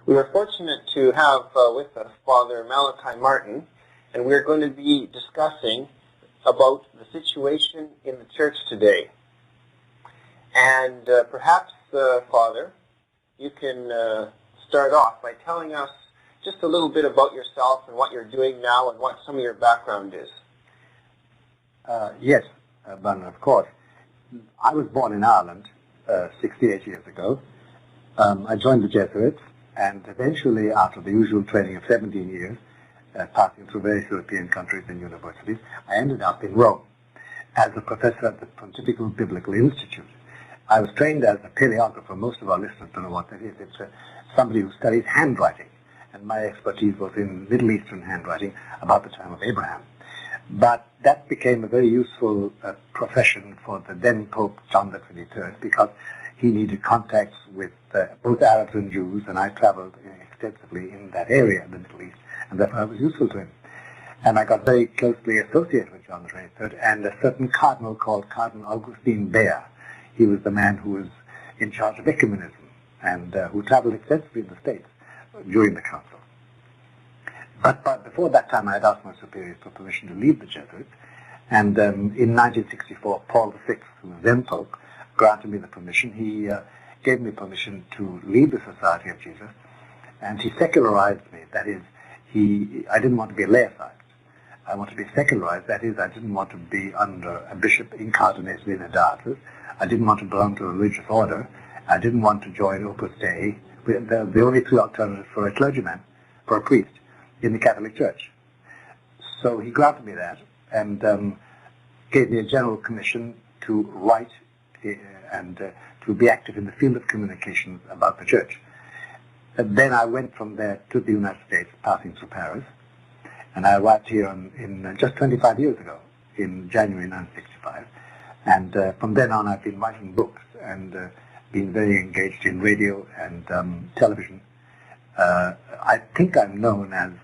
We are fortunate to have with us Father Malachi Martin, and we're going to be discussing about the situation in the church today. And perhaps, Father, you can start off by telling us just a little bit about yourself and what you're doing now and what some of your background is. Yes, Bernard, of course. I was born in Ireland 68 years ago. I joined the Jesuits, and eventually, after the usual training of 17 years, passing through various European countries and universities, I ended up in Rome as a professor at the Pontifical Biblical Institute. I was trained as a paleographer. Most of our listeners don't know what that is. It's somebody who studies handwriting, and my expertise was in Middle Eastern handwriting about the time of Abraham. But that became a very useful profession for the then Pope John the XXIII, because he needed contacts with both Arabs and Jews, and I traveled extensively in that area of the Middle East, and therefore I was useful to him. And I got very closely associated with John the XXIII and a certain cardinal called Cardinal Augustine Bea. He was the man who was in charge of ecumenism and who traveled extensively in the States during the council. But before that time, I had asked my superiors for permission to leave the Jesuits, and in 1964, Paul VI, who was then Pope, granted me the permission. He gave me permission to leave the Society of Jesus, and he secularized me. That is, I didn't want to be a laicized. I wanted to be secularized. That is, I didn't want to be under a bishop incarnated in a diocese. I didn't want to belong to a religious order. I didn't want to join Opus Dei. The only two alternatives for a clergyman, for a priest, in the Catholic Church. So he granted me that, and gave me a general commission to write and to be active in the field of communications about the Church. And then I went from there to the United States, passing through Paris, and I arrived here in just 25 years ago, in January 1965. And from then on, I've been writing books and been very engaged in radio and television. I think I'm known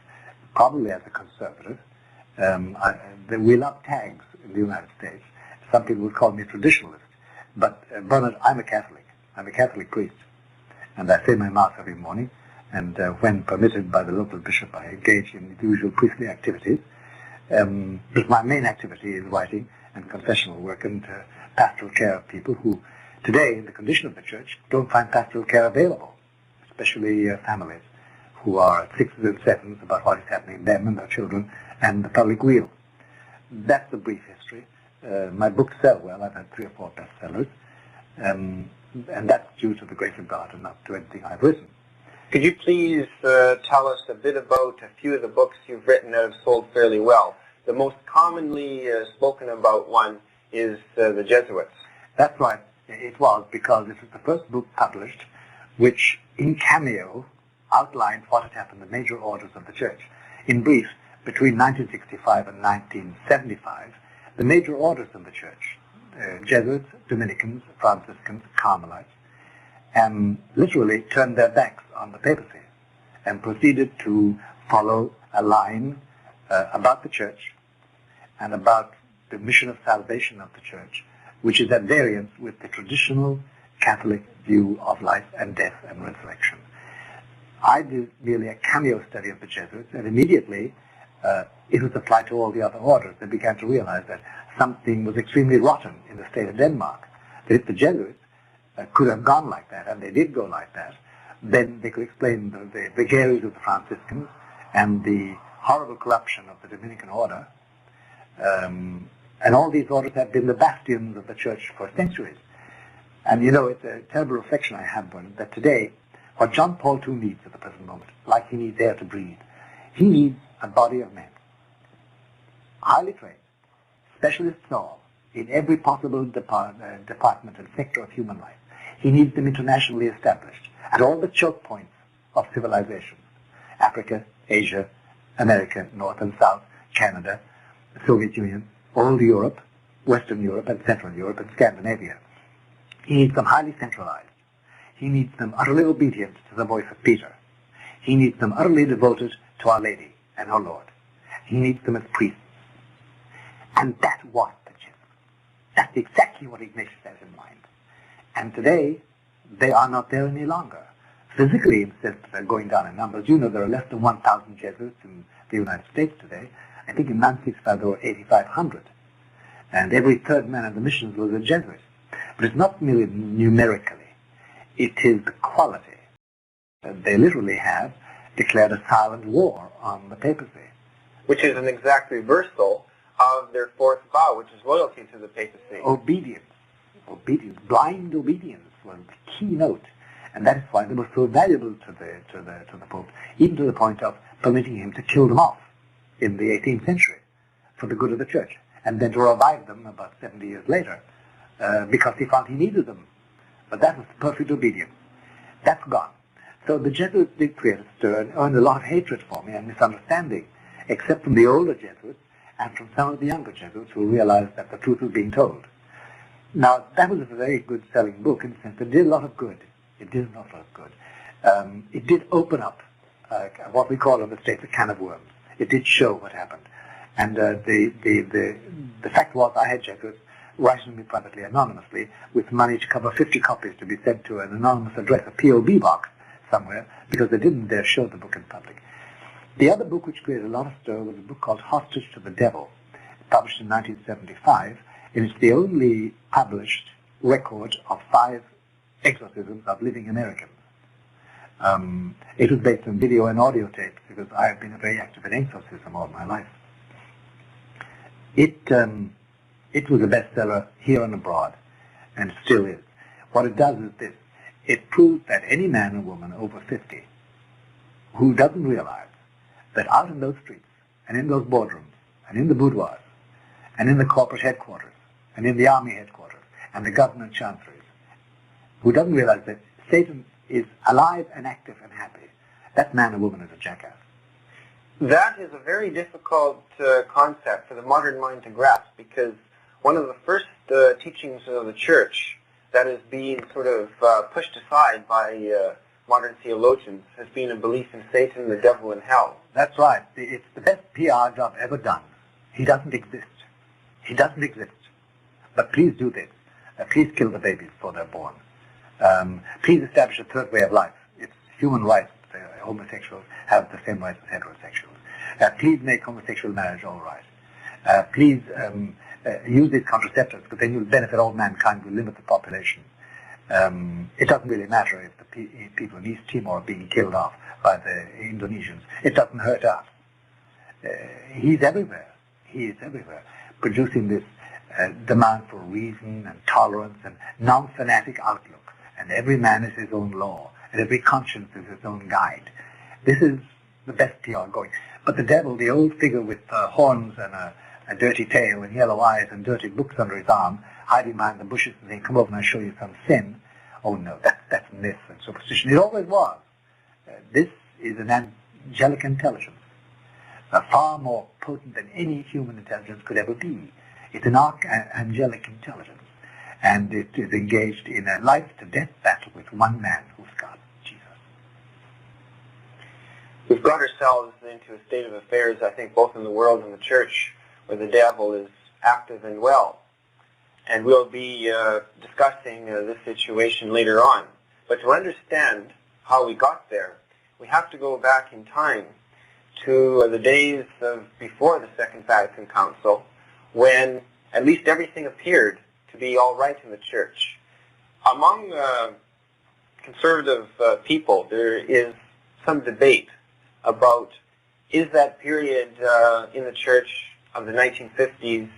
probably as a conservative. We love tags in the United States. Some people would call me a traditionalist. But Bernard, I'm a Catholic. I'm a Catholic priest. And I say my Mass every morning. And when permitted by the local bishop, I engage in the usual priestly activities. But my main activity is writing and confessional work and pastoral care of people who, today, in the condition of the Church, don't find pastoral care available, especially families who are at sixes and sevens about what is happening to them and their children and the public weal. That's the brief history. My books sell well. I've had 3 or 4 bestsellers, and that's due to the grace of God and not to anything I've written. Could you please tell us a bit about a few of the books you've written that have sold fairly well? The most commonly spoken about one is The Jesuits. That's right. It was, because this was the first book published which, in cameo, outlined what had happened in the major orders of the Church. In brief, between 1965 and 1975, the major orders of the Church, Jesuits, Dominicans, Franciscans, Carmelites, literally turned their backs on the papacy and proceeded to follow a line about the Church and about the mission of salvation of the Church, which is at variance with the traditional Catholic view of life and death and resurrection. I did merely a cameo study of the Jesuits, and immediately it was applied to all the other orders. They began to realize that something was extremely rotten in the state of Denmark, that if the Jesuits could have gone like that, and they did go like that, then they could explain the vagaries of the Franciscans and the horrible corruption of the Dominican order. And all these orders have been the bastions of the Church for centuries. And you know, it's a terrible reflection I have, Bernard, that today, what John Paul II needs at the present moment, like he needs air to breathe, he needs a body of men, highly trained, specialists all, in every possible department and sector of human life. He needs them internationally established at all the choke points of civilization: Africa, Asia, America, North and South, Canada, the Soviet Union, all Europe, Western Europe and Central Europe and Scandinavia. He needs them highly centralized. He needs them utterly obedient to the voice of Peter. He needs them utterly devoted to Our Lady and our Lord. He needs them as priests. And that was the Jesuits. That's exactly what Ignatius has in mind. And today, they are not there any longer. physically instead of going down in numbers. You know, there are less than 1,000 Jesuits in the United States today. I think in 1965 there were 8,500. And every third man in the missions was a Jesuit. But it's not merely numerically. It is the quality. They literally have declared a silent war on the papacy. Which is an exact reversal of their fourth vow, which is loyalty to the papacy. Obedience. Obedience. Blind obedience was the keynote. And that is why they were so valuable to the Pope, even to the point of permitting him to kill them off in the 18th century for the good of the Church, and then to revive them about 70 years later because he found he needed them. But that was perfect obedience. That's gone. So the Jesuits did create a stir and earned a lot of hatred for me and misunderstanding, except from the older Jesuits and from some of the younger Jesuits who realized that the truth was being told. Now, that was a very good selling book in the sense that it did a lot of good. It did a lot of good. It did open up what we call in the States a can of worms. It did show what happened. And the fact was I had Jesuits writing me privately, anonymously, with money to cover 50 copies to be sent to an anonymous address, a P.O.B. box somewhere, because they didn't dare show the book in public. The other book which created a lot of stir was a book called Hostage to the Devil, published in 1975, and it's the only published record of 5 exorcisms of living Americans. It was based on video and audio tapes because I have been very active in exorcism all my life. It was a bestseller here and abroad, and still is. What it does is this. It proves that any man or woman over 50 who doesn't realize that out in those streets, and in those boardrooms, and in the boudoirs, and in the corporate headquarters, and in the army headquarters, and the government chancelleries, who doesn't realize that Satan is alive and active and happy, that man or woman is a jackass. That is a very difficult concept for the modern mind to grasp, because one of the first teachings of the Church that is being sort of pushed aside by modern theologians has been a belief in Satan, the devil, and hell. That's right. It's the best PR job ever done. He doesn't exist. He doesn't exist. But please do this. Please kill the babies before they're born. Please establish a third way of life. It's human rights. Homosexuals have the same rights as heterosexuals. Please make homosexual marriage all right. Please use these contraceptives, because then you'll benefit all mankind. Will limit the population. It doesn't really matter if the people in East Timor are being killed off by the Indonesians. It doesn't hurt us. He's everywhere. He is everywhere, producing this demand for reason and tolerance and non-fanatic outlook. And every man is his own law, and every conscience is his own guide. This is the best PR going. But the devil, the old figure with horns and a dirty tail and yellow eyes and dirty books under his arm, hiding behind the bushes and saying, "Come over and I'll show you some sin." Oh no, that's myth and superstition. It always was. This is an angelic intelligence, far more potent than any human intelligence could ever be. It's an archangelic intelligence, and it is engaged in a life-to-death battle with one man, who's God, Jesus. We've got ourselves into a state of affairs, I think, both in the world and the Church, where the devil is active and well. And we'll be discussing this situation later on. But to understand how we got there, we have to go back in time to the days of before the Second Vatican Council, when at least everything appeared to be all right in the Church. Among conservative people, there is some debate about, is that period in the Church of the 1950s,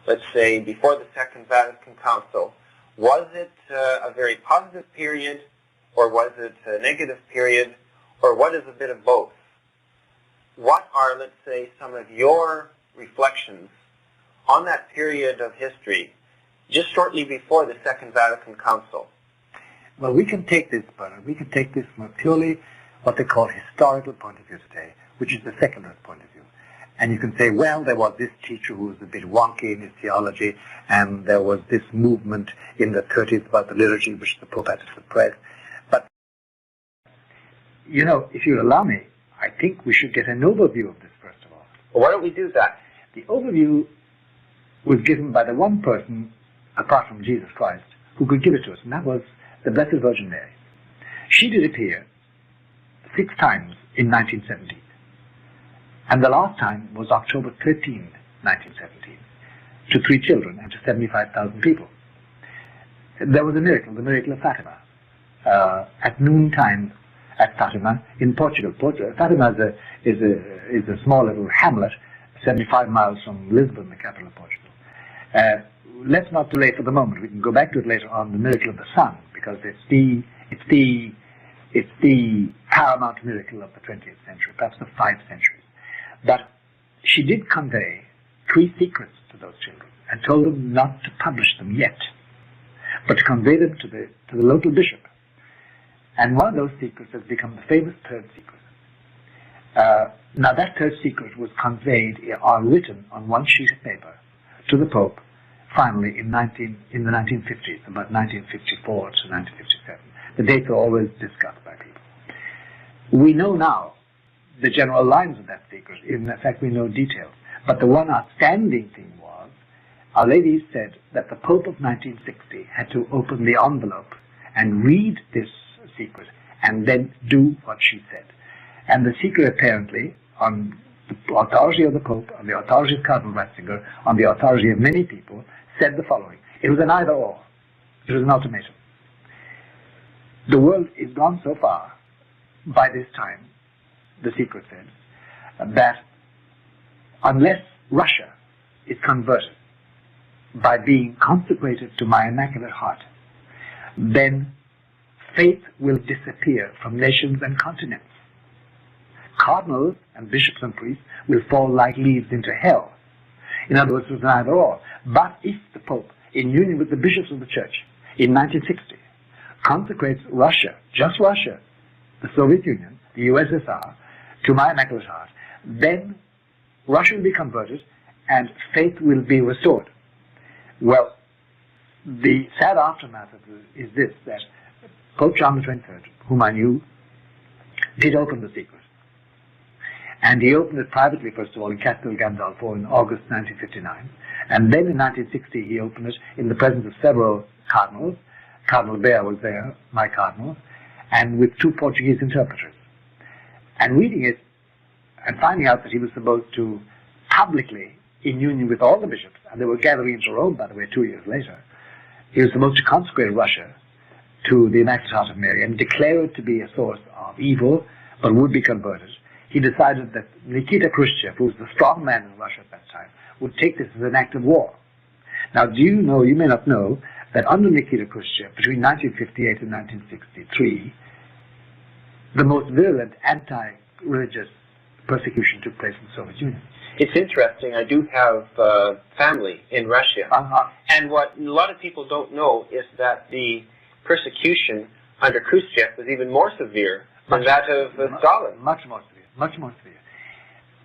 let's say, before the Second Vatican Council, was it a very positive period, or was it a negative period, or what is a bit of both? What are, let's say, some of your reflections on that period of history, just shortly before the Second Vatican Council? Well, we can take this, Bernard, we can take this from a purely what they call historical point of view today, which is the secular point of view. And you can say, well, there was this teacher who was a bit wonky in his theology, and there was this movement in the 30s about the liturgy, which the Pope had to suppress. But, you know, if you'll allow me, I think we should get an overview of this, first of all. Well, why don't we do that? The overview was given by the one person, apart from Jesus Christ, who could give it to us, and that was the Blessed Virgin Mary. She did appear 6 times in 1917. And the last time was October 13, 1917, to 3 children and to 75,000 people. There was a miracle, the miracle of Fatima, at noontime at Fatima in Portugal. Fatima is a small little hamlet, 75 miles from Lisbon, the capital of Portugal. Let's not delay for the moment. We can go back to it later on, the miracle of the sun, because it's the paramount miracle of the 20th century, perhaps the 5 centuries. But she did convey 3 secrets to those children and told them not to publish them yet, but to convey them to the local bishop. And one of those secrets has become the famous 3rd secret. Now that 3rd secret was conveyed or written on one sheet of paper to the Pope, finally in the 1950s, about 1954 to 1957. The dates are always discussed by people. We know now the general lines of that secret. In fact, we know details. But the one outstanding thing was, Our Lady said that the Pope of 1960 had to open the envelope and read this secret and then do what she said. And the secret apparently, on the authority of the Pope, on the authority of Cardinal Ratzinger, on the authority of many people, said the following. It was an either-or. It was an ultimatum. The world is gone so far, by this time, the secret said, that unless Russia is converted by being consecrated to my Immaculate Heart, then faith will disappear from nations and continents. Cardinals and bishops and priests will fall like leaves into hell. In other words, it was an either-or. But if the Pope, in union with the bishops of the Church, in 1960, consecrates Russia, just Russia, the Soviet Union, the USSR, to my Immaculate Heart, then Russia will be converted and faith will be restored. Well, the sad aftermath of this is this, that Pope John XXIII, whom I knew, did open the secret. And he opened it privately, first of all, in Castel Gandolfo in August 1959. And then in 1960, he opened it in the presence of several cardinals. Cardinal Bear was there, my cardinal, and with 2 Portuguese interpreters. And reading it and finding out that he was supposed to publicly, in union with all the bishops, and they were gathering into Rome, by the way, 2 years later, he was supposed to consecrate Russia to the Immaculate Heart of Mary and declare it to be a source of evil, but would be converted. He decided that Nikita Khrushchev, who was the strong man in Russia at that time, would take this as an act of war. Now, do you know, you may not know, that under Nikita Khrushchev, between 1958 and 1963, the most virulent anti-religious persecution took place in the Soviet Union. It's interesting. I do have family in Russia. And what a lot of people don't know is that the persecution under Khrushchev was even more severe than that of Stalin. Much more severe. Much more severe.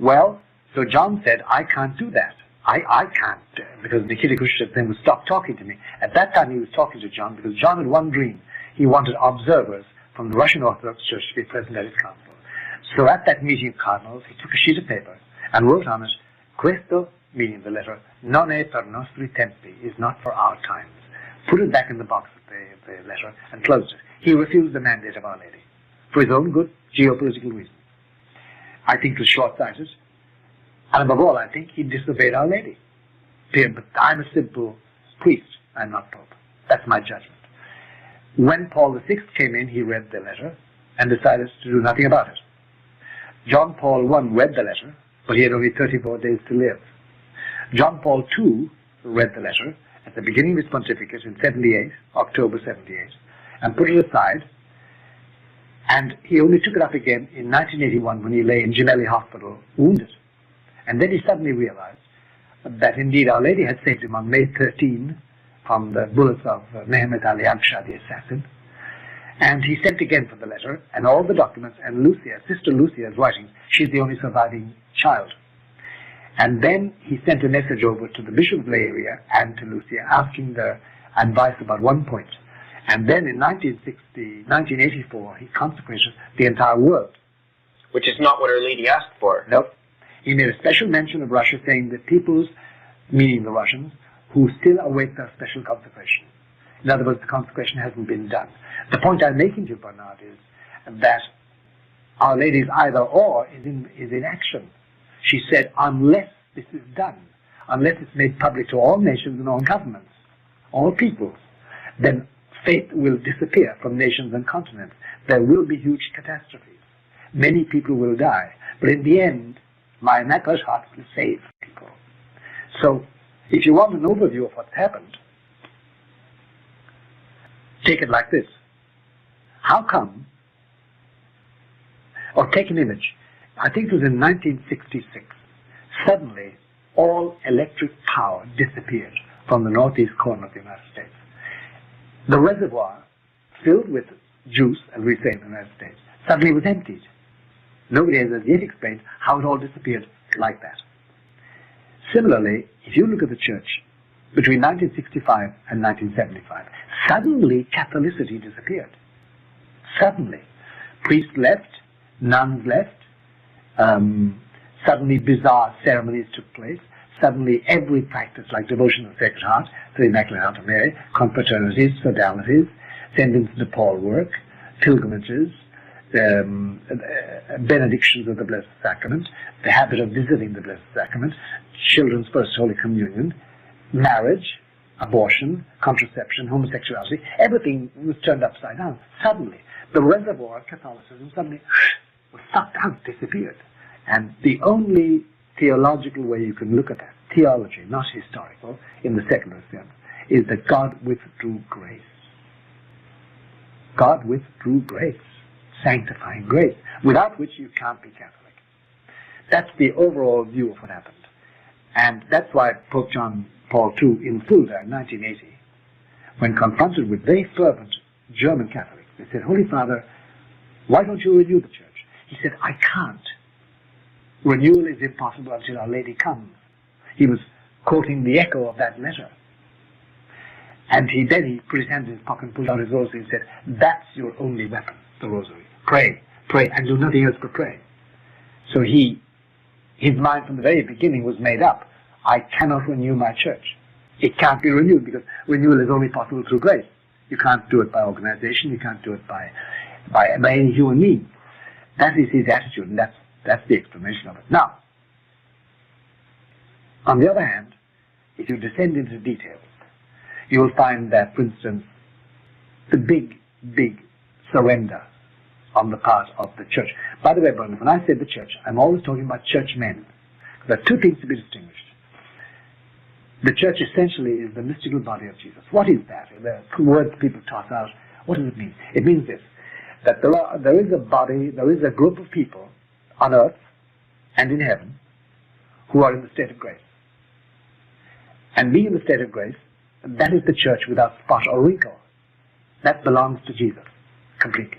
Well, so John said, I can't do that. I can't, because Nikita Khrushchev then would stop talking to me. At that time he was talking to John because John had one dream. He wanted observers from the Russian Orthodox Church to be present at his council. So at that meeting of cardinals, he took a sheet of paper and wrote on it, Questo, meaning the letter, non è per nostri tempi, is not for our times. Put it back in the box of the letter and closed it. He refused the mandate of Our Lady for his own good geopolitical reasons. I think it was short-sighted. And above all, I think he disobeyed Our Lady. But I'm a simple priest. I'm not Pope. That's my judgment. When Paul VI came in, he read the letter and decided to do nothing about it. John Paul I read the letter, but he had only 34 days to live. John Paul II read the letter at the beginning of his pontificate in 78, October 78, and put it aside. And he only took it up again in 1981 when he lay in Gemelli Hospital, wounded. And then he suddenly realized that indeed Our Lady had saved him on May 13 from the bullets of Mehmet Ali Akshar, the assassin. And he sent again for the letter and all the documents, and Lucia, Sister Lucia, is writing. She's the only surviving child. And then he sent a message over to the Bishop of Leiria and to Lucia asking their advice about one point. And then in 1984, he consecrated the entire world. Which is not what Our Lady asked for. Nope. He made a special mention of Russia, saying that peoples, meaning the Russians, who still await their special consecration. In other words, the consecration hasn't been done. The point I'm making to you, Bernard, is that Our Lady's either or is in action. She said, unless this is done, unless it's made public to all nations and all governments, all peoples, then faith will disappear from nations and continents. There will be huge catastrophes. Many people will die. But in the end, my Immaculate Heart will save people. So, if you want an overview of what's happened, take it like this. How come, or take an image, I think it was in 1966, suddenly all electric power disappeared from the northeast corner of the United States. The reservoir filled with juice, as we say in the United States, suddenly was emptied. Nobody has as yet explained how it all disappeared like that. Similarly, if you look at the church between 1965 and 1975, suddenly Catholicity disappeared. Suddenly. Priests left, nuns left, suddenly bizarre ceremonies took place, suddenly every practice like devotion to the Sacred Heart, to the Immaculate Heart of Mary, confraternities, sodalities, attendance to Paul work, pilgrimages, benedictions of the Blessed Sacrament, the habit of visiting the Blessed Sacrament, children's First Holy Communion, marriage, abortion, contraception, homosexuality, everything was turned upside down. Suddenly, the reservoir of Catholicism suddenly was sucked out, disappeared. And the only theological way you can look at that, theology, not historical, in the secular sense, is that God withdrew grace. God withdrew grace, sanctifying grace, without which you can't be Catholic. That's the overall view of what happened. And that's why Pope John Paul II in Fulda in 1980, when confronted with very fervent German Catholics, they said, Holy Father, why don't you renew the church? He said, I can't. Renewal is impossible until Our Lady comes. He was quoting the echo of that letter. And then he put his hand in his pocket and pulled out his rosary and said, that's your only weapon, the rosary. Pray, pray, and do nothing else but pray. So his mind from the very beginning was made up. I cannot renew my church. It can't be renewed because renewal is only possible through grace. You can't do it by organization. You can't do it by any human means. That is his attitude, and that's the explanation of it. Now, on the other hand, if you descend into details, you will find that, for instance, the big surrender on the part of the church. By the way, Bernard, when I say the church, I'm always talking about churchmen. There are two things to be distinguished. The church essentially is the mystical body of Jesus. What is that? The words people toss out. What does it mean? It means this, that there is a body, there is a group of people on earth and in heaven who are in the state of grace. And being in the state of grace, that is the church without spot or wrinkle. That belongs to Jesus completely.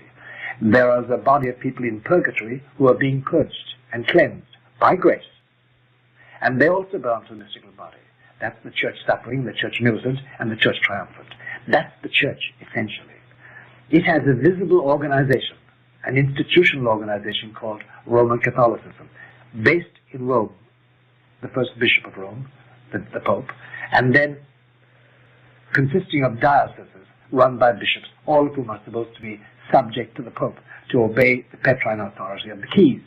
There is a body of people in purgatory who are being purged and cleansed by grace. And they also belong to the mystical body. That's the church suffering, the church militant, and the church triumphant. That's the church, essentially. It has a visible organization, an institutional organization called Roman Catholicism, based in Rome, the first bishop of Rome, the Pope, and then consisting of dioceses run by bishops, all of whom are supposed to be subject to the Pope, to obey the Petrine authority of the keys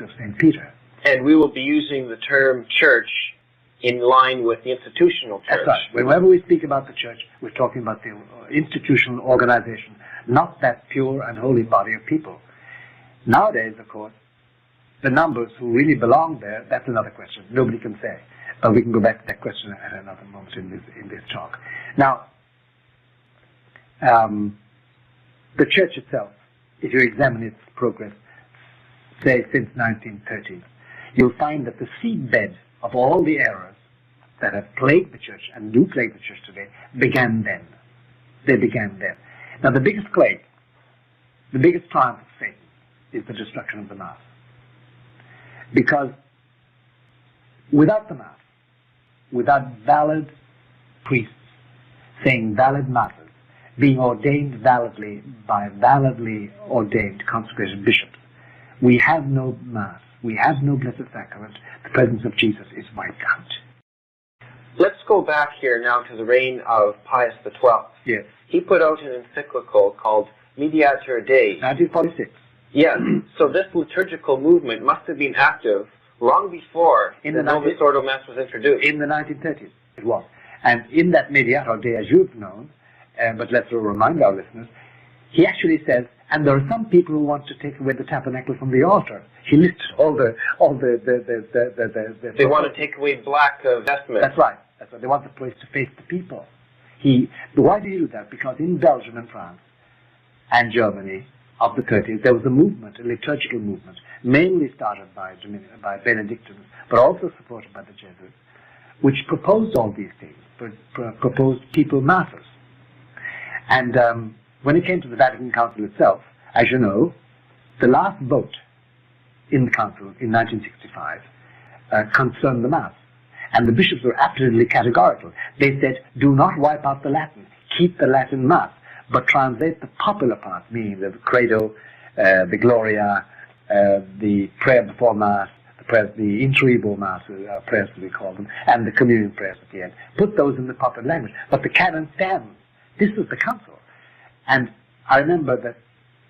of St. Peter. And we will be using the term church in line with the institutional church. That's right. Whenever we speak about the church, we're talking about the institutional organization, not that pure and holy body of people. Nowadays, of course, the numbers who really belong there, that's another question. Nobody can say. But we can go back to that question at another moment in this talk. Now, the church itself, if you examine its progress, say since 1913, you'll find that the seedbed of all the errors that have plagued the church and do plague the church today began then. They began then. Now the biggest plague, the biggest triumph of Satan is the destruction of the Mass. Because without the Mass, without valid priests saying valid Masses, being ordained validly by validly ordained consecrated bishops, we have no Mass, we have no Blessed Sacrament, the presence of Jesus is wiped out. Let's go back here now to the reign of Pius XII. Yes. He put out an encyclical called Mediator Dei. 1946. Yes, so this liturgical movement must have been active long before the Novus Ordo Mass was introduced. In the 1930s, it was. And in that Mediator Day, as you've known, but let's remind our listeners, he actually says, and there are some people who want to take away the tabernacle from the altar. He listed all the They want to take away black vestments. That's right. That's right. They want the place to face the people. Why did he do that? Because in Belgium and France and Germany of the 30s, there was a movement, a liturgical movement, mainly started by Benedictines, but also supported by the Jesuits, which proposed all these things, proposed people masses. And when it came to the Vatican Council itself, as you know, the last vote in the Council in 1965 concerned the Mass. And the bishops were absolutely categorical. They said, do not wipe out the Latin, keep the Latin Mass, but translate the popular part, meaning the Credo, the Gloria, the prayer before Mass, the Intribo Mass, prayers as we call them, and the communion prayers at the end. Put those in the popular language. But the canon stands. This was the Council. And I remember that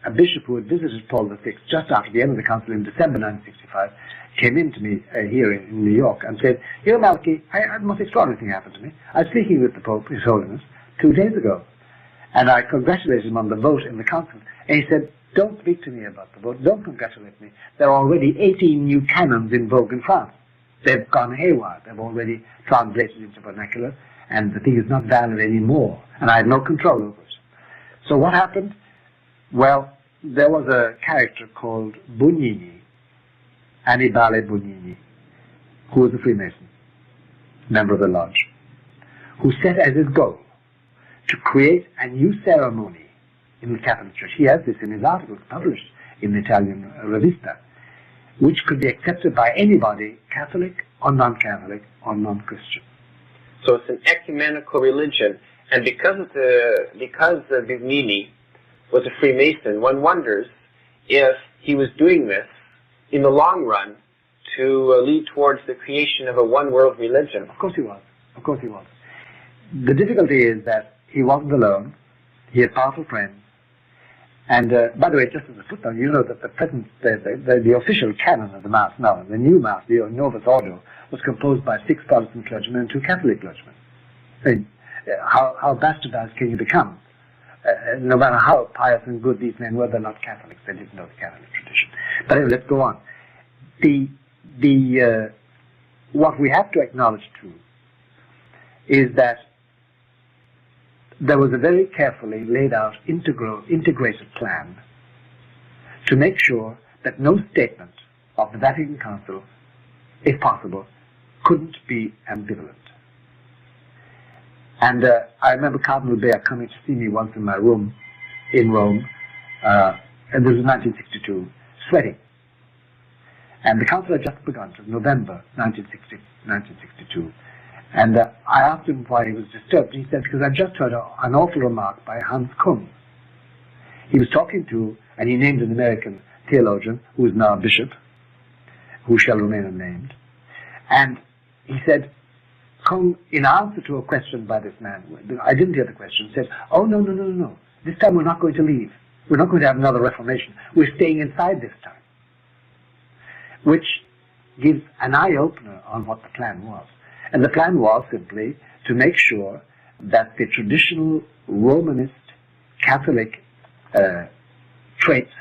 a bishop who had visited Paul VI just after the end of the Council in December 1965 came in to me here in New York and said, you know, Malachi, the most extraordinary thing happened to me. I was speaking with the Pope, His Holiness, 2 days ago. And I congratulated him on the vote in the Council. And he said, don't speak to me about the vote. Don't congratulate me. There are already 18 new canons in vogue in France. They've gone haywire. They've already translated into vernacular, and the thing is not valid anymore. And I had no control over it. So what happened? Well, there was a character called Bugnini, Annibale Bugnini, who was a Freemason, member of the Lodge, who set as his goal to create a new ceremony in the Catholic Church. He has this in his articles published in the Italian Revista, which could be accepted by anybody, Catholic or non-Catholic or non-Christian. So it's an ecumenical religion, and because Bugnini was a Freemason, one wonders if he was doing this in the long run to lead towards the creation of a one-world religion. Of course he was. Of course he was. The difficulty is that he wasn't alone. He had powerful friends. And by the way, just as a footnote, you know that the official canon of the Mass now, the new Mass, the Novus Ordo, was composed by 6 Protestant clergymen and 2 Catholic clergymen. I mean, how bastardized can you become? No matter how pious and good these men were, they're not Catholics. They didn't know the Catholic tradition. But anyway, let's go on. What we have to acknowledge too is that there was a very carefully laid out integrated plan to make sure that no statement of the Vatican Council, if possible, couldn't be ambivalent. And I remember Cardinal Bea coming to see me once in my room in Rome, and this was 1962, sweating. And the Council had just begun, it was November 1962. And I asked him why he was disturbed. He said, because I just heard an awful remark by Hans Küng. He was talking to, and he named an American theologian, who is now a bishop, who shall remain unnamed. And he said, Küng, in answer to a question by this man, I didn't hear the question, said, oh, no. This time we're not going to leave. We're not going to have another Reformation. We're staying inside this time. Which gives an eye-opener on what the plan was. And the plan was simply to make sure that the traditional Romanist Catholic traits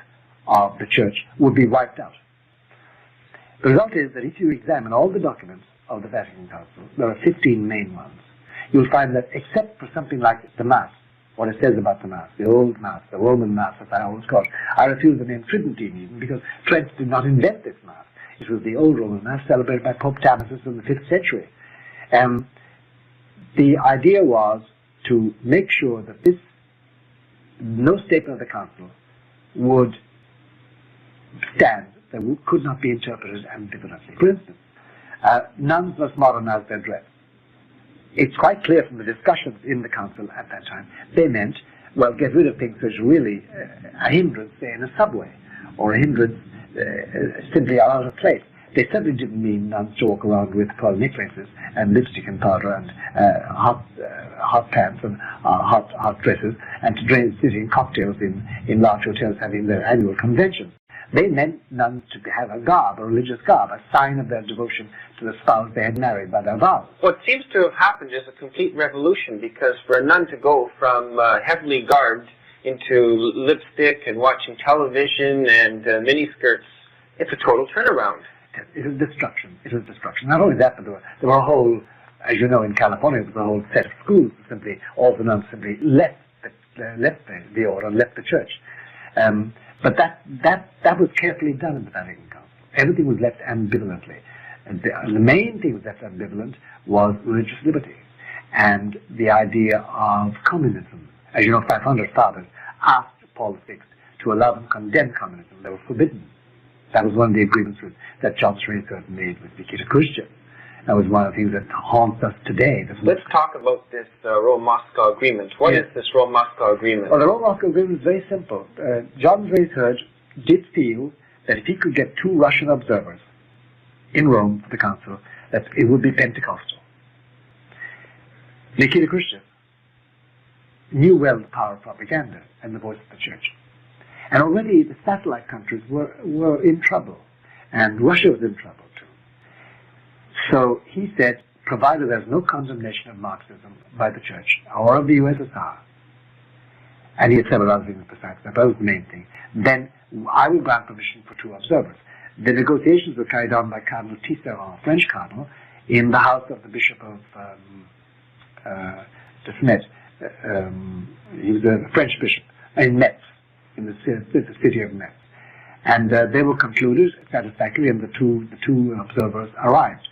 of the Church would be wiped out. The result is that if you examine all the documents of the Vatican Council, there are 15 main ones, you'll find that except for something like the Mass, what it says about the Mass, the old Mass, the Roman Mass, as I always call it, I refuse the name Tridentine even, because Trent did not invent this Mass. It was the old Roman Mass celebrated by Pope Pius in the 5th century. The idea was to make sure that no statement of the Council would stand, that could not be interpreted ambivalently. For instance, nuns must modernize their dress. It's quite clear from the discussions in the Council at that time, they meant, well, get rid of things which are really a hindrance, say, in a subway, or a hindrance simply out of place. They certainly didn't mean nuns to walk around with pearl necklaces and lipstick and powder and hot pants and hot dresses, and to sit in cocktails in large hotels having their annual conventions. They meant nuns to have a garb, a religious garb, a sign of their devotion to the spouse they had married by their vows. What seems to have happened is a complete revolution, because for a nun to go from heavily garbed into lipstick and watching television and miniskirts, it's a total turnaround. It was destruction. It was destruction. Not only that, but there were a whole, as you know, in California, there was a whole set of schools. Simply, all the nuns simply left the order, left the church. But that was carefully done in the Vatican Council. Everything was left ambivalently. And the main thing that was left ambivalent was religious liberty and the idea of communism. As you know, 500 fathers asked Paul VI to allow them to condemn communism. They were forbidden. That was one of the agreements that John Schrader made with Nikita Khrushchev. That was one of the things that haunts us today. Let's talk about this Rome-Moscow agreement. What is this Rome-Moscow agreement? Well, the Rome-Moscow agreement is very simple. John Schrader did feel that if he could get 2 Russian observers in Rome for the council, that it would be Pentecostal. Nikita Khrushchev knew well the power of propaganda and the voice of the church. And already the satellite countries were in trouble, and Russia was in trouble too. So he said, provided there's no condemnation of Marxism by the church or of the USSR, and he had several other things besides that, but that was the main thing, then I will grant permission for 2 observers. The negotiations were carried on by Cardinal Tisserand, a French cardinal, in the house of the Bishop of de Smet. He was a French bishop in Metz, in the city of Metz. And they were concluded satisfactorily, and the two observers arrived.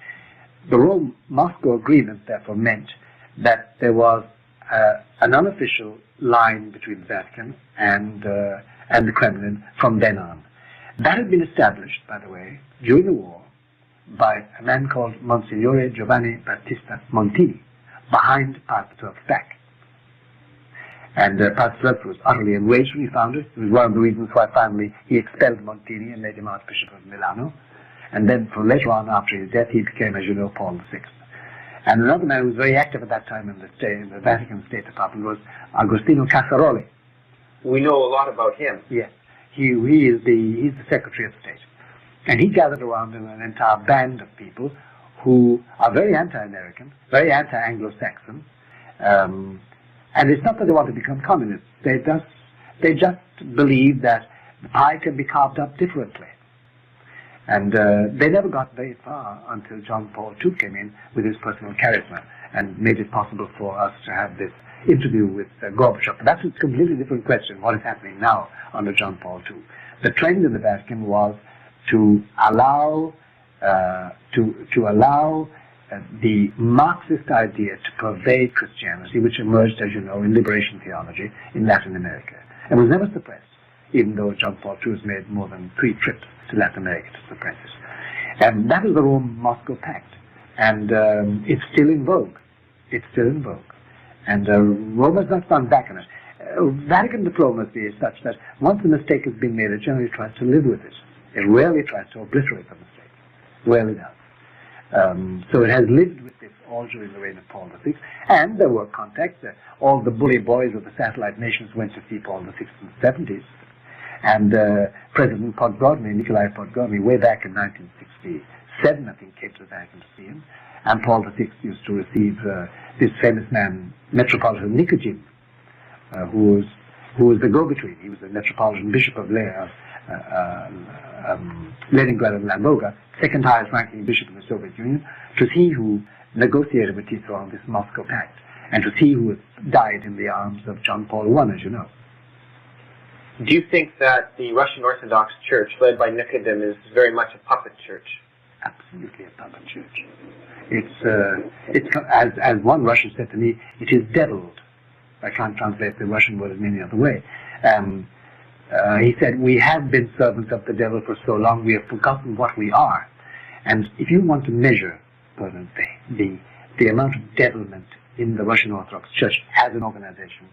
The Rome-Moscow agreement, therefore, meant that there was an unofficial line between the Vatican and the Kremlin from then on. That had been established, by the way, during the war by a man called Monsignore Giovanni Battista Montini, behind Pius XII's back. And Pius XII was utterly enraged when he found it. It was one of the reasons why finally he expelled Montini and made him Archbishop of Milano. And then from later on, after his death, he became, as you know, Paul VI. And another man who was very active at that time in the Vatican State Department was Agostino Casaroli. We know a lot about him. Yes. He's the Secretary of State. And he gathered around him an entire band of people who are very anti-American, very anti-Anglo-Saxon. And it's not that they want to become communists. They just believe that the pie can be carved up differently. And they never got very far until John Paul II came in with his personal charisma and made it possible for us to have this interview with Gorbachev. But that's a completely different question, what is happening now under John Paul II. The trend in the Vatican was to allow the Marxist idea to pervade Christianity, which emerged, as you know, in liberation theology in Latin America, and was never suppressed, even though John Paul II has made more than 3 trips to Latin America to suppress it. And that was the Rome-Moscow Pact, and it's still in vogue. It's still in vogue. And Rome has not gone back on it. Vatican diplomacy is such that once a mistake has been made, it generally tries to live with it. It rarely tries to obliterate the mistake. Rarely does. So it has lived with this all during the reign of Paul VI. And there were contacts. All the bully boys of the satellite nations went to see Paul VI in the 70s. And President Podgorny, Nikolai Podgorny, way back in 1967, I think, came to the Vatican to see him. And Paul VI used to receive this famous man, Metropolitan Nikojin, who was the go-between. He was the Metropolitan Bishop of Leningrad and Lamboga, second highest ranking bishop in the Soviet Union. It was he who negotiated with Tito on this Moscow Pact, and it was he who died in the arms of John Paul I, as you know. Do you think that the Russian Orthodox Church, led by Nikodem, is very much a puppet church? Absolutely a puppet church. It's as one Russian said to me, it is deviled. I can't translate the Russian word in any other way. He said, we have been servants of the devil for so long, we have forgotten what we are. And if you want to measure the amount of devilment in the Russian Orthodox Church as an organization,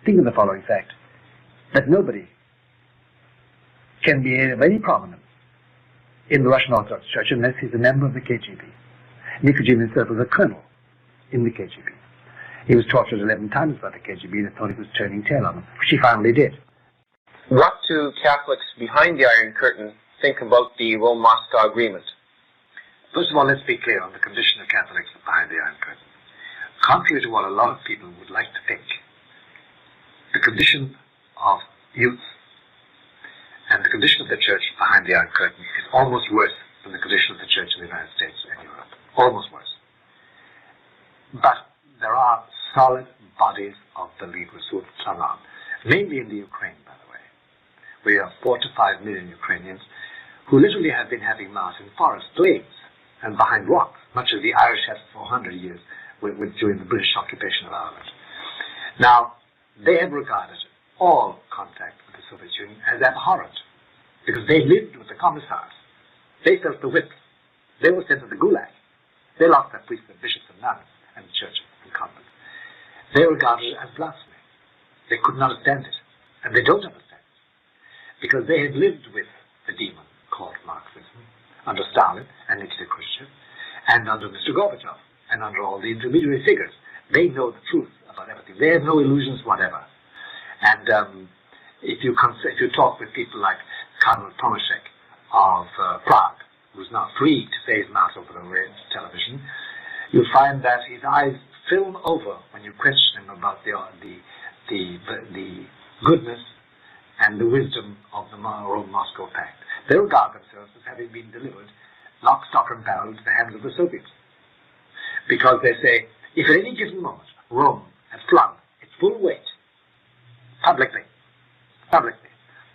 think of the following fact, that nobody can be of any prominence in the Russian Orthodox Church unless he's a member of the KGB. Nikojin himself was a colonel in the KGB. He was tortured 11 times by the KGB that thought he was turning tail on him, which he finally did. What do Catholics behind the Iron Curtain think about the Rome-Moscow Agreement? First of all, let's be clear on the condition of Catholics behind the Iron Curtain. Contrary to what a lot of people would like to think, the condition of youth and the condition of the Church behind the Iron Curtain is almost worse than the condition of the Church in the United States and Europe. Almost worse. But there are solid bodies of believers who have clung on, mainly in the Ukraine, by the way. We have 4 to 5 million Ukrainians who literally have been having Mass in forest glades and behind rocks, much as the Irish had for 100 years during the British occupation of Ireland. Now, they have regarded all contact with the Soviet Union as abhorrent, because they lived with the commissars. They felt the whips. They were sent to the Gulag. They lost their priests and bishops and nuns and churches and convents. They regarded it as blasphemy. They couldn't understand it, and they don't understand it, because they had lived with the demon called Marxism under Stalin and Nikita Khrushchev, and under Mr. Gorbachev, and under all the intermediary figures. They know the truth about everything. They have no illusions whatever. And if you talk with people like Cardinal Tomaszek of Prague, who's now free to say his Mass over the television, you'll find that his eyes film over when you question him about the goodness and the wisdom of the Rome-Moscow Pact. They regard themselves as having been delivered lock, stock, and barrel to the hands of the Soviets. Because they say, if at any given moment Rome had flung its full weight publicly,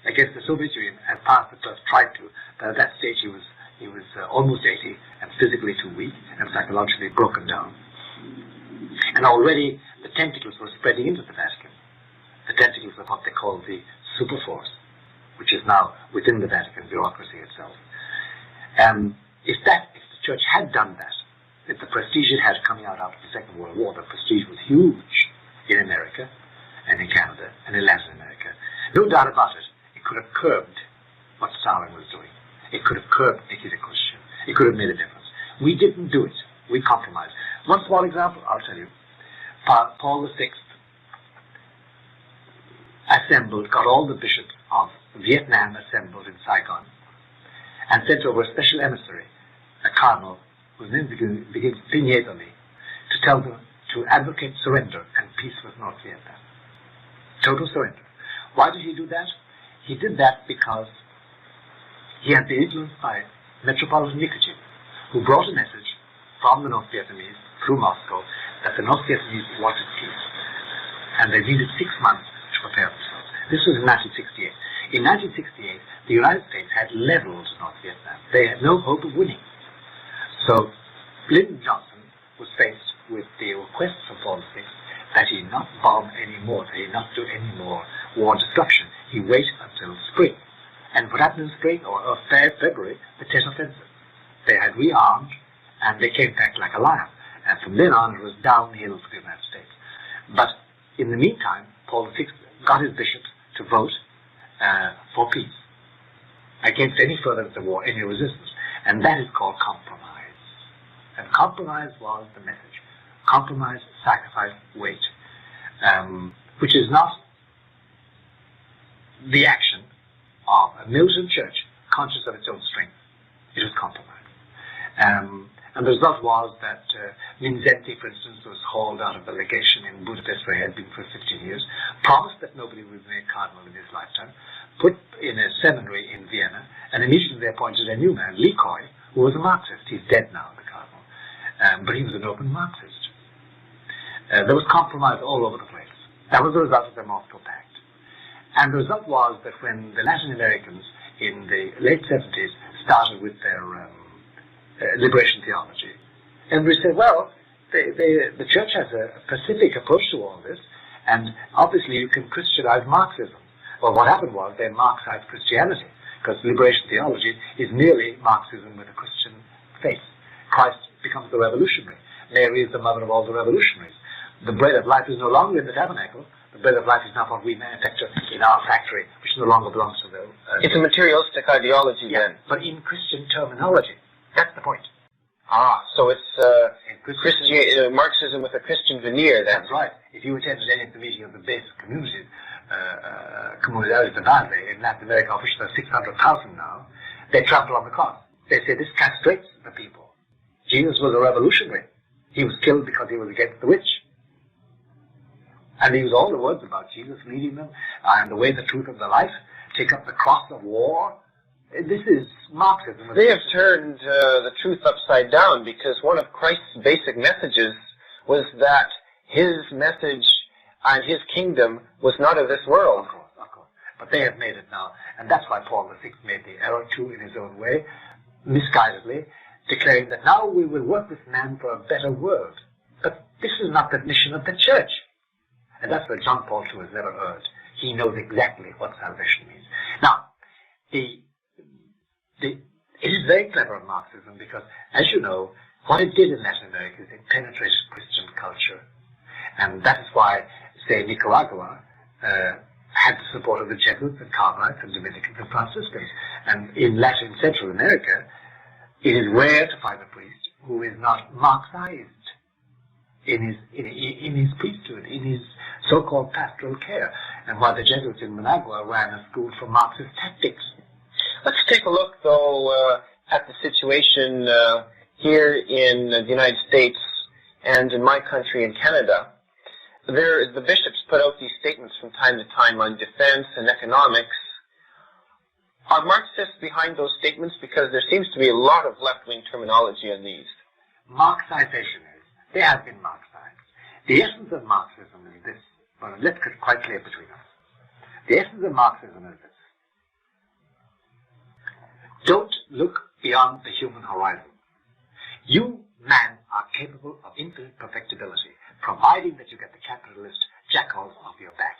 against the Soviet Union, as Pius XII tried to, but at that stage he was almost 80 and physically too weak and psychologically broken down. And already the tentacles were spreading into the Vatican, the tentacles of what they call the superforce, which is now within the Vatican bureaucracy itself. If the Church had done that, if the prestige it had coming out after the Second World War, the prestige was huge in America and in Canada and in Latin America. No doubt about it, it could have curbed what Stalin was doing. It could have curbed Nikita Khrushchev. It could have made a difference. We didn't do it. We compromised. One small example, I'll tell you. Paul VI got all the bishops of Vietnam assembled in Saigon and sent over a special emissary, a cardinal, whose name begins Pignatoli, to tell them to advocate surrender and peace with North Vietnam. Total surrender. Why did he do that? He did that because he had been influenced by Metropolitan Nikolic, who brought a message from the North Vietnamese through Moscow that the North Vietnamese wanted peace, and they needed 6 months to prepare themselves. This was in 1968. In 1968, the United States had leveled North Vietnam. They had no hope of winning. So Lyndon Johnson was faced with the request from Paul VI that he not bomb any more, that he not do any more war destruction. He wait until spring. And what happened in spring, or February, the Tet Offensive. They had rearmed, and they came back like a lion. And from then on, it was downhill for the United States. But in the meantime, Paul VI got his bishops to vote for peace, against any furtherance of war, any resistance. And that is called compromise. And compromise was the message. Compromise, sacrifice, wait. Which is not the action of a militant church conscious of its own strength. It was compromise. And the result was that Mindszenty, for instance, was hauled out of the legation in Budapest, where he had been for 15 years, promised that nobody would be made cardinal in his lifetime, put in a seminary in Vienna, and immediately they appointed a new man, Lecoy, who was a Marxist. He's dead now, the cardinal. But he was an open Marxist. There was compromise all over the place. That was the result of the Moscow Pact. And the result was that when the Latin Americans in the late 70s started with their liberation theology, and we said, well, the church has a pacific approach to all this, and obviously you can Christianize Marxism. Well, what happened was they Marxized Christianity, because liberation theology is merely Marxism with a Christian faith. Christ becomes the revolutionary. Mary is the mother of all the revolutionaries. The bread of life is no longer in the tabernacle. The bread of life is not what we manufacture in our factory, which no longer belongs to the... it's a materialistic ideology, then. But in Christian terminology. That's the point. So it's Marxism with a Christian veneer, then. That's right. If you attended any of the meeting of the basic communities, comunidades de base in Latin America, of which there are 600,000 now, they trample on the cross. They say this castrates the people. Jesus was a revolutionary. He was killed because he was against the witch. And they use all the words about Jesus leading them, I am the way, the truth, and the life, take up the cross of war. This is Marxism. They have turned the truth upside down, because one of Christ's basic messages was that his message and his kingdom was not of this world. Of course, of course. But they have made it now. And that's why Paul VI made the error too in his own way, misguidedly, declaring that now we will work with man for a better world. But this is not the mission of the church. And that's what John Paul II has never heard. He knows exactly what salvation means. Now, it is very clever of Marxism because, as you know, what it did in Latin America is it penetrated Christian culture. And that is why, say, Nicaragua had the support of the Jesuits and Carmelites and Dominicans and Franciscans. And in Latin Central America, it is rare to find a priest who is not Marxized in his priesthood, in his so-called pastoral care. And while the Jesuits in Managua ran a school for Marxist tactics. Let's take a look, though, at the situation here in the United States and in my country, in Canada. The bishops put out these statements from time to time on defense and economics. Are Marxists behind those statements? Because there seems to be a lot of left-wing terminology on these. Marxization is. They have been Marxized. The essence of Marxism is this. Well, let's get quite clear between us. The essence of Marxism is this. Don't look beyond the human horizon. You, man, are capable of infinite perfectibility, providing that you get the capitalist jackals off your back.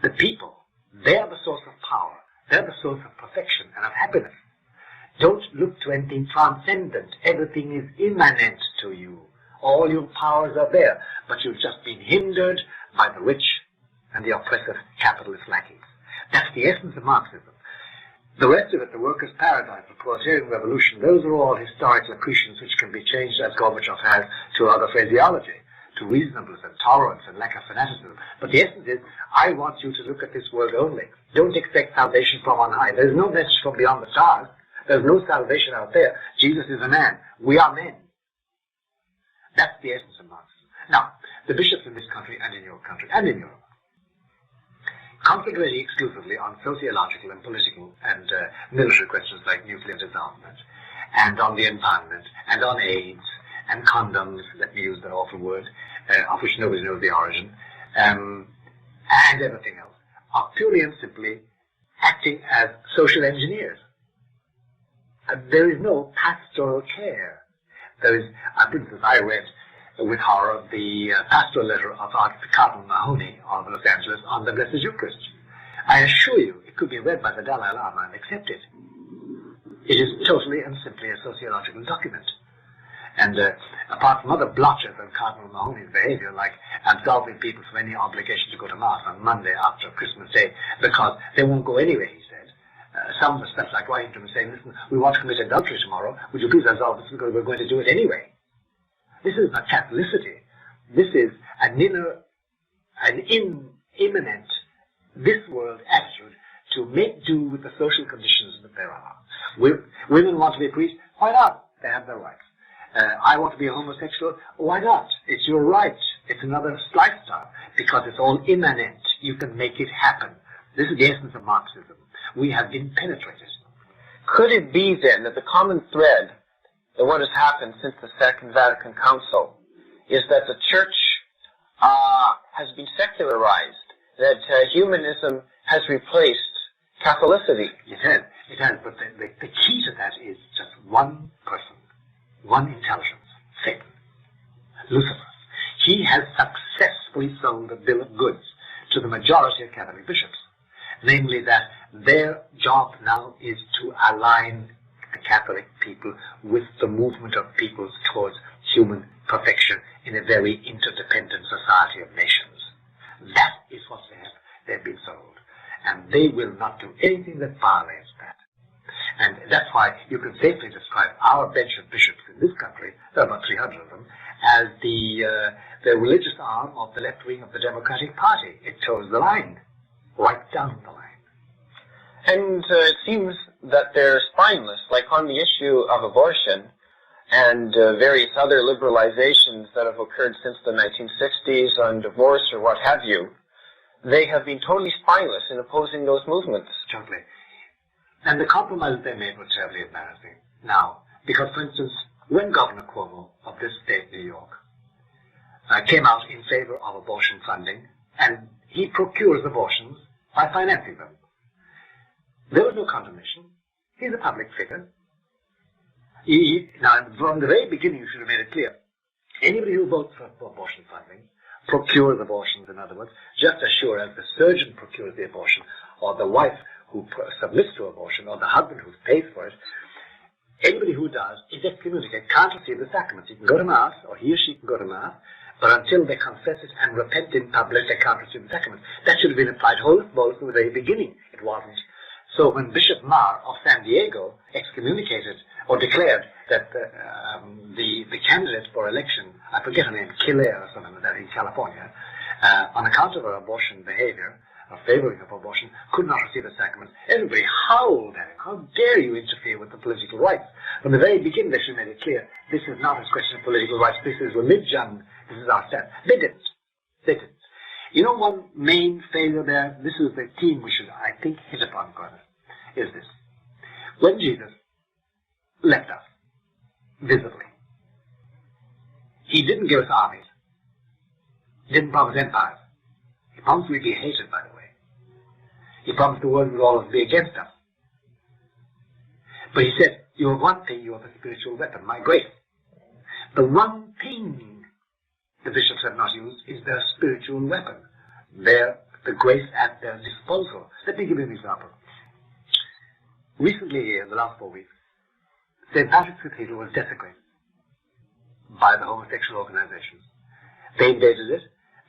The people, they are the source of power. They're the source of perfection and of happiness. Don't look to anything transcendent. Everything is immanent to you. All your powers are there, but you've just been hindered by the rich and the oppressive capitalist lackings. That's the essence of Marxism. The rest of it, the workers' paradise, the proletarian revolution, those are all historical accretions which can be changed, as Gorbachev has, to other phraseology, to reasonableness and tolerance and lack of fanaticism. But the essence is, I want you to look at this world only. Don't expect salvation from on high. There's no message from beyond the stars. There's no salvation out there. Jesus is a man. We are men. That's the essence of Marxism. Now, the bishops in this country and in your country and in Europe, concentrating exclusively on sociological and political and military questions like nuclear disarmament, and on the environment, and on AIDS, and condoms, let me use that awful word, of which nobody knows the origin, and everything else, are purely and simply acting as social engineers. There is no pastoral care. There is, for instance, I read with horror the pastoral letter of Cardinal Mahoney of Los Angeles on the Blessed Eucharist. I assure you, it could be read by the Dalai Lama and accepted. It is totally and simply a sociological document. And apart from other blotches of Cardinal Mahoney's behavior, like absolving people from any obligation to go to Mass on Monday after Christmas Day, because they won't go anyway, he said. Some of the stuff like writing to him and saying, listen, we want to commit adultery tomorrow, would you please absolve us because we're going to do it anyway. This is not Catholicity. This is an imminent, this world attitude to make do with the social conditions that there are. Women want to be priests, why not? They have their rights. I want to be a homosexual, why not? It's your right. It's another lifestyle, because it's all immanent. You can make it happen. This is the essence of Marxism. We have been penetrated. Could it be then that the common thread that what has happened since the Second Vatican Council is that the Church has been secularized, that humanism has replaced Catholicity? It has, but the key to that is just one person, one intelligence, Satan, Lucifer. He has successfully sold a bill of goods to the majority of Catholic bishops, namely that their job now is to align the Catholic people with the movement of peoples towards human perfection in a very interdependent society of nations. That is what they've been sold. And they will not do anything that violates that. And That's why you can safely describe our bench of bishops in this country, there are about 300 of them, as the religious arm of the left wing of the Democratic Party. It toes the line, right down the line. And it seems that they're spineless, like on the issue of abortion and various other liberalizations that have occurred since the 1960s on divorce or what have you. They have been totally spineless in opposing those movements. Totally. And the compromises they made were terribly embarrassing. Now, because, for instance, when Governor Cuomo of this state, New York, came out in favor of abortion funding, and he procures abortions by financing them, there was no condemnation. He's a public figure. Now, from the very beginning, you should have made it clear. Anybody who votes for abortion funding procures abortions, in other words, just as sure as the surgeon procures the abortion, or the wife who submits to abortion, or the husband who pays for it. Anybody who does is excommunicated, can't receive the sacraments. He can go to Mass, or he or she can go to Mass, but until they confess it and repent in public, they can't receive the sacraments. That should have been applied wholly from the very beginning. It wasn't. So when Bishop Maher of San Diego excommunicated or declared that the candidate for election, I forget her name, Killaire or something like that in California, on account of her abortion behavior, or favoring of abortion, could not receive the sacraments, everybody howled at him. How dare you interfere with the political rights? From the very beginning, they should have made it clear, this is not a question of political rights, this is religion, this is our stand. They didn't. They didn't. You know, one main failure there, this is the theme we should, I think, hit upon further, is this. When Jesus left us, visibly, he didn't give us armies, he didn't promise empires. He promised we'd be hated, by the way. He promised the world would always be against us. But he said, you have one thing, you have a spiritual weapon, my grace. The one thing the bishops have not used is their spiritual weapon, the grace at their disposal. Let me give you an example. Recently here, in the last 4 weeks, St. Patrick's Cathedral was desecrated by the homosexual organizations. They invaded it,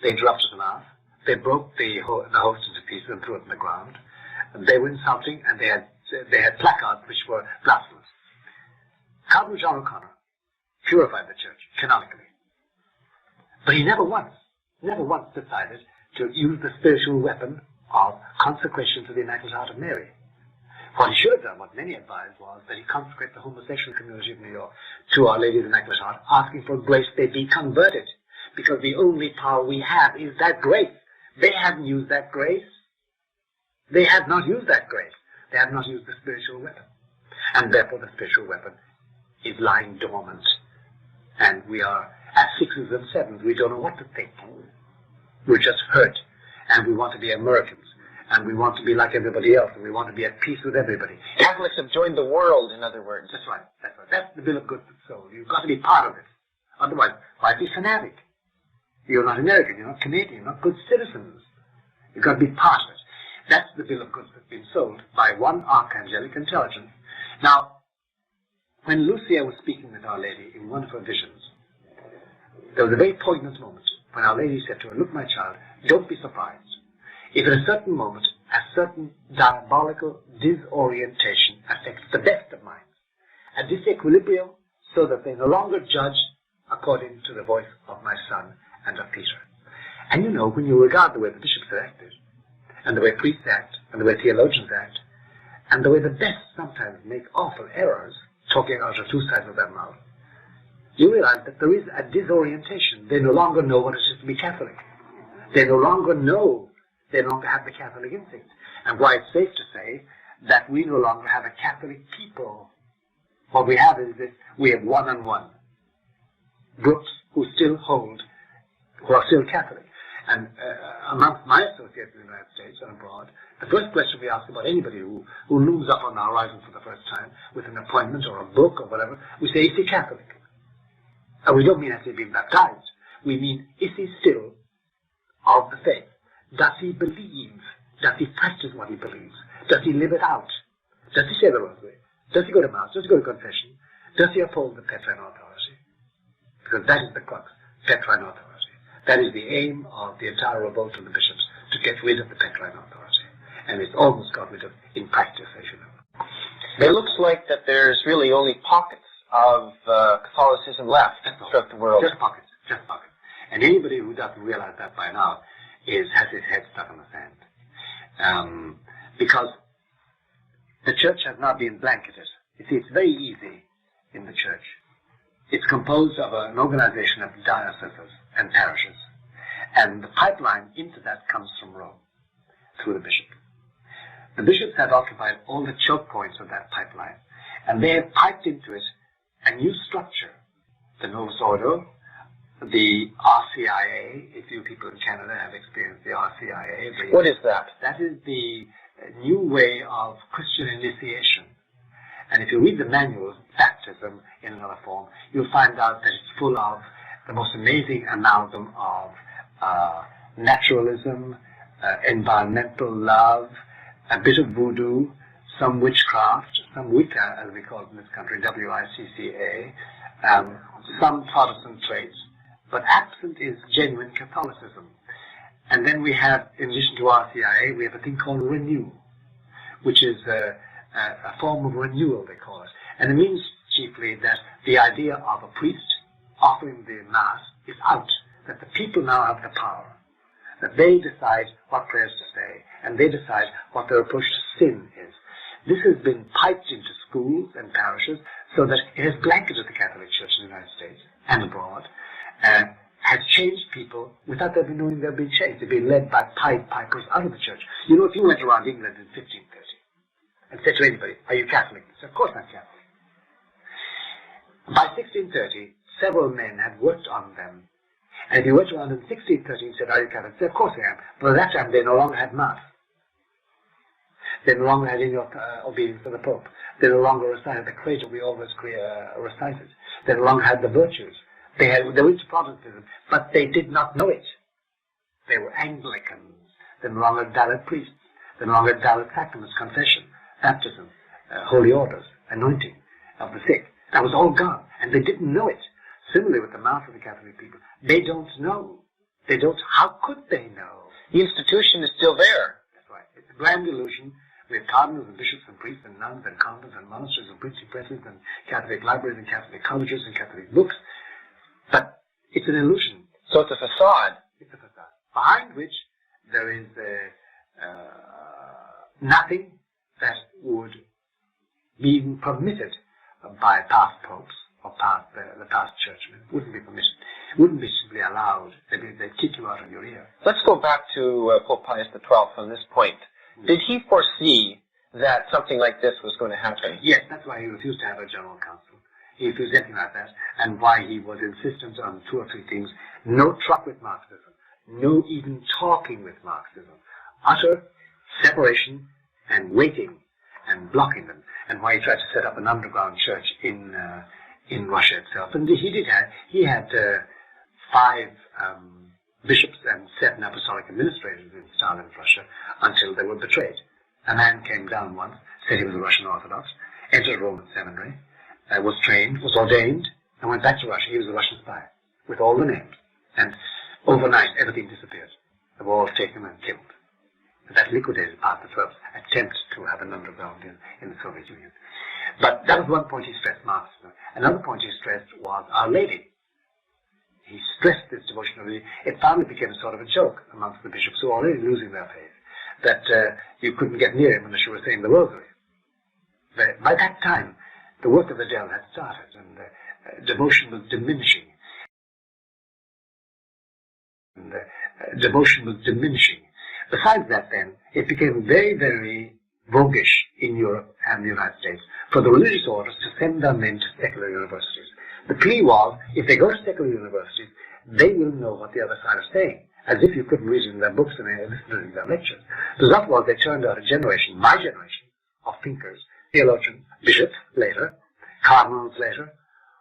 they interrupted the Mass, they broke the host into pieces and threw it on the ground. They were insulting, and they had placards which were blasphemous. Cardinal John O'Connor purified the church canonically, but he never once decided to use the spiritual weapon of consecration to the Immaculate Heart of Mary. What he should have done, what many advised, was that he consecrate the homosexual community of New York to Our Lady of the Immaculate Heart, asking for grace they be converted, because the only power we have is that grace. They haven't used that grace. They have not used that grace. They have not used the spiritual weapon. And therefore the spiritual weapon is lying dormant. And we are at 6s and 7s. We don't know what to think. We're just hurt. And we want to be Americans. And we want to be like everybody else. And we want to be at peace with everybody. Catholics have joined the world, in other words. That's right. That's right. That's the bill of goods for the soul. You've got to be part of it. Otherwise, why be fanatic? You're not American, you're not Canadian, you're not good citizens. You've got to be part of it. That's the bill of goods that's been sold by one archangelic intelligence. Now, when Lucia was speaking with Our Lady in one of her visions, there was a very poignant moment when Our Lady said to her, look, my child, don't be surprised if at a certain moment a certain diabolical disorientation affects the best of minds, a disequilibrium, so that they no longer judge according to the voice of my Son and of Peter. And you know, when you regard the way the bishops have acted, and the way priests act, and the way theologians act, and the way the best sometimes make awful errors, talking out of two sides of their mouth, you realize that there is a disorientation. They no longer know what it is to be Catholic. They no longer know, they no longer have the Catholic instinct. And why it's safe to say that we no longer have a Catholic people. What we have is this, we have one-on-one groups who are still Catholic. And amongst my associates in the United States and abroad, the first question we ask about anybody who looms up on the horizon for the first time with an appointment or a book or whatever, we say, is he Catholic? And we don't mean has he been baptized. We mean, is he still of the faith? Does he believe? Does he practice what he believes? Does he live it out? Does he say the rosary? Does he go to Mass? Does he go to confession? Does he uphold the Petrine authority? Because that is the crux, Petrine authority. That is the aim of the entire revolt of the bishops, to get rid of the Petrine authority. And it's almost got rid of in practice, as you know. It looks like that there's really only pockets of Catholicism left throughout the world. Just pockets. And anybody who doesn't realize that by now has his head stuck in the sand. Because the church has now been blanketed. You see, it's very easy in the church. It's composed of an organization of dioceses and parishes. And the pipeline into that comes from Rome, through the bishop. The bishops have occupied all the choke points of that pipeline, and they have piped into it a new structure, the novus ordo, the RCIA. If you people in Canada have experienced the RCIA. What is that? That is the new way of Christian initiation. And if you read the manuals, baptism in another form, you'll find out that it's full of the most amazing amalgam of naturalism, environmental love, a bit of voodoo, some witchcraft, some Wicca, as we call it in this country, W-I-C-C-A, some Protestant traits. But absent is genuine Catholicism. And then we have, in addition to RCIA, we have a thing called renew, which is a form of renewal, they call it. And it means chiefly that the idea of a priest offering the Mass is out, that the people now have the power, that they decide what prayers to say, and they decide what their approach to sin is. This has been piped into schools and parishes so that it has blanketed the Catholic Church in the United States and abroad, and has changed people without them knowing they've been changed. They've been led by Pied Pipers out of the church. You know, if you went around England in 1530 and said to anybody, "Are you Catholic?" They said, "Of course I'm Catholic." By 1630, several men had worked on them. And if you went around in 1630 and said, "Are you Catholic?" They said, "Of course I am." But at that time, they no longer had Mass. They no longer had any obedience to the Pope. They no longer recited the Credo we always recited. They no longer had the virtues. They were into Protestantism, but they did not know it. They were Anglicans. They no longer had valid priests. They no longer had valid sacraments, confession, baptism, holy orders, anointing of the sick. That was all gone, and they didn't know it. Similarly with the Mass of the Catholic people, they don't know. They don't. How could they know? The institution is still there. That's right. It's a grand illusion. We have cardinals and bishops and priests and nuns and convents and monasteries and priestly presses and Catholic libraries and Catholic colleges and Catholic books. But it's an illusion. So it's a facade. It's a facade, behind which there is nothing that would be even permitted by past popes or the past churchmen. Wouldn't be permitted. Wouldn't be simply allowed. They'd kick you out of your ear. Let's go back to Pope Pius XII on this point. Did he foresee that something like this was going to happen? Yes, that's why he refused to have a general council. He refused anything like that, and why he was insistent on two or three things. No truck with Marxism. No even talking with Marxism. Utter separation and waiting and blocking them. And why he tried to set up an underground church in Russia itself. And he had 5 bishops and 7 apostolic administrators in Stalin's Russia until they were betrayed. A man came down once, said he was a Russian Orthodox, entered a Roman seminary, was trained, was ordained, and went back to Russia. He was a Russian spy, with all the names. And overnight, everything disappeared. They were all taken and killed. And that liquidated Pius XII's attempt to have an underground in the Soviet Union. But that was one point he stressed, Marxism. Another point he stressed was Our Lady. He stressed this devotion of the. It finally became a sort of a joke amongst the bishops who were already losing their faith, that you couldn't get near him unless you were saying the rosary. By that time, the work of the devil had started, and devotion was diminishing. Besides that, then, it became very, very voguish in Europe and the United States for the religious orders to send their men to secular universities. The plea was, if they go to secular universities, they will know what the other side is saying, as if you couldn't read it in their books and listen to their lectures. The result was they turned out a generation, my generation, of thinkers, theologians, bishops later, cardinals later,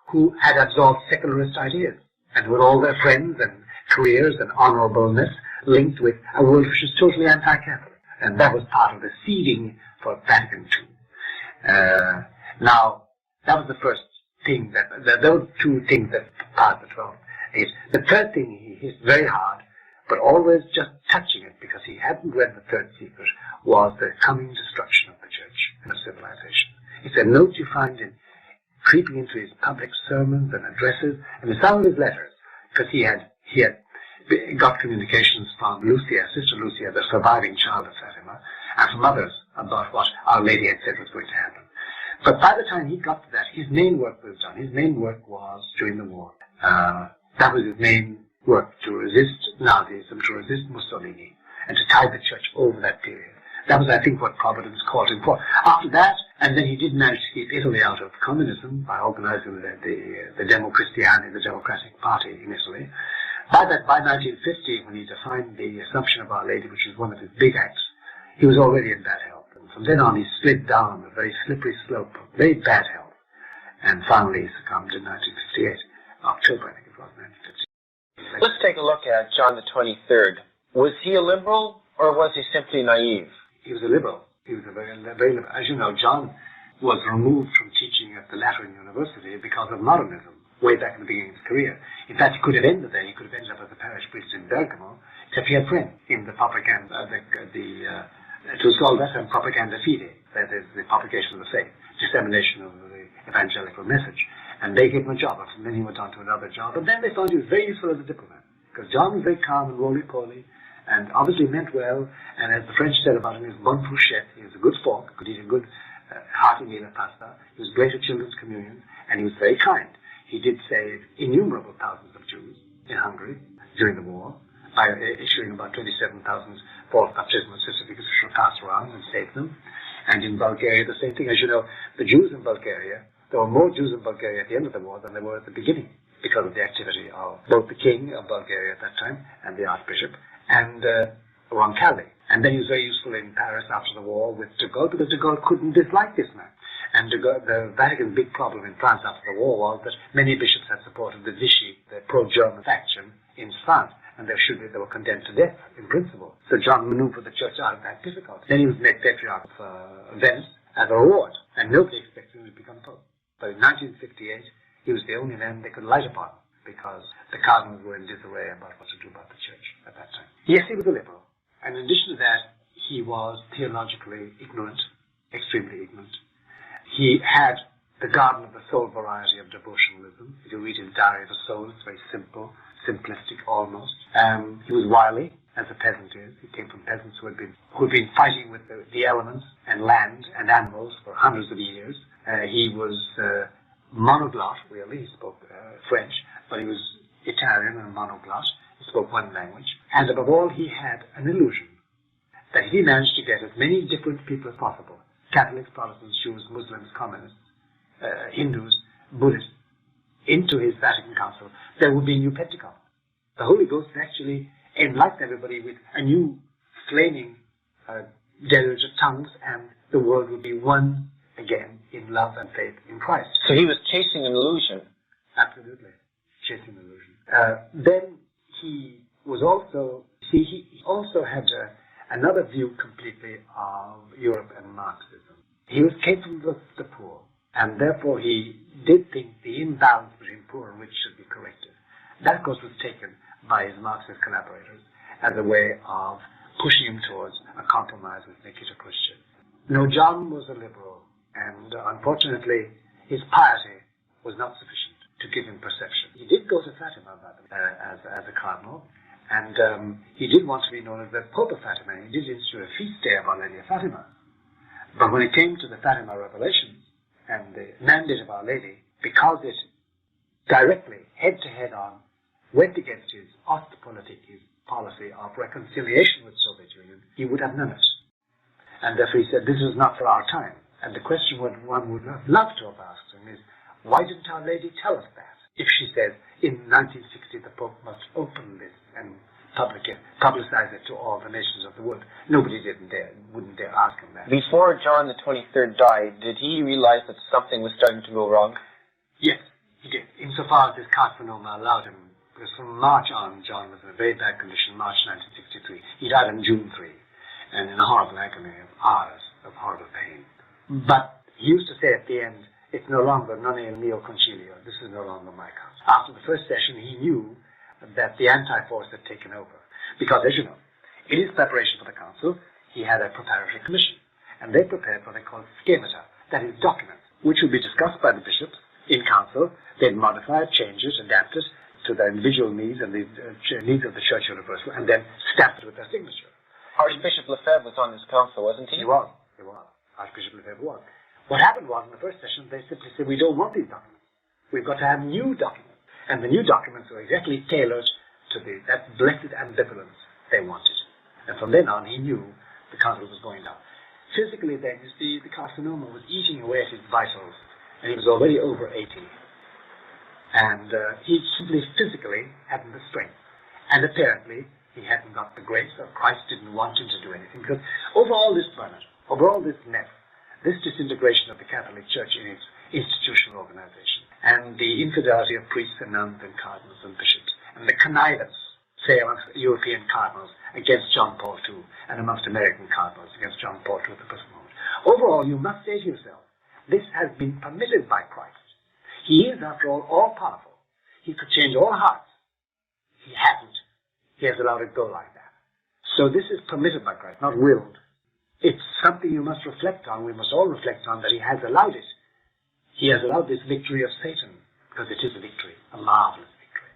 who had absorbed secularist ideas, and with all their friends and careers and honorableness linked with a world which is totally anti-Catholic. And that was part of the seeding for Vatican II. Now, that was the first thing those 2 things that Pius XII hit. The third thing he hit very hard, but always just touching it because he hadn't read the third secret, was the coming destruction of the church and of civilization. It's a note you find in creeping into his public sermons and addresses, and in some of his letters, because he had got communications from Lucia, Sister Lucia, the surviving child of Fatima, and from others about what Our Lady had said was going to happen. But by the time he got to that, his main work was done. His main work was during the war. That was his main work, to resist Nazism, to resist Mussolini, and to tide the church over that period. That was, I think, what Providence called him for. After that, and then he did manage to keep Italy out of communism by organizing the Demo Cristiani, the Democratic Party in Italy. By 1950, when he defined the Assumption of Our Lady, which was one of his big acts, he was already in bad health. And from then on, he slid down a very slippery slope of very bad health. And finally, he succumbed in 1958, October, I think it was, 1958. Let's take a look at John the 23rd. Was he a liberal, or was he simply naive? He was a liberal. He was a very liberal. As you know, John was removed from teaching at the Lateran University because of modernism, way back in the beginning of his career. In fact, he could have ended there. He could have ended up as a parish priest in Bergamo, except he had friends in the propaganda, it was called that time propaganda fide, that is the propagation of the faith, dissemination of the evangelical message. And they gave him a job, and then he went on to another job. And then they found he was very useful as a diplomat, because John was very calm and roly-poly, and obviously meant well, and as the French said about him, he was bon fourchette. He was a good fork, could eat a good hearty meal of pasta. He was great at children's communion, and he was very kind. He did save innumerable thousands of Jews in Hungary during the war by issuing about 27,000 false baptismal certificates which were passed around and saved them. And in Bulgaria, the same thing. As you know, the Jews in Bulgaria, there were more Jews in Bulgaria at the end of the war than there were at the beginning, because of the activity of both the king of Bulgaria at that time and the archbishop, and Roncalli. And then he was very useful in Paris after the war with de Gaulle, because de Gaulle couldn't dislike this man. And the Vatican's big problem in France after the war was that many bishops had supported the Vichy, the pro-German faction in France, and they were condemned to death in principle. So John maneuvered the church out of that difficulty. Then he was made Patriarch of Venice as a reward, and nobody expected him to become Pope. But in 1958, he was the only man they could light upon, because the cardinals were in disarray about what to do about the church at that time. Yes, he was a liberal, and in addition to that, he was theologically ignorant, extremely ignorant. He had the garden of the soul variety of devotionalism. If you read his Diary of a Soul, it's very simple, simplistic almost. He was wily, as a peasant is. He came from peasants who had been fighting with the elements and land and animals for hundreds of years. He was monoglot, really. He spoke French, but he was Italian and monoglot. He spoke one language. And above all, he had an illusion that he managed to get as many different people as possible, Catholics, Protestants, Jews, Muslims, communists, Hindus, Buddhists, into his Vatican Council. There would be a new Pentecost. The Holy Ghost actually enlightened everybody with a new flaming deluge of tongues, and the world would be one again in love and faith in Christ. So he was chasing an illusion. Absolutely. Chasing an illusion. Then he was also, he also had another view completely of Europe and Marxism. He was capable of the poor, and therefore he did think the imbalance between poor and rich should be corrected. That, of course, was taken by his Marxist collaborators as a way of pushing him towards a compromise with Nikita Khrushchev. No, John was a liberal, and unfortunately his piety was not sufficient to give him perception. He did go to Fatima as a cardinal, and he did want to be known as the Pope of Fatima, and he did institute a feast day of Our Lady of Fatima. But when it came to the Fatima revelations and the mandate of Our Lady, because it directly, head-to-head on, went against his Ostpolitik, his policy of reconciliation with the Soviet Union, he would have none of it. And therefore he said, this is not for our time. And the question one would have loved to have asked him is, why didn't Our Lady tell us that? If she says, in 1960 the Pope must open this and publicize it to all the nations of the world, nobody wouldn't dare ask him that. Before John the 23rd died, did he realize that something was starting to go wrong? Yes, he did. Insofar as his carcinoma allowed him, because from March on, John was in a very bad condition, March 1963. He died on June 3, and in a horrible agony of hours of horrible pain. But he used to say at the end, it's no longer non il mio concilio, this is no longer my council. After the first session, he knew that the anti-force had taken over. Because, as you know, in his preparation for the council, he had a preparatory commission, and they prepared what they called schemata, that is documents, which will be discussed by the bishops in council. They'd modify it, change it, adapt it to the individual needs and the needs of the Church Universal, and then stamp it with their signature. Archbishop Lefebvre was on this council, wasn't he? He was. Archbishop Lefebvre was. What happened was, in the first session, they simply said, we don't want these documents. We've got to have new documents. And the new documents were exactly tailored to that blessed ambivalence they wanted. And from then on, he knew the council was going down. Physically then, you see, the carcinoma was eating away at his vitals, and he was already over 80. And he simply physically hadn't the strength. And apparently, he hadn't got the grace, or Christ didn't want him to do anything. Because over all this burden, over all this mess, this disintegration of the Catholic Church in its institutional organization, and the infidelity of priests and nuns and cardinals and bishops, and the connivance, say, amongst European cardinals against John Paul II, and amongst American cardinals against John Paul II at the present moment. Overall, you must say to yourself, this has been permitted by Christ. He is, after all powerful. He could change all hearts. He hasn't. He has allowed it go like that. So this is permitted by Christ, not willed. It's something you must reflect on. We must all reflect on that he has allowed it. He has allowed this victory of Satan, because it is a victory, a marvelous victory.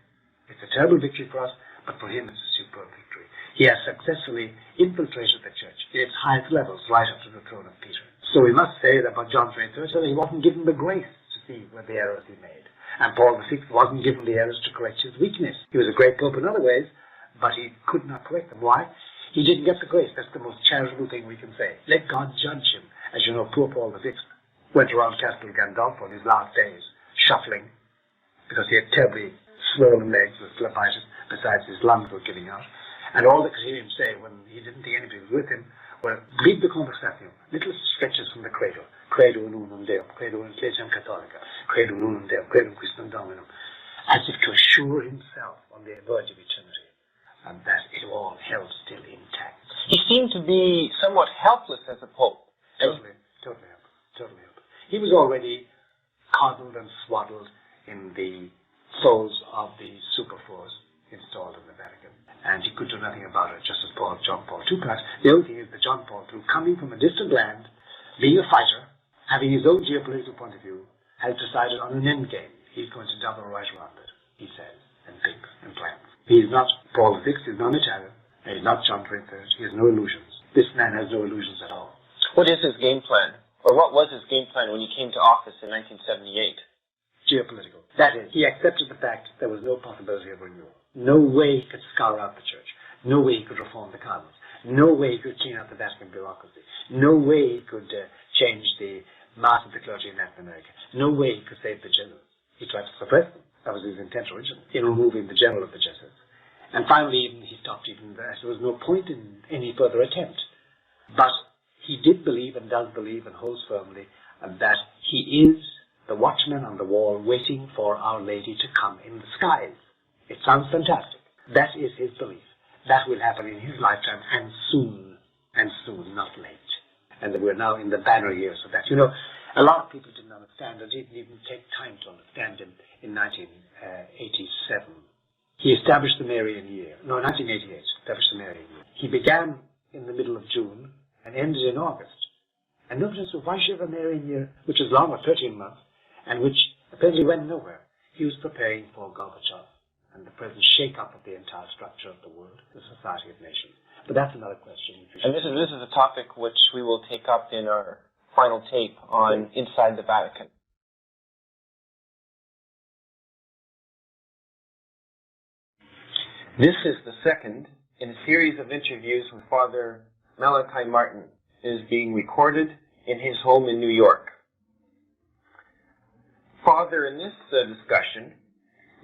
It's a terrible victory for us, but for him it's a superb victory. He has successfully infiltrated the church in its highest levels, right up to the throne of Peter. So we must say that about John XXIII, he wasn't given the grace to see where the errors he made. And Paul VI wasn't given the errors to correct his weakness. He was a great pope in other ways, but he could not correct them. Why? He didn't get the grace. That's the most charitable thing we can say. Let God judge him. As you know, poor Paul VI went around Castel Gandolfo in his last days, shuffling, because he had terribly swollen legs with phlebitis, besides his lungs were giving out. And all they could hear him say, when he didn't think anybody was with him, were, read the conversation, little stretches from the credo. Credo in unum Deum, credo in ecclesiam catholica, credo in unum Deum, credo in Christum Dominum, as if to assure himself on the verge of eternity, and that it all held still intact. He seemed to be somewhat helpless as a pope. Totally helpless. He was already coddled and swaddled in the folds of the superfors installed in the Vatican, and he could do nothing about it, just as John Paul II. Perhaps the only thing is that John Paul II, coming from a distant land, being a fighter, having his own geopolitical point of view, has decided on an end game. He's going to double right around it, he says, and thinks and plans. He is not Paul VI, he's not Italian, and he's not John XXIII, he has no illusions. This man has no illusions at all. What is his game plan? Or what was his game plan when he came to office in 1978? Geopolitical. That is, he accepted the fact there was no possibility of renewal. No way he could scour out the church. No way he could reform the cardinals. No way he could clean out the Vatican bureaucracy. No way he could change the mass of the clergy in Latin America. No way he could save the Jesuits. He tried to suppress them. That was his intent originally, in removing the general of the Jesuits. And finally, he stopped even there. There was no point in any further attempt. But he did believe and does believe and holds firmly that he is the watchman on the wall waiting for Our Lady to come in the skies. It sounds fantastic. That is his belief. That will happen in his lifetime, and soon, not late. And we're now in the banner years of that. You know, a lot of people didn't understand, and didn't even take time to understand him in 1987. He established the Marian year. No, 1988, established the Marian year. He began in the middle of June and ended in August. And notice, why should have a Marian year, which was long, 13 months, and which apparently went nowhere? He was preparing for Gorbachev and the present shake-up of the entire structure of the world, the Society of Nations. But that's another question. And this is a topic which we will take up in our final tape on Inside the Vatican. This is the second in a series of interviews with Father Malachi Martin. It is being recorded in his home in New York. Father, in this discussion,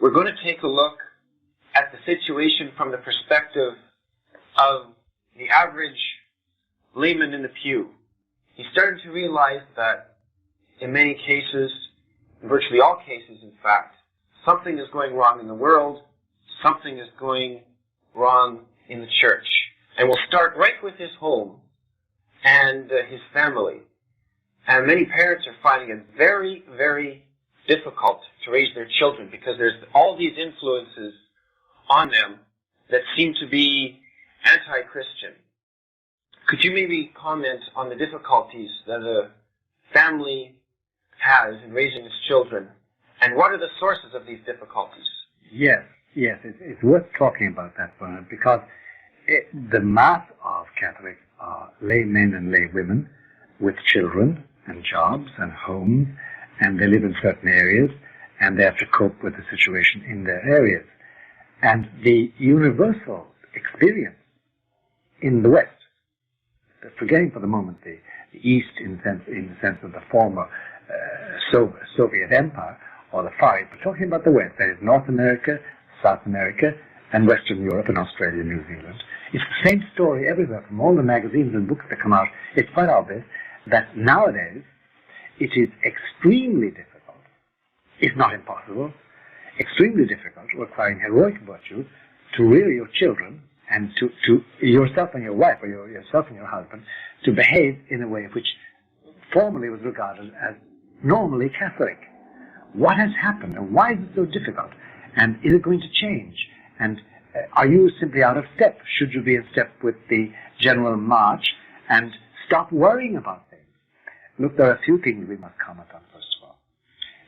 we're going to take a look at the situation from the perspective of the average layman in the pew. He's starting to realize that in many cases, in virtually all cases in fact, something is going wrong in the world, something is going wrong in the church. And we'll start right with his home and his family. And many parents are finding it very, very difficult to raise their children because there's all these influences on them that seem to be anti-Christian. Could you maybe comment on the difficulties that a family has in raising its children, and what are the sources of these difficulties? Yes, it's worth talking about that, Bernard, because the mass of Catholics are laymen and laywomen with children and jobs and homes, and they live in certain areas, and they have to cope with the situation in their areas. And the universal experience in the West, forgetting for the moment the East in the sense of the former Soviet Empire, or the Far East, but talking about the West, that is North America, South America, and Western Europe and Australia and New Zealand. It's the same story everywhere. From all the magazines and books that come out, it's quite obvious that nowadays it is extremely difficult, if not impossible, extremely difficult, requiring heroic virtue to rear your children and to yourself and your wife, or yourself and your husband, to behave in a way which formerly was regarded as normally Catholic. What has happened, and why is it so difficult? And is it going to change? And are you simply out of step? Should you be in step with the general march and stop worrying about things? Look, there are a few things we must comment on, first of all.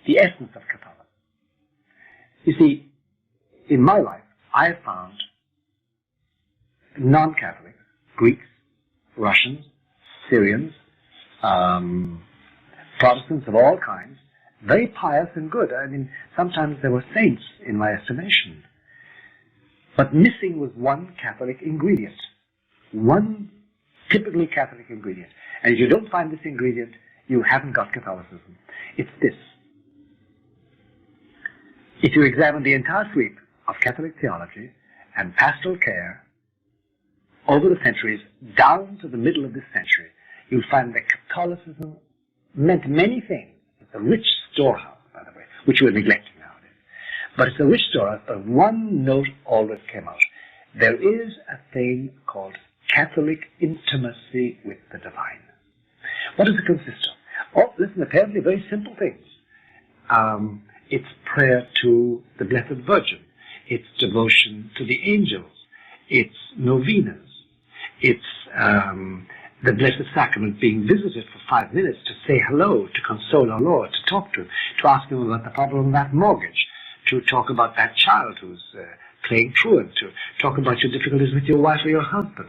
The essence of Catholicism. You see, in my life, I have found non-Catholics, Greeks, Russians, Syrians, Protestants of all kinds, very pious and good. I mean, sometimes they were saints in my estimation. But missing was one Catholic ingredient. One typically Catholic ingredient. And if you don't find this ingredient, you haven't got Catholicism. It's this. If you examine the entire sweep of Catholic theology and pastoral care over the centuries, down to the middle of this century, you'll find that Catholicism meant many things. It's a rich storehouse, by the way, which we're neglecting nowadays. But it's a rich storehouse, but one note always came out. There is a thing called Catholic intimacy with the divine. What does it consist of? Oh, listen, apparently very simple things. It's prayer to the Blessed Virgin. It's devotion to the angels. It's novenas. It's the Blessed Sacrament being visited for 5 minutes to say hello, to console our Lord, to talk to him, to ask him about the problem of that mortgage, to talk about that child who's playing truant, to talk about your difficulties with your wife or your husband.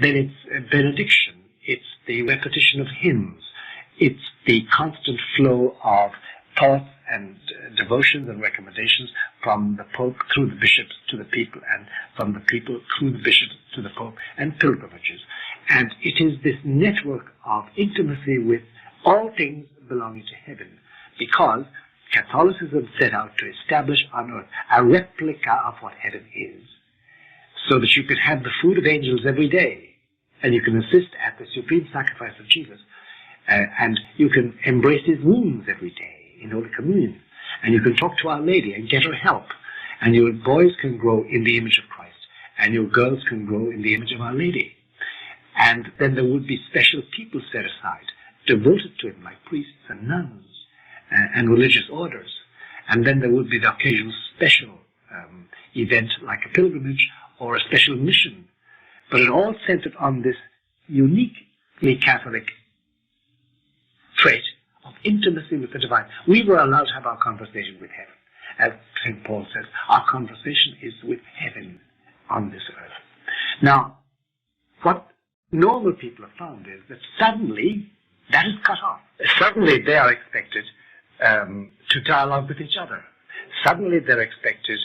Then it's benediction. It's the repetition of hymns. It's the constant flow of thoughts and devotions and recommendations from the Pope through the bishops to the people, and from the people through the bishops to the Pope, and pilgrimages. And it is this network of intimacy with all things belonging to heaven, because Catholicism set out to establish on earth a replica of what heaven is, so that you can have the food of angels every day, and you can assist at the supreme sacrifice of Jesus, and you can embrace his wounds every day in Holy Communion, and you can talk to Our Lady and get her help, and your boys can grow in the image of Christ, and your girls can grow in the image of Our Lady. And then there would be special people set aside, devoted to him, like priests and nuns and religious orders. And then there would be the occasional special event, like a pilgrimage or a special mission. But it all centered on this uniquely Catholic trait of intimacy with the divine. We were allowed to have our conversation with heaven. As St. Paul says, our conversation is with heaven on this earth. Now, what normal people have found is that suddenly that is cut off. Suddenly they are expected to dialogue with each other. Suddenly they're expected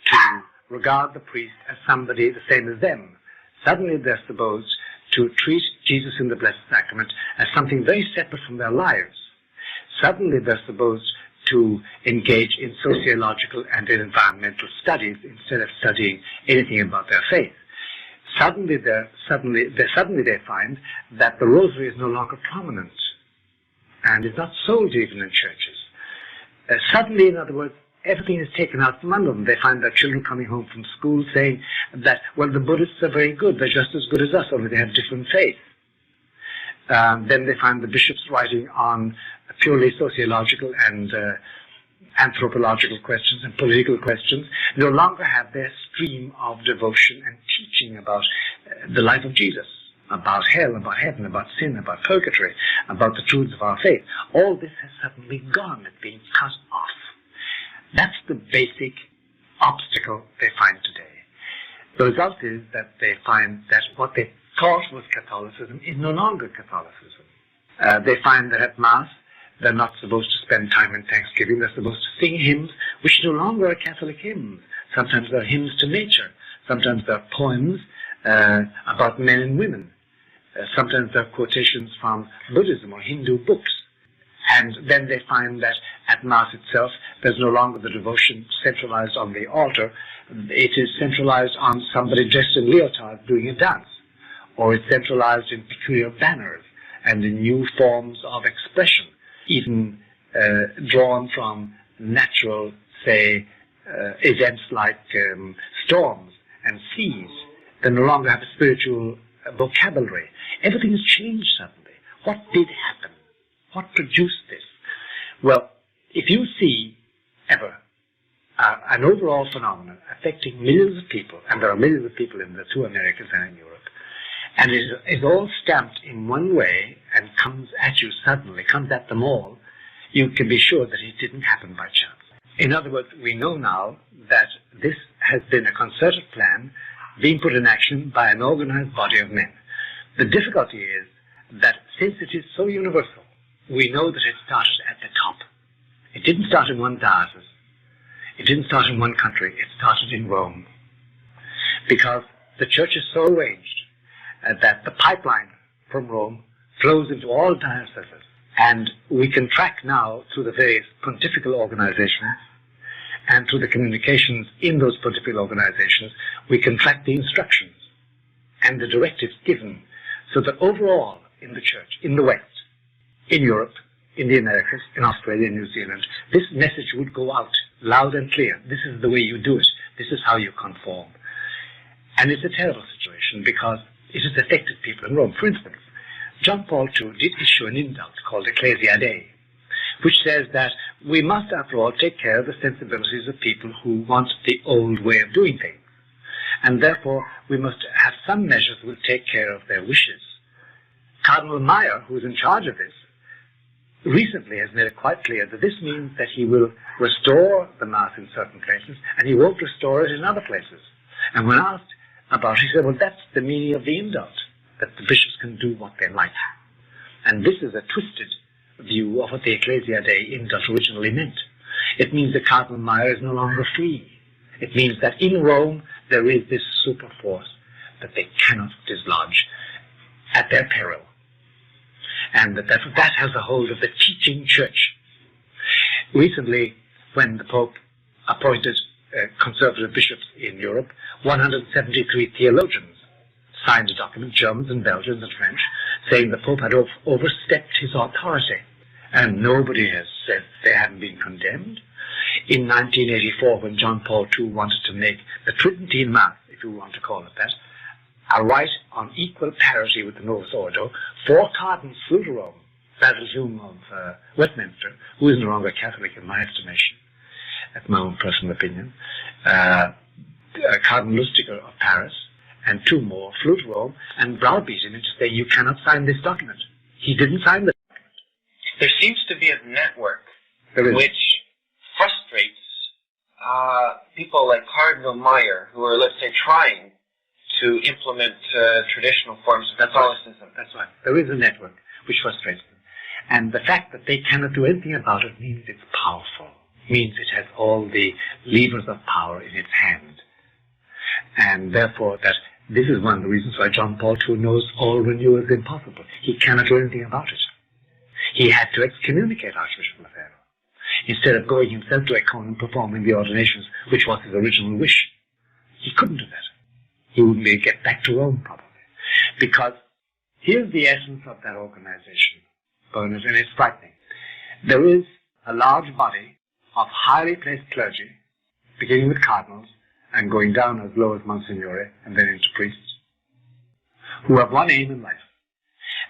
to regard the priest as somebody the same as them. Suddenly they're supposed to treat Jesus in the Blessed Sacrament as something very separate from their lives. Suddenly they're supposed to engage in sociological and in environmental studies instead of studying anything about their faith. Suddenly they find that the rosary is no longer prominent and is not sold even in churches. Suddenly, in other words, everything is taken out from under them. They find their children coming home from school saying that, well, the Buddhists are very good, they're just as good as us, only they have different faith. Then they find the bishops writing on purely sociological and anthropological questions and political questions, no longer have their stream of devotion and teaching about the life of Jesus. about hell, about heaven, about sin, about purgatory, about the truths of our faith. All this has suddenly gone. It's being cut off. That's the basic obstacle they find today. The result is that they find that what they thought was Catholicism is no longer Catholicism. They find that at Mass, they're not supposed to spend time in thanksgiving. They're supposed to sing hymns, which no longer are Catholic hymns. Sometimes they're hymns to nature. Sometimes they're poems about men and women. Sometimes they're quotations from Buddhism or Hindu books. And then they find that at Mass itself, there's no longer the devotion centralized on the altar. It is centralized on somebody dressed in leotard doing a dance. Or it's centralized in peculiar banners and in new forms of expression, even drawn from natural, say, events like storms and seas. They no longer have a spiritual vocabulary. Everything has changed suddenly. What did happen? What produced this? Well, if you see ever an overall phenomenon affecting millions of people, and there are millions of people in the two Americas and in Europe, and it is all stamped in one way and comes at you suddenly, comes at them all, you can be sure that it didn't happen by chance. In other words, we know now that this has been a concerted plan being put in action by an organized body of men. The difficulty is that since it is so universal, we know that it started at the top. It didn't start in one diocese. It didn't start in one country. It started in Rome. Because the church is so arranged that the pipeline from Rome flows into all dioceses. And we can track now through the various pontifical organizations and through the communications in those pontifical organizations, we can track the instructions and the directives given, so that overall in the church, in the West, in Europe, in the Americas, in Australia, in New Zealand, this message would go out loud and clear. This is the way you do it. This is how you conform. And it's a terrible situation because it has affected people in Rome. For instance, John Paul II did issue an indult called Ecclesia Dei, which says that we must, after all, take care of the sensibilities of people who want the old way of doing things. And therefore, we must have some measures that will take care of their wishes. Cardinal Meyer, who is in charge of this, recently has made it quite clear that this means that he will restore the Mass in certain places, and he won't restore it in other places. And when asked about it, he said, well, that's the meaning of the indult, that the bishops can do what they like. And this is a twisted view of what the Ecclesia Dei indult originally meant. It means that Cardinal Meyer is no longer free. It means that in Rome there is this super force that they cannot dislodge at their peril. And that has a hold of the teaching church. Recently, when the Pope appointed conservative bishops in Europe, 173 theologians signed a document, Germans and Belgians and French, saying the Pope had overstepped his authority. And nobody has said they hadn't been condemned. In 1984, when John Paul II wanted to make the Tridentine Mass, if you want to call it that, a right on equal parity with the novus ordo, 4 cardinals flew to Rome. Basil Hume of Westminster, who is no longer Catholic in my estimation, that's my own personal opinion, Cardinal Lustiger of Paris, and 2 more flew to Rome and browbeat him into saying, you cannot sign this document. He didn't sign the document. There seems to be a network which frustrates people like Cardinal Meyer, who are, let's say, trying to implement traditional forms of Catholicism. That's right. There is a network which frustrates them. And the fact that they cannot do anything about it means it's powerful, means it has all the levers of power in its hand. And therefore, that this is one of the reasons why John Paul II knows all renewal is impossible. He cannot do anything about it. He had to excommunicate Archbishop Lefebvre, instead of going himself to Econ and performing the ordinations, which was his original wish. He couldn't do that. He wouldn't be able to get back to Rome, probably. Because here's the essence of that organization, Bernard, and it's frightening. There is a large body of highly placed clergy, beginning with cardinals and going down as low as Monsignore and then into priests, who have one aim in life,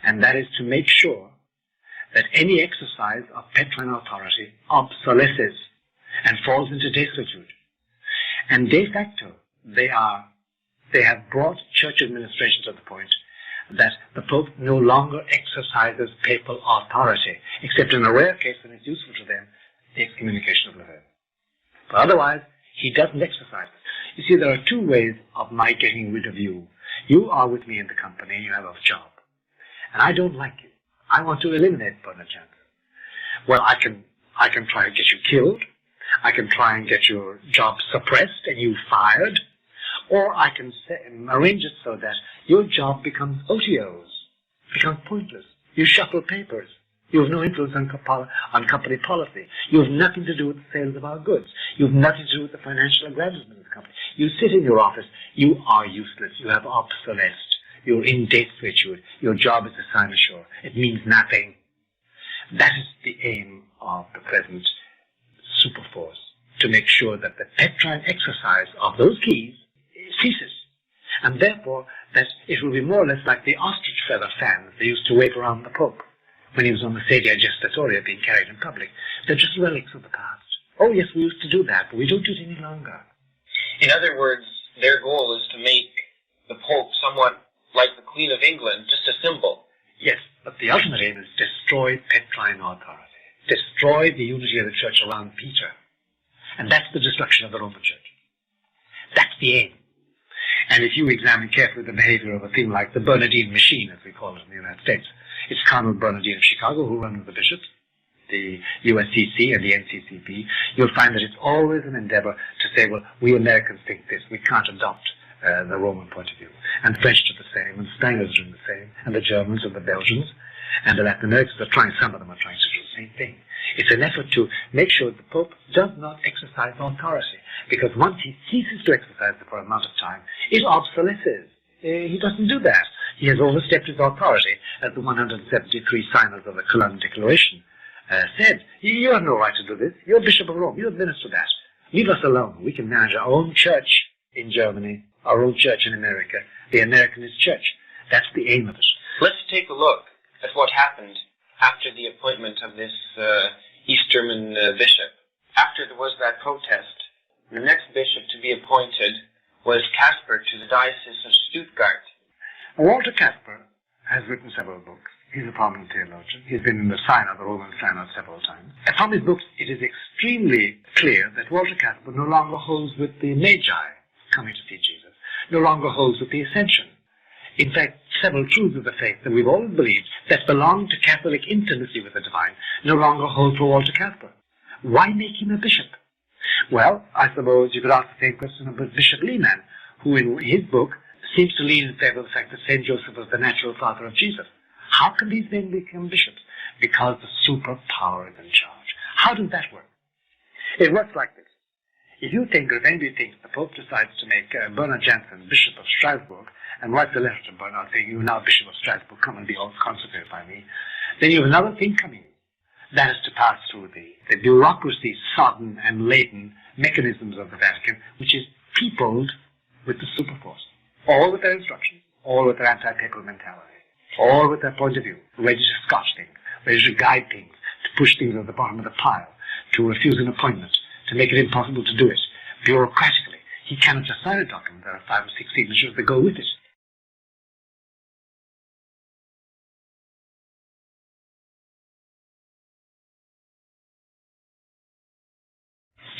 and that is to make sure that any exercise of petrine authority obsolesces and falls into desuetude. And de facto, they have brought church administration to the point that the Pope no longer exercises papal authority, except in a rare case when it's useful to them, the excommunication of Luther. But otherwise, he doesn't exercise it. You see, there are two ways of my getting rid of you. You are with me in the company, and you have a job. And I don't like you. I want to eliminate Bernard Janzen. Well, I can try and get you killed. I can try and get your job suppressed and you fired. Or I can arrange it so that your job becomes OTOs, becomes pointless. You shuffle papers. You have no influence on company policy. You have nothing to do with the sales of our goods. You have nothing to do with the financial aggrandizement of the company. You sit in your office. You are useless. You have obsolesced. You're in destitute. Your job is a cynosure. It means nothing. That is the aim of the present superforce, to make sure that the petrine exercise of those keys ceases, and therefore that it will be more or less like the ostrich feather fans they used to wave around the Pope when he was on the sedia gestatoria being carried in public. They're just relics of the past. Oh yes, we used to do that, but we don't do it any longer. In other words, their goal is to make the Pope somewhat like the Queen of England, just a symbol. Yes, but the ultimate aim is destroy petrine authority, destroy the unity of the Church around Peter, and that's the destruction of the Roman Church. That's the aim. And if you examine carefully the behavior of a thing like the Bernardine machine, as we call it in the United States, it's Cardinal Bernardine of Chicago who runs the bishops, the USCC and the NCCP. You'll find that it's always an endeavor to say, well, we Americans think this, we can't adopt the Roman point of view. And French do the same, and Spaniards are doing the same, and the Germans and the Belgians, and the Latin Americans are trying, some of them are trying to do the same thing. It's an effort to make sure the Pope does not exercise authority, because once he ceases to exercise it for an amount of time, it obsolesces. He doesn't do that. He has overstepped his authority, as the 173 signers of the Cologne Declaration said. You have no right to do this. You're Bishop of Rome. You administer that. Leave us alone. We can manage our own church in Germany, our own church in America, the Americanist church. That's the aim of it. Let's take a look at what happened after the appointment of this East German bishop. After there was that protest, the next bishop to be appointed was Casper to the Diocese of Stuttgart. Walter Casper has written several books. He's a prominent theologian. He's been in the Synod, the Roman Synod, several times. And from his books, it is extremely clear that Walter Casper no longer holds with the Magi coming to see Jesus, no longer holds with the Ascension. In fact, several truths of the faith that we've always believed that belong to Catholic intimacy with the divine no longer hold for Walter Casper. Why make him a bishop? Well, I suppose you could ask the same question about Bishop Lehman, who in his book seems to lean in favor of the fact that St. Joseph was the natural father of Jesus. How can these men become bishops? Because the superpower is in charge. How does that work? It works like this. If you think, or if anybody thinks the Pope decides to make Bernard Janzen Bishop of Strasbourg and writes a letter to Bernard saying, "You are now Bishop of Strasbourg, come and be all consecrated by me," then you have another thing coming. That is to pass through the bureaucracy-sodden and laden mechanisms of the Vatican, which is peopled with the superforce. All with their instructions, all with their anti-papal mentality, all with their point of view, ready to scotch things, ready to guide things, to push things at the bottom of the pile, to refuse an appointment, to make it impossible to do it. Bureaucratically, he cannot just sign a document. There are 5 or 6 signatures that go with it.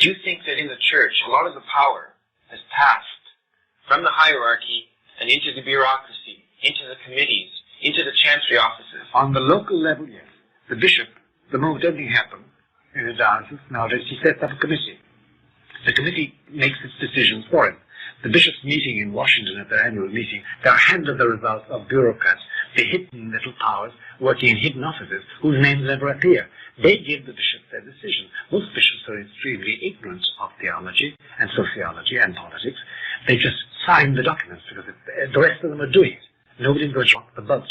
Do you think that in the Church, a lot of the power has passed from the hierarchy and into the bureaucracy, into the committees, into the chancery offices? On the local level, yes. The bishop, the moment anything happens in a diocese, nowadays he sets up a committee. The committee makes its decisions for him. The bishops meeting in Washington at their annual meeting, they're handed the results of bureaucrats, the hidden little powers working in hidden offices whose names never appear. They give the bishops their decision. Most bishops are extremely ignorant of theology and sociology and politics. They just sign the documents because the rest of them are doing it. Nobody's going to rock the boat.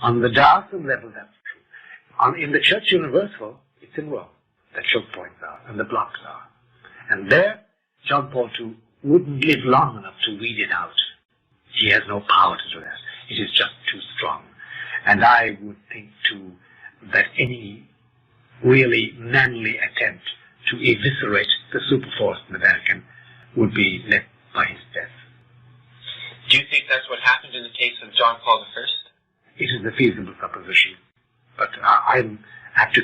On the diocesan level, that's true. In the Church Universal, it's in Rome. The choke points are and the blocks are. And there, John Paul II wouldn't live long enough to weed it out. He has no power to do that. It is just too strong. And I would think, too, that any really manly attempt to eviscerate the superforce in the Vatican would be met by his death. Do you think that's what happened in the case of John Paul I? It is a feasible supposition, but I have to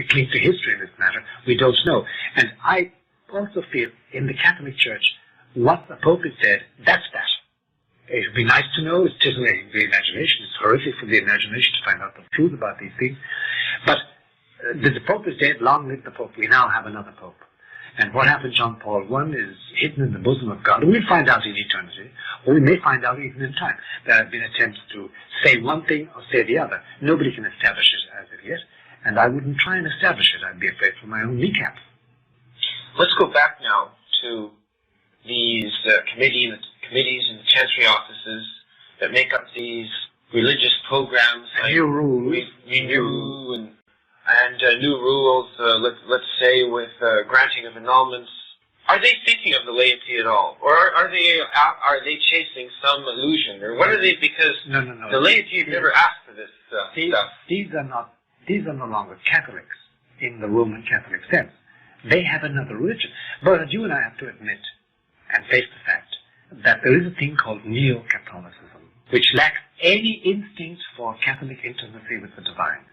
cling to history in this matter. We don't know. And I also feel in the Catholic Church, what the Pope has said, that's that. It would be nice to know. It's titillating the imagination. It's horrific for the imagination to find out the truth about these things. But the Pope is dead. Long live the Pope. We now have another Pope. And what happened to John Paul I is hidden in the bosom of God. We'll find out in eternity, or we may find out even in time. There have been attempts to say one thing or say the other. Nobody can establish it as of yet, and I wouldn't try and establish it. I'd be afraid for my own kneecaps. Let's go back now to these committees and the chancery offices that make up these religious programs. Like new rules. Renew and new rules, let's say, with granting of annulments. Are they thinking of the laity at all? Or are they chasing some illusion? Or what are they, because no. The laity have never asked for this stuff. These are no longer Catholics in the Roman Catholic sense. They have another religion. But you and I have to admit and face the fact that there is a thing called neo-Catholicism, which lacks any instinct for Catholic intimacy with the divine,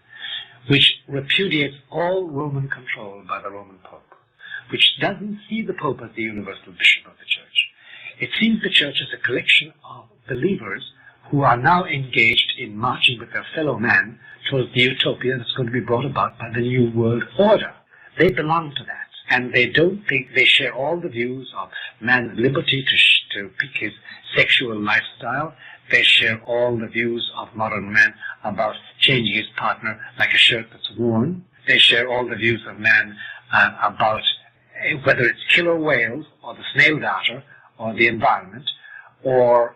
which repudiates all Roman control by the Roman Pope, which doesn't see the Pope as the universal bishop of the Church. It sees the Church as a collection of believers who are now engaged in marching with their fellow man towards the utopia that's going to be brought about by the New World Order. They belong to that, and they don't think they share all the views of man's liberty to pick his sexual lifestyle. They share all the views of modern man about changing his partner like a shirt that's worn. They share all the views of man about whether it's killer whales or the snail darter or the environment or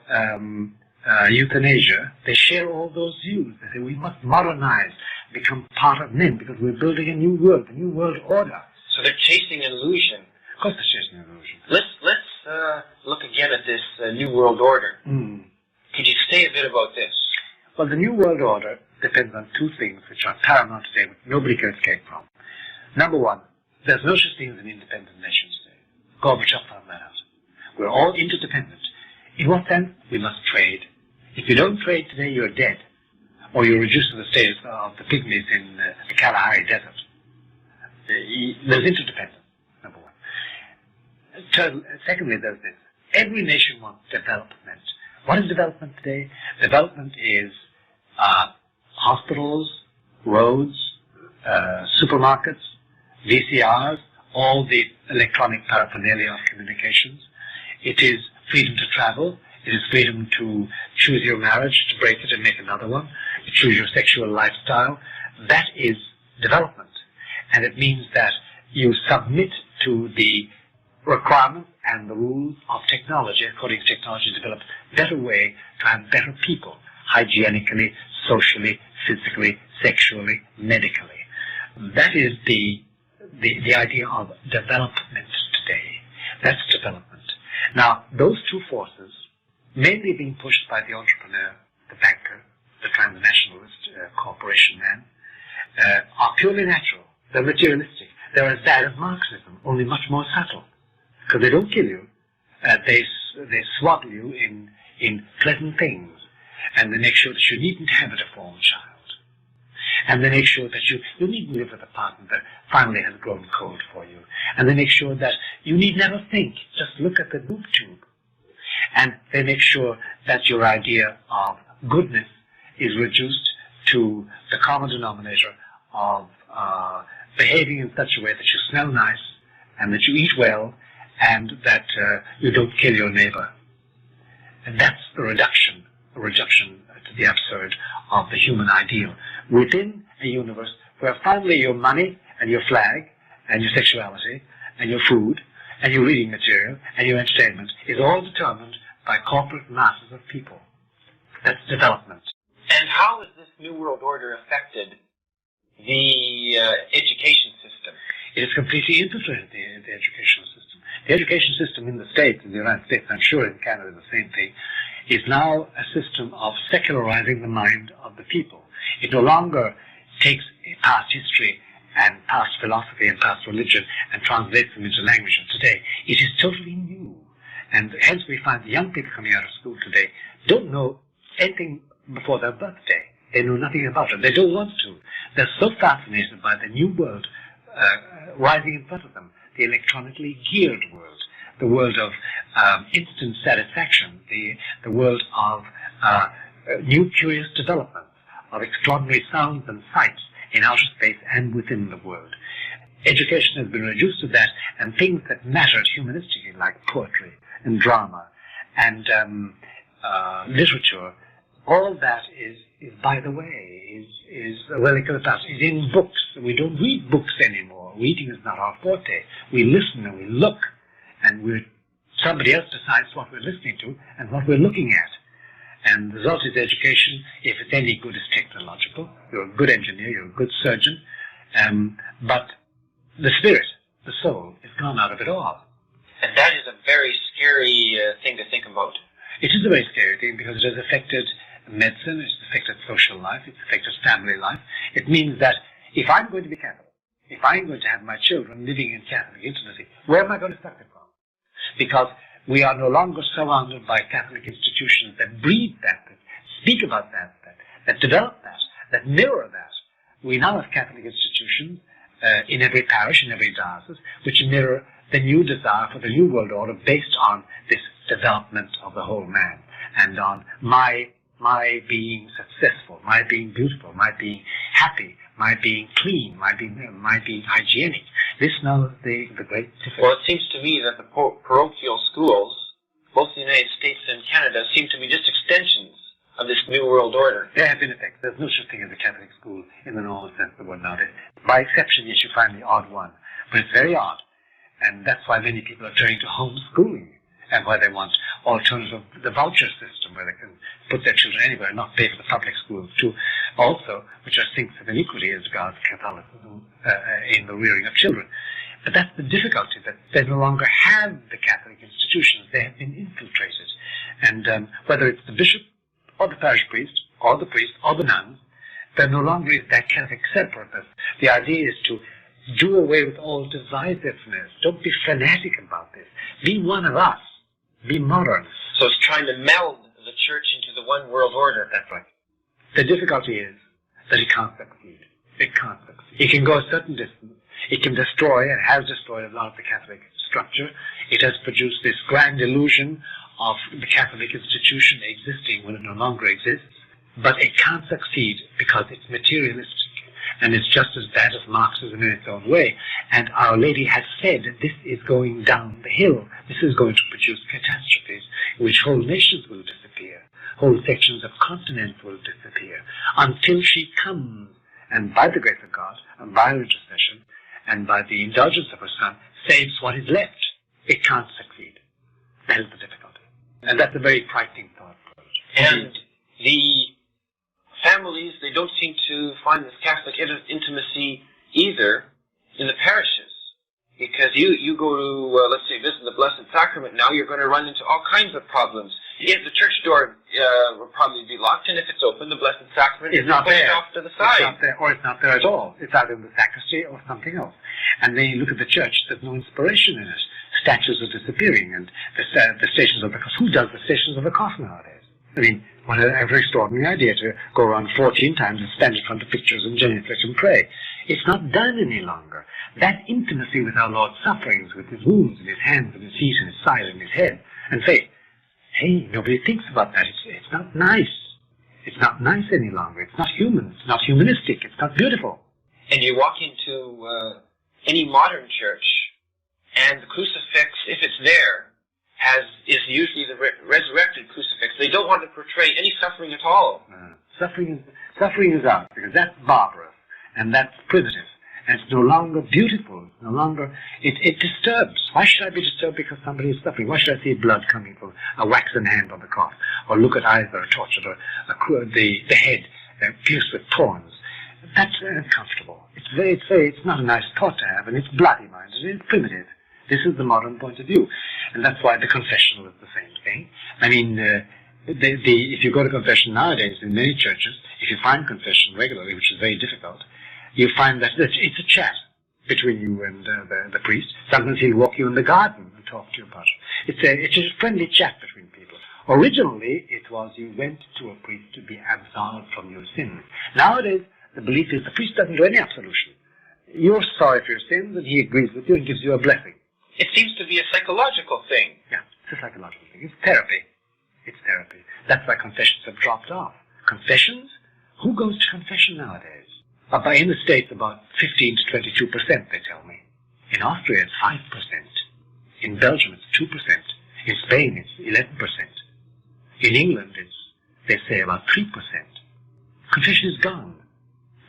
euthanasia. They share all those views. They say we must modernize, become part of men because we're building a new world, a new world order. So they're chasing an illusion. Of course they're chasing an illusion. Let's look again at this new world order. Could you say a bit about this? Well, the New World Order depends on two things which are paramount today, which nobody can escape from. Number one, there's no such thing as an independent nation today. Gorbachev found that out. We're all interdependent. In what sense? We must trade. If you don't trade today, you're dead. Or you're reduced to the status of the pygmies in the Kalahari Desert. There's interdependence, number one. Secondly, there's this. Every nation wants development. What is development today? Development is hospitals, roads, supermarkets, VCRs, all the electronic paraphernalia of communications. It is freedom to travel. It is freedom to choose your marriage, to break it and make another one, to choose your sexual lifestyle. That is development. And it means that you submit to the requirements and the rules of technology, according to technology develops better way to have better people, hygienically, socially, physically, sexually, medically. That is the idea of development today. That's development. Now, those two forces, mainly being pushed by the entrepreneur, the banker, the transnationalist corporation man, are purely natural. They're materialistic. They're as bad as Marxism, only much more subtle. Because they don't kill you. They swaddle you in pleasant things. And they make sure that you needn't have a deformed child. And they make sure that you needn't live with a partner that finally has grown cold for you. And they make sure that you need never think. Just look at the boob tube. And they make sure that your idea of goodness is reduced to the common denominator of behaving in such a way that you smell nice and that you eat well and that you don't kill your neighbor. And that's a reduction to the absurd of the human ideal within a universe where finally your money and your flag and your sexuality and your food and your reading material and your entertainment is all determined by corporate masses of people. That's development. And how has this New World Order affected the education system? It has completely infiltrated the educational system. The education system in the States, in the United States, I'm sure in Canada the same thing, is now a system of secularizing the mind of the people. It no longer takes past history and past philosophy and past religion and translates them into language of today. It is totally new. And hence we find the young people coming out of school today don't know anything before their birthday. They know nothing about it. They don't want to. They're so fascinated by the new world rising in front of them, the electronically geared world, the world of instant satisfaction, the world of new curious developments, of extraordinary sounds and sights in outer space and within the world. Education has been reduced to that, and things that mattered humanistically, like poetry and drama and literature, all that is by the way, is a relic of the past, is in books. We don't read books anymore. Reading is not our forte. We listen and we look, and somebody else decides what we're listening to and what we're looking at. And the result is education, if it's any good, is technological. You're a good engineer, you're a good surgeon, but the spirit, the soul, is gone out of it all. And that is a very scary thing to think about. It is a very scary thing because it has affected medicine, it's affected social life, it's affected family life. It means that if I'm going to be Catholic, if I'm going to have my children living in Catholic intimacy, where am I going to start them from? Because we are no longer surrounded by Catholic institutions that breed that speak about that develop that mirror that. We now have Catholic institutions in every parish, in every diocese, which mirror the new desire for the new world order based on this development of the whole man and on my being successful, my being beautiful, my being happy, my being clean, my being hygienic. This now is the great difference. Well, it seems to me that the parochial schools, both in the United States and Canada, seem to be just extensions of this New World Order. There have been effects. There's no such thing as a Catholic school in the normal sense of the word nowadays. By exception, yes, you find the odd one. But it's very odd. And that's why many people are turning to homeschooling, and why they want alternative, the voucher system, where they can put their children anywhere and not pay for the public schools too. Also, which are sinks of iniquity as regards Catholicism in the rearing of children. But that's the difficulty, that they no longer have the Catholic institutions. They have been infiltrated. And whether it's the bishop or the parish priest or the nuns, there no longer is that Catholic separateness. The idea is to do away with all divisiveness. Don't be fanatic about this. Be one of us. Be modern. So it's trying to meld the church into the one world order. That's right. The difficulty is that it can't succeed. It can't succeed. It can go a certain distance. It can destroy, and has destroyed, a lot of the Catholic structure. It has produced this grand illusion of the Catholic institution existing when it no longer exists. But it can't succeed because it's materialistic. And it's just as bad as Marxism in its own way. And Our Lady has said that this is going down the hill. This is going to produce catastrophes in which whole nations will disappear. Whole sections of continents will disappear. Until she comes, and by the grace of God, and by her intercession, and by the indulgence of her Son, saves what is left. It can't succeed. That is the difficulty. And that's a very frightening thought. And the families, they don't seem to find this Catholic intimacy either in the parishes. Because you go to, let's say, visit the Blessed Sacrament now, you're going to run into all kinds of problems. If the church door will probably be locked, and if it's open, the Blessed Sacrament is not pushed off to the side. It's not there, or it's not there at all. It's either in the sacristy or something else. And then you look at the church, there's no inspiration in it. Statues are disappearing, and the Stations of the Cross. Who does the Stations of the Cross nowadays? I mean, what an extraordinary idea to go around 14 times and stand in front of pictures and genuflect and pray. It's not done any longer. That intimacy with our Lord's sufferings, with his wounds and his hands and his feet and his side and his head and faith. Hey, nobody thinks about that. It's not nice. It's not nice any longer. It's not human. It's not humanistic. It's not beautiful. And you walk into any modern church, and the crucifix, if it's there, is usually the resurrected crucifix. They don't want to portray any suffering at all. Suffering is out, because that's barbarous, and that's primitive, and it's no longer beautiful. It's no longer, it disturbs. Why should I be disturbed because somebody is suffering? Why should I see blood coming from a waxen hand on the cross, or look at eyes that are tortured, or the head pierced with thorns? That's uncomfortable. It's not a nice thought to have, and it's bloody-minded, and it's primitive. This is the modern point of view. And that's why the confessional is the same thing. I mean, if you go to confession nowadays in many churches, if you find confession regularly, which is very difficult, you find that it's a chat between you and the priest. Sometimes he'll walk you in the garden and talk to you about it. It's a friendly chat between people. Originally, it was you went to a priest to be absolved from your sins. Nowadays, the belief is the priest doesn't do any absolution. You're sorry for your sins, and he agrees with you and gives you a blessing. It seems to be a psychological thing. Yeah, it's a psychological thing. It's therapy. It's therapy. That's why confessions have dropped off. Confessions? Who goes to confession nowadays? In the States, about 15 to 22%, they tell me. In Austria, it's 5%. In Belgium, it's 2%. In Spain, it's 11%. In England, they say about 3%. Confession is gone.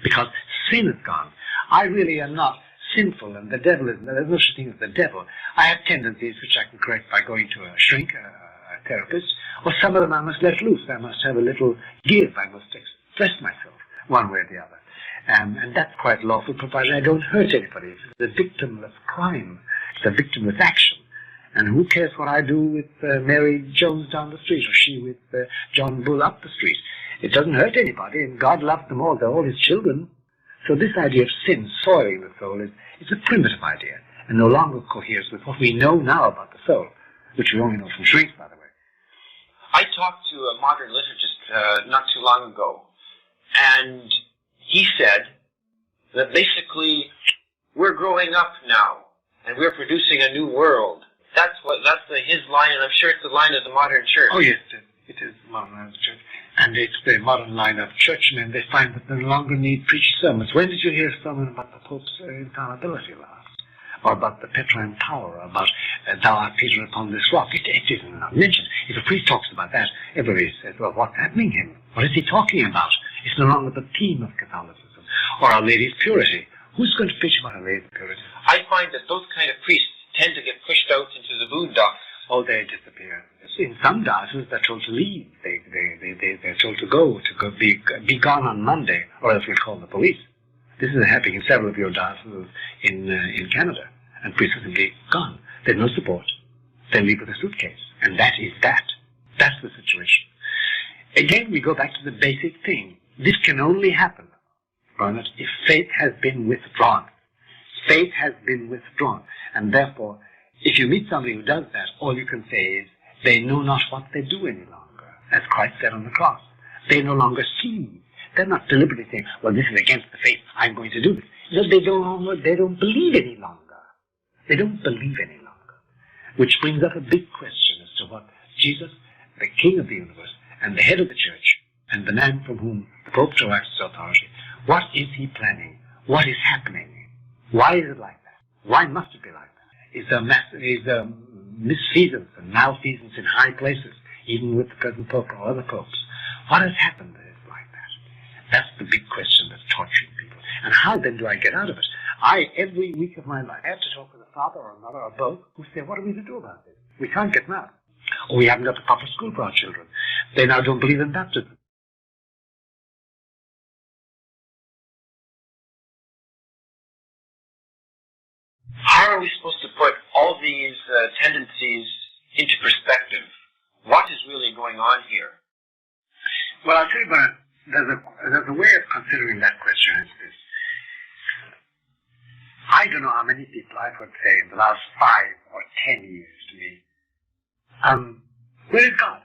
Because sin is gone. I really am not sinful, and the devil is, there's no such thing as the devil. I have tendencies which I can correct by going to a shrink, a therapist, or some of them I must let loose. I must have a little give. I must express myself one way or the other. And that's quite lawful, provided I don't hurt anybody. It's a victimless crime. It's a victimless action. And who cares what I do with Mary Jones down the street, or she with John Bull up the street? It doesn't hurt anybody, and God loves them all. They're all his children. So this idea of sin soiling the soul is a primitive idea, and no longer coheres with what we know now about the soul, which we only know from shrinks, by the way. I talked to a modern liturgist not too long ago, and he said that basically we're growing up now, and we're producing a new world. That's his line, and I'm sure it's the line of the modern church. Oh yes, it is the modern line of the church. And it's the modern line of churchmen. They find that they no longer need preached sermons. When did you hear a sermon about the Pope's infallibility last? Or about the Petrine power, about thou art Peter upon this rock? It isn't not mentioned. If a priest talks about that, everybody says, well, what's happening here? What is he talking about? It's no longer the theme of Catholicism. Or Our Lady's purity. Who's going to preach about Our Lady's purity? I find that those kind of priests tend to get pushed out into the boondocks. Oh, they disappear. In some dioceses, they're told to leave. They're told to go, be gone on Monday, or else we'll call the police. This is happening in several of your dioceses in Canada, and priests are simply gone. There's no support. They leave with a suitcase, and that is that. That's the situation. Again, we go back to the basic thing. This can only happen, Bernard, if faith has been withdrawn. Faith has been withdrawn, and therefore, if you meet somebody who does that, all you can say is, they know not what they do any longer, as Christ said on the cross. They no longer see. They're not deliberately saying, well, this is against the faith, I'm going to do this. No, they don't believe any longer. They don't believe any longer. Which brings up a big question as to what Jesus, the King of the universe, and the head of the church, and the man from whom the Pope derives his authority, what is he planning? What is happening? Why is it like that? Why must it be like that? Is there misfeasance and malfeasance in high places, even with the present Pope or other popes? What has happened that it's like that? That's the big question that's torturing people. And how then do I get out of it? Every week of my life, I have to talk with a father or a mother or both who say, what are we to do about this? We can't get them out. Or we haven't got the proper school for our children. They now don't believe in baptism. How are we supposed to put all these tendencies into perspective? What is really going on here? Well, I'll tell you about it. There's a way of considering that question as this. I don't know how many people I've heard say in the last 5 or 10 years to me, where is God?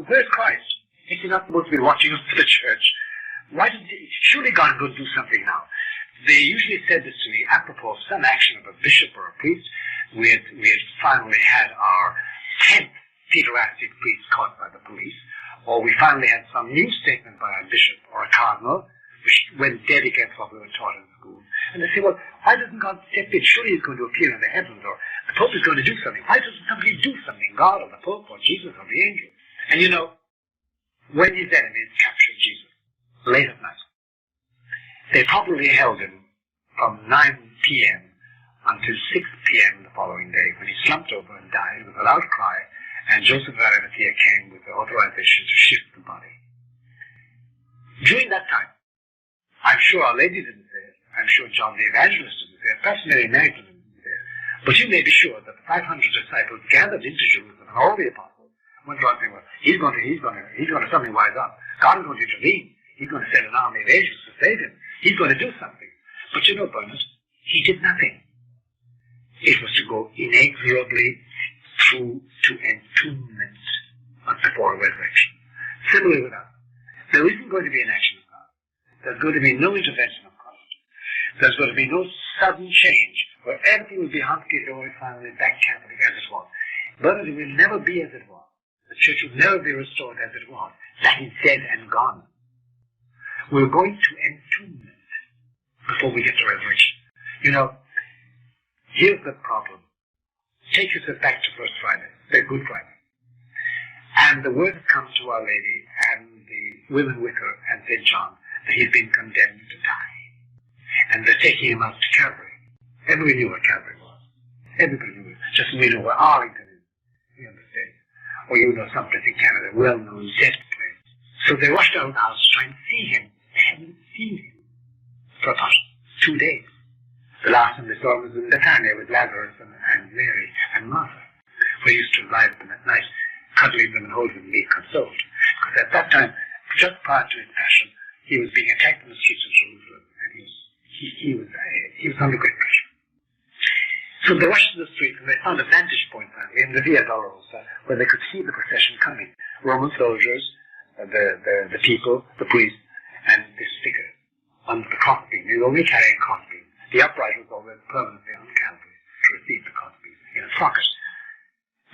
Where's Christ? Is he not supposed to be watching us for the church? Surely God is going to do something now. They usually said this to me apropos of some action of a bishop or a priest. We had finally had our 10th pederastic priest caught by the police, or we finally had some new statement by a bishop or a cardinal, which went dead against what we were taught in school. And they say, well, why doesn't God step in? Surely he's going to appear in the heavens, or the Pope is going to do something. Why doesn't somebody do something? God or the Pope or Jesus or the angel? And you know, when his enemies captured Jesus, late at night, they probably held him from 9 p.m. until 6 p.m. the following day, when he slumped over and died with a loud cry, and Joseph of Arimathea came with the authorization to shift the body. During that time, I'm sure Our Lady didn't say it, I'm sure John the Evangelist didn't say it, perhaps Mary Magdalene didn't say it, but you may be sure that the 500 disciples gathered into Jerusalem, and all the apostles went around saying, well, he's going to suddenly wise up. God is going to intervene. He's going to send an army of angels to save him. He's going to do something. But you know, Bernard, he did nothing. It was to go inexorably through to entombment before resurrection. Similarly with us, there isn't going to be an action of God. There's going to be no intervention of God. There's going to be no sudden change where everything will be hunky-dory finally back Catholic as it was. But it will never be as it was. The church will never be restored as it was. That is dead and gone. We're going to entombment before we get to resurrection. You know, here's the problem. Take yourself back to First Friday, the Good Friday. And the word has come to Our Lady and the women with her and St. John that he's been condemned to die. And they're taking him out to Calvary. Everybody knew what Calvary was. Everybody knew it. Just we know where Arlington is in the States. Or you know someplace in Canada, well-known dead place. So they rushed out of the house to try and see him. They hadn't seen him for about 2 days. The last time they saw him was in Bethania with Lazarus and Mary and Martha, where he used to lie with them at night, cuddling them and holding them, being consoled. Because at that time, just prior to his passion, he was being attacked in the streets of Jerusalem, and he was under great pressure. So they rushed to the streets, and they found a vantage point finally in the Via Dolorosa, where they could see the procession coming. Roman soldiers, the people, the priests, and this figure under the crossbeam. He was only carrying a crossbeam. The upright was always permanently on Calvary to receive the crossbeam in a socket.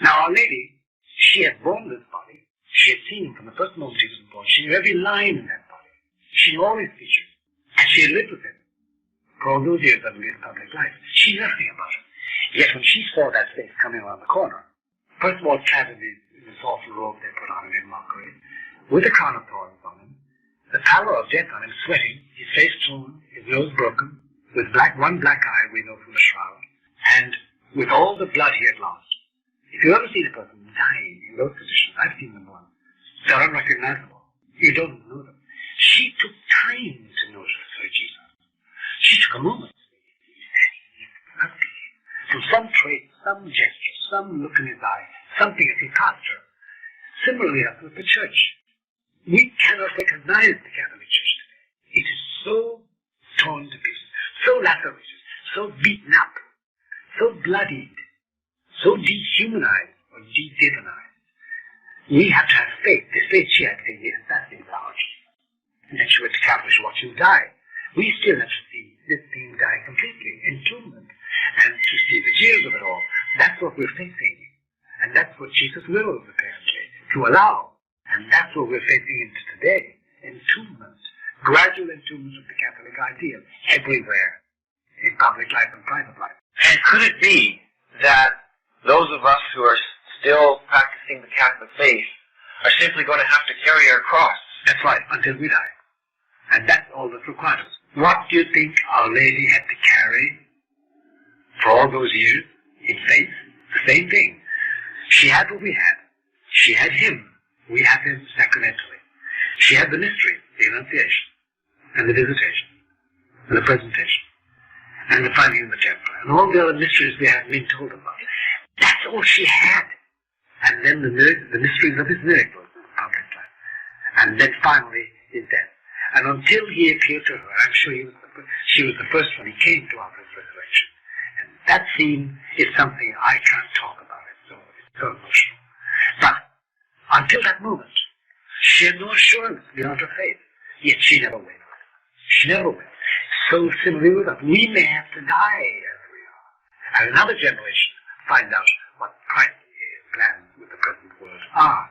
Now Our Lady, she had borne this body. She had seen him from the first moment he was born. She knew every line in that body. She knew all his features. And she had lived with him for all those years of his public life. She knew nothing about him. Yet when she saw that face coming around the corner, first of all, clad in this awful robe they put on him in mockery, with a crown of thorns on him, the pallor of death on him, sweating, his face torn, his nose broken, with one black eye we know from the shroud, and with all the blood he had lost. If you ever see the person dying in those positions, I've seen them once, they're unrecognizable. You don't know them. She took time to notice her Jesus. She took a moment. From some trait, some gesture, some look in his eye, something as he passed her. Similarly as with the church. We cannot recognize the Catholic Church today. It is so torn to pieces, so lacerated, so beaten up, so bloodied, so dehumanized or de-divinized. We have to have faith. The faith she had in the assassin's heart. And then she went to Calvary to watch him die. We still have to see this thing die completely, entombment, and to see the jeers of it all. That's what we're facing. And that's what Jesus wills, apparently, to allow. And that's what we're facing into today. Entombment. Gradual entombment of the Catholic ideal everywhere, in public life and private life. And could it be that those of us who are still practicing the Catholic faith are simply going to have to carry our cross? That's right, until we die. And that's all that's required of us. What do you think Our Lady had to carry for all those years in faith? The same thing. She had what we had. She had him. We have him sacramentally. She had the mystery, the Annunciation, and the Visitation, and the Presentation, and the finding in the temple, and all the other mysteries we have been told about. That's all she had. And then the mysteries of his miracles in public life. And then finally his death. And until he appeared to her, I'm sure she was the first one he came to after his resurrection. And that scene is something I can't talk about. It's so emotional. But until that moment, she had no assurance beyond her faith. Yet she never wavered. She never wavered. So similarly with us, we may have to die as we are. And another generation find out what Christ's plans with the present world are.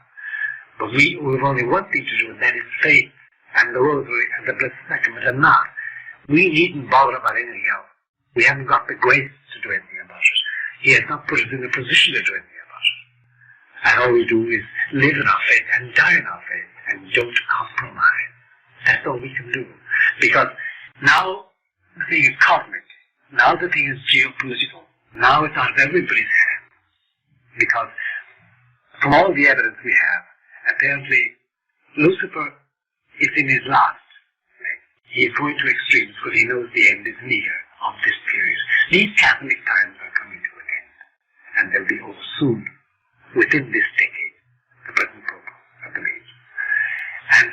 But we've only one thing to do, and that is faith, and the Rosary, and the Blessed Sacrament, and not. We needn't bother about anything else. We haven't got the grace to do anything about it. He has not put us in a position to do anything about it. And all we do is live in our faith and die in our faith, and don't compromise. That's all we can do. Because now the thing is cosmic. Now the thing is geopolitical. Now it's out of everybody's hands. Because from all the evidence we have, apparently Lucifer is in his last leg. He is going to extremes because he knows the end is near of this period. These Catholic times are coming to an end, and they'll be over soon, within this decade, the present Pope, I believe. And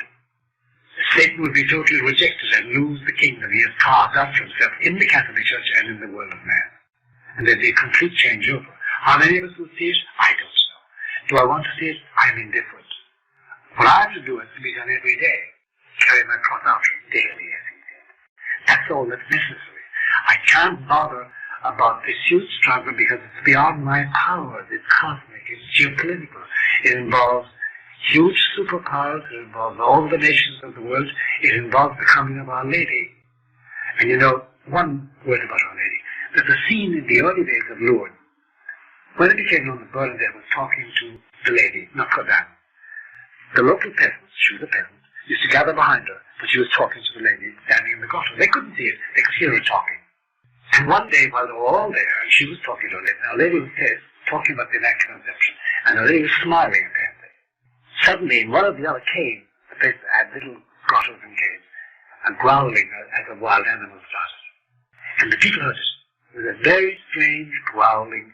Satan will be totally rejected and lose the kingdom he has carved out for himself in the Catholic Church and in the world of man. And there'll be a complete changeover. How many of us will see it? I don't know. Do I want to see it? I'm indifferent. What I have to do is to be done every day. Carry my cross after daily, as he said. That's all that's necessary. I can't bother about this huge struggle because it's beyond my powers. It's cosmic, it's geopolitical. It involves huge superpowers, it involves all the nations of the world, it involves the coming of Our Lady. And you know, one word about Our Lady. There's a scene in the early days of Lourdes. When it became known that Bernadette was talking to the lady, Notre Dame, the local peasants, she was a peasant, used to gather behind her, but she was talking to the lady standing in the grotto. They couldn't see it, they could hear her talking. And one day, while they were all there, and she was talking to her lady, now the lady was there, talking about the Immaculate Conception, and the lady was smiling apparently. Suddenly, in one of the other caves, the place that had little grottos and caves, a growling as a wild animal started. And the people heard it. It was a very strange growling,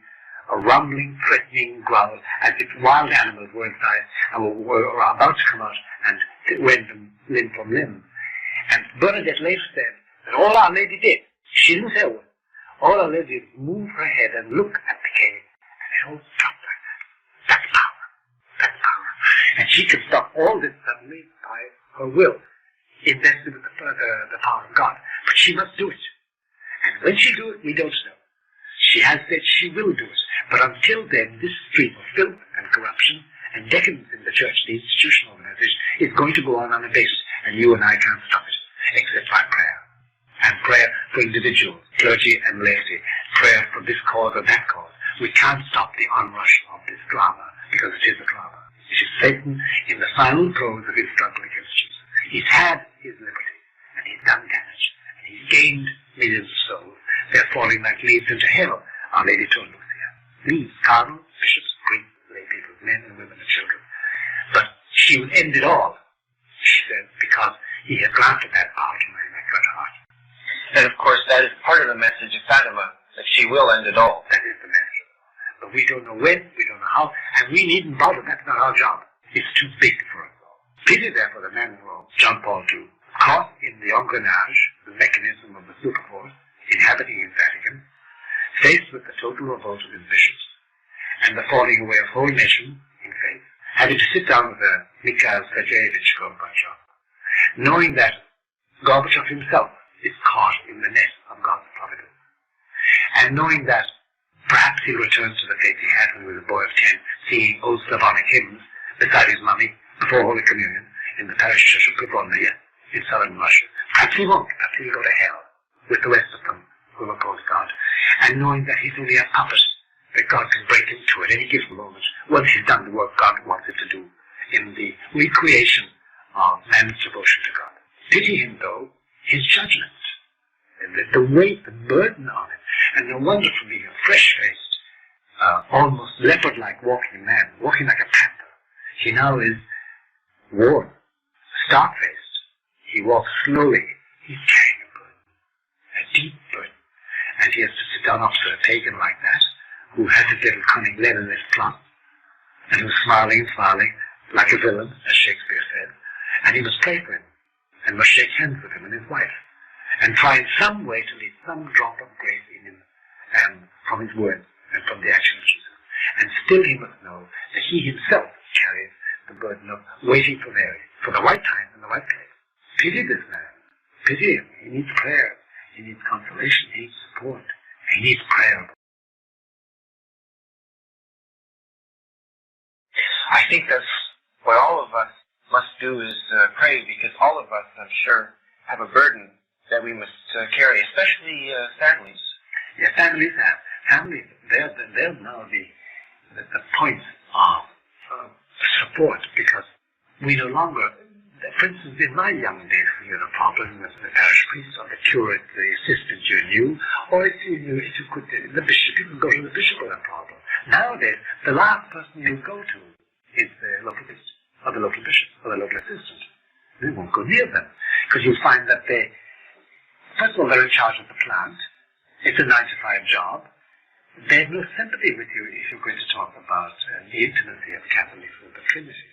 a rumbling, threatening growl, as if wild animals were inside and were about to come out and went limb from limb. And Bernadette later said that all Our Lady did, she didn't say a word, all Our Lady did was move her head and look at the cave, and it all stopped like that. That's power. That's power. And she could stop all this suddenly by her will, invested with the power of God. But she must do it. And when she do it, we don't know. She has said she will do it. But until then, this stream of filth and corruption and decadence in the church, the institutional organization, is going to go on unabated. And you and I can't stop it, except by prayer. And prayer for individuals, clergy and laity. Prayer for this cause or that cause. We can't stop the onrush of this drama, because it is a drama. It is Satan in the final throes of his struggle against Jesus. He's had his liberty, and he's done damage, and he's gained millions of souls. They're falling like leaves into hell, Our Lady told Lucia. These cardinals, bishops, priests, lay people, men and women and children. But she would end it all, she said, because he had granted that power to my Immaculate Heart. And of course, that is part of the message of Fatima, that she will end it all. That is the message. But we don't know when, we don't know how, and we needn't bother. That's not our job. It's too big for us all. Pity therefore the man in Rome, John Paul II, caught in the engrenage, the mechanism of the superforce, inhabiting his Vatican, faced with the total revolt of his bishops, and the falling away of whole nation in faith, having to sit down with Mikhail Sergeyevich Gorbachev, knowing that Gorbachev himself is caught in the net of God's providence, and knowing that perhaps he'll return to the faith he had when he was a boy of 10, singing old Slavonic hymns beside his mummy before Holy Communion in the parish church of Pripolnaya in southern Russia. Perhaps he won't. Perhaps he'll go to hell with the rest of them who oppose God. And knowing that he's only a puppet that God can break into at any given moment once he's done the work God wants him to do in the recreation of man's devotion to God. Pity him, though, his judgment, the weight, the burden on him, and no wonder for being a fresh-faced, almost leopard-like walking man, walking like a panther. He now is worn, stark-faced. He walks slowly. He's carrying a burden, a deep burden, and he has to sit down opposite a pagan like that, who has his little cunning Leninist plot, and who's smiling and smiling like a villain, as Shakespeare said, and he must pray for him, and must shake hands with him and his wife, and try in some way to leave some drop of grace in him, from his words and from the action of Jesus. And still he must know that he himself carries the burden of waiting for Mary, for the right time and the right place. Pity this man. Pity him. He needs prayer. He needs consolation. He needs support. He needs prayer. I think that's what all of us must do is pray, because all of us, I'm sure, have a burden that we must carry, especially families. Yeah, families have. Families, they're now the points of support, because we no longer, for instance, in my young days, we had a problem with the parish priest or the curate, the assistant you knew, or if you knew, if you could, the bishop, you could go to the bishop with a problem. Nowadays, the last person you go to is the local priest, or the local bishop, or the local assistant. They won't go near them, because you'll find that they, first of all, they're in charge of the plant. It's a 9-to-5 job. They have no sympathy with you if you're going to talk about the intimacy of Catholics with the Trinity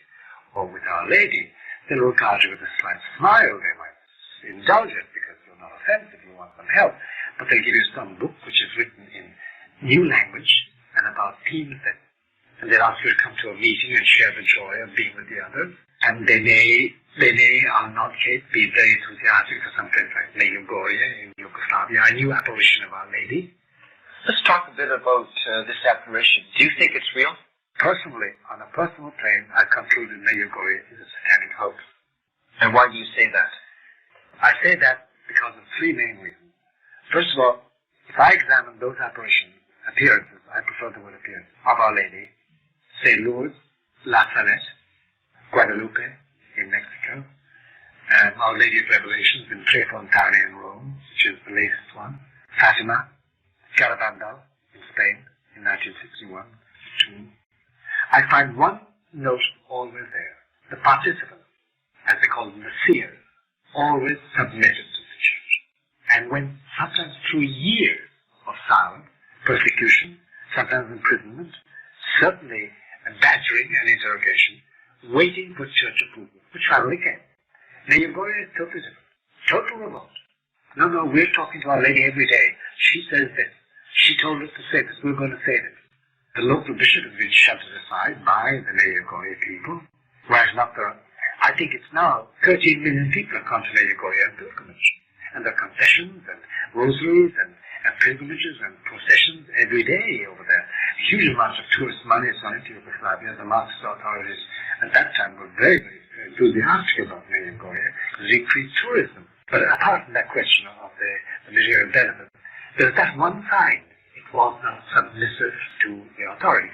or with Our Lady. They'll regard you with a slight smile. They might indulge it because you're not offensive, you want some help. But they'll give you some book which is written in new language and about about themes that, and they'll ask you to come to a meeting and share the joy of being with the others. And they may, on an odd case, be very enthusiastic for some place like Nea Goria in Yugoslavia, a new apparition of Our Lady. Let's talk a bit about this apparition. Do you think it's real? Personally, on a personal plane, I concluded Nea Goria is a satanic hoax. And why do you say that? I say that because of three main reasons. First of all, if I examine those appearances, I prefer the word appearance, of Our Lady, say Lourdes, La Salette, Guadalupe in Mexico, and Our Lady of Revelations in Tre Fontane in Rome, which is the latest one, Fatima, Garabandal in Spain in 1961, I find one note always there. The participants, as they call them, the seers, always submitted to the church. And when, sometimes through years of silence, persecution, sometimes imprisonment, certainly badgering and interrogation, waiting for church approval, which finally came. Nea Goria is totally different. Total revolt. No, we're talking to Our Lady every day. She says this. She told us to say this. We're going to say this. The local bishop has been shoved aside by the Nea Goria people, whereas not the, I think it's now 13 million people have come to Nea Goria and pilgrimage. And there are confessions and rosaries and pilgrimages and processions every day over there. Huge amounts of tourist money is gone into Yugoslavia. The Marxist authorities at that time were very, very enthusiastic about Nea Goria because it increased tourism. But apart from that question of the material benefits, there's that one side. It was not submissive to the authority.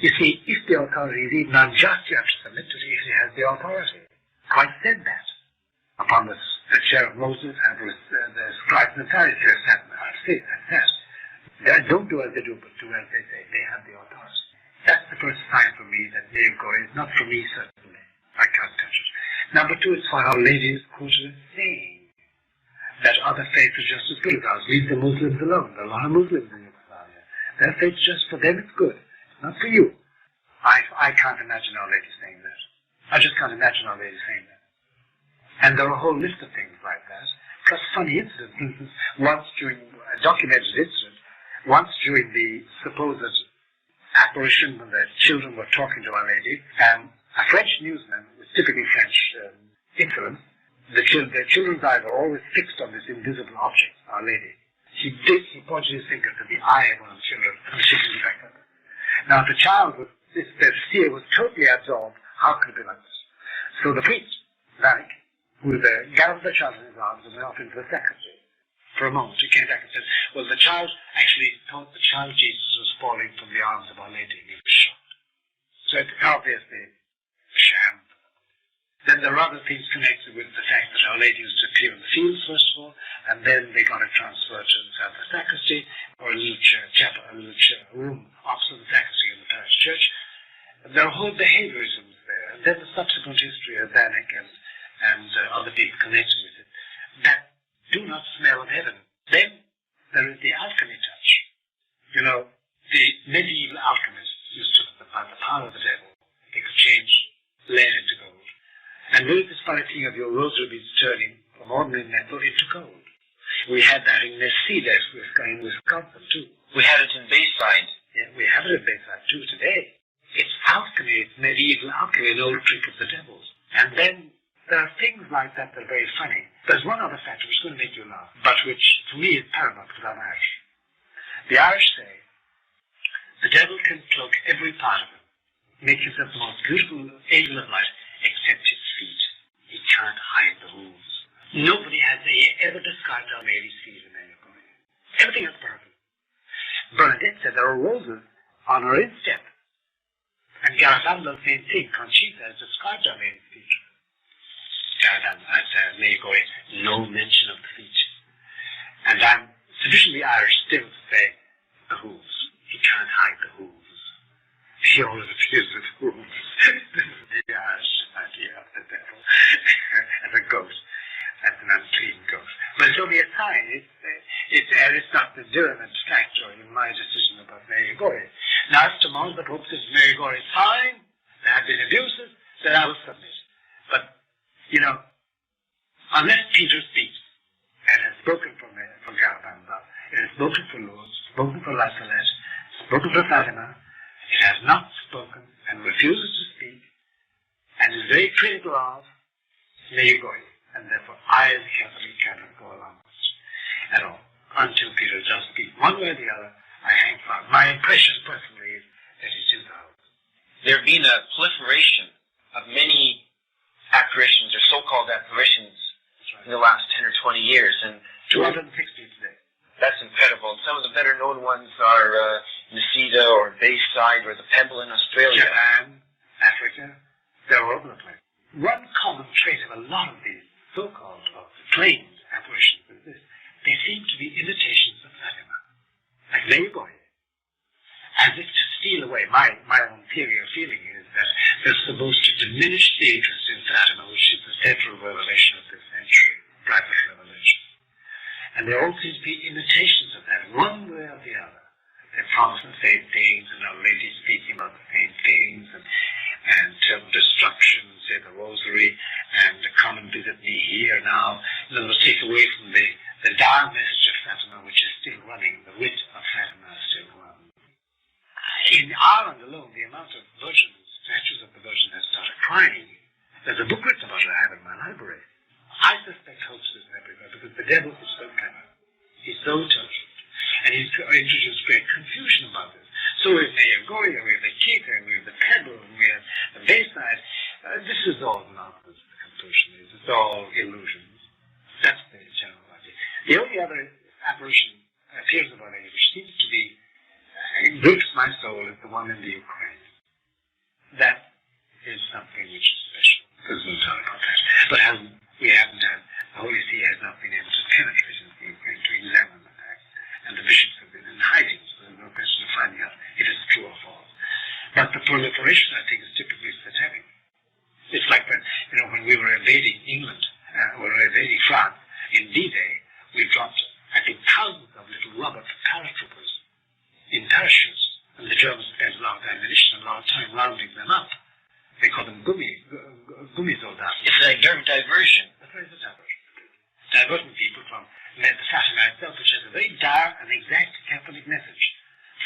You see, if the authority is even unjust, you have to submit to it if it has the authority. Christ said that. Upon the chair of Moses and the scribes and Pharisees said that. They don't do as they do, but do as they say. They have the authority. That's the first sign for me that Nea Goria is not for me, certainly. I can't touch it. Number two, it's for Our Lady is quoted as saying that other faiths are just as good as ours. Leave the Muslims alone. There are a lot of Muslims in Yugoslavia. Their faith is just for them, it's good. It's not for you. I can't imagine Our Lady saying that. I just can't imagine Our Lady saying that. And there are a whole list of things like that, plus funny incidents. For instance, once during a documented incident, once during the supposed apparition when the children were talking to Our Lady, a French newsman with typically French influence, the children's eyes are always fixed on this invisible object, Our Lady. He pointed his finger to the eye of one of the children and shaking it back. Now, the child, the seer was totally absorbed. How could it be like this? So the priest, Vanek, who gathered the child in his arms and went off into the sacristy. For a moment, he came back and said, well, the child actually thought the child Jesus was falling from the arms of Our Lady, and he was shocked. So it's obviously a sham. Then there are other things connected with the fact that Our Lady used to appear in the fields, first of all, and then they got it transferred to the sacristy, or a little chapel, a little room opposite the sacristy in the parish church. And there are whole behaviorisms there. And then the subsequent history of Vanek and other people connected with it that do not smell of heaven. Then there is the alchemy touch. You know, the medieval alchemists used to, by the power of the devil, they could change lead into gold. And there is this funny thing of your rosary beads turning from ordinary metal into gold. We had that in Mercedes, in Wisconsin too. We had it in Bayside. Yeah, we have it in Bayside too today. It's alchemy, it's medieval alchemy, an old trick of the devil's. And then there are things like that that are very funny. There's one other factor which is going to make you laugh, but which, for me, is paramount because I'm Irish. The Irish say, the devil can cloak every part of him, make himself the most beautiful angel of light, except his feet. He can't hide the hooves. Nobody has ever described Our Lady's feet in any way. Everything is perfect. Bernadette said there are roses on her instep. And Garabandal, same thing. Conchita has described Our Lady's feet. At Nea Goria, no mention of the feet. And I'm sufficiently Irish still to say the hooves. He can't hide the hooves. He always appears with hooves. This is the Irish idea of the devil as a ghost, as an unclean ghost. But it's only a sign. It's not the direct factor in my decision about Nea Goria. Now, if tomorrow the Pope says Nea Goria is fine, there have been abuses, then I will submit. But you know, unless Peter speaks and has spoken for Garabandal, and has spoken for Lourdes, spoken for La Salette, spoken for Fatima, has not spoken and refuses to speak and is very critical of, there you go. And therefore, I as a Catholic cannot go along with it at all. Until Peter does speak one way or the other, I hang fire. My impression personally is that it is out. There have been a proliferation of many apparitions or so-called apparitions in the last 10 or 20 years. And 260 today. That's incredible. And some of the better known ones are Nisida or Bayside or the Pebble in Australia. Japan, Africa, they're all over the place. One common trait of a lot of these so-called or claimed apparitions is this. They seem to be imitations of Fatima. Like Mayboy. As if to steal away. My own theory or feeling is that they're supposed to diminish the interest in Fatima, which is the central revelation of this century, private revelation. And there all seem to be imitations of that, one way or the other. They promise the same things, and Our Lady speaking about the same things, and destruction, say the Rosary, and come and visit me here now. In other words, take away from the dire message of Fatima, which is still running, the wit of Fatima is still running. In Ireland alone, the amount of virgins, statues of the Virgin has started crying. There's a book written about it I have in my library. I suspect hoaxes everywhere because the devil is so clever. He's so intelligent. And he's introduced great confusion about this. So we have Mayagoria, we have the Kita, we have the Pebble, and we have the Bayside. This is all nonsense, the conclusion is. It's all illusions. That's the general idea. The only other apparition appears of Our Lady, which seems to be grips my soul, is the one in the Ukraine. That is something which is special. There's no doubt about that. But we haven't had, the Holy See has not been able to penetrate into the Ukraine to examine the fact. And the bishops have been in hiding, so there's no question of finding out if it's true or false. But the proliferation, I think, is typically satanic. It's like when we were invading England, we were invading France, in D-Day, we dropped, I think, thousands of little rubber paratroopers in parachutes, and the Germans spent a lot of ammunition and a lot of time rounding them up. They call them gummisoldaten. It's a diversion. That's right, it's a diversion. Diverting people from the Fatima itself, which has a very dire and exact Catholic message,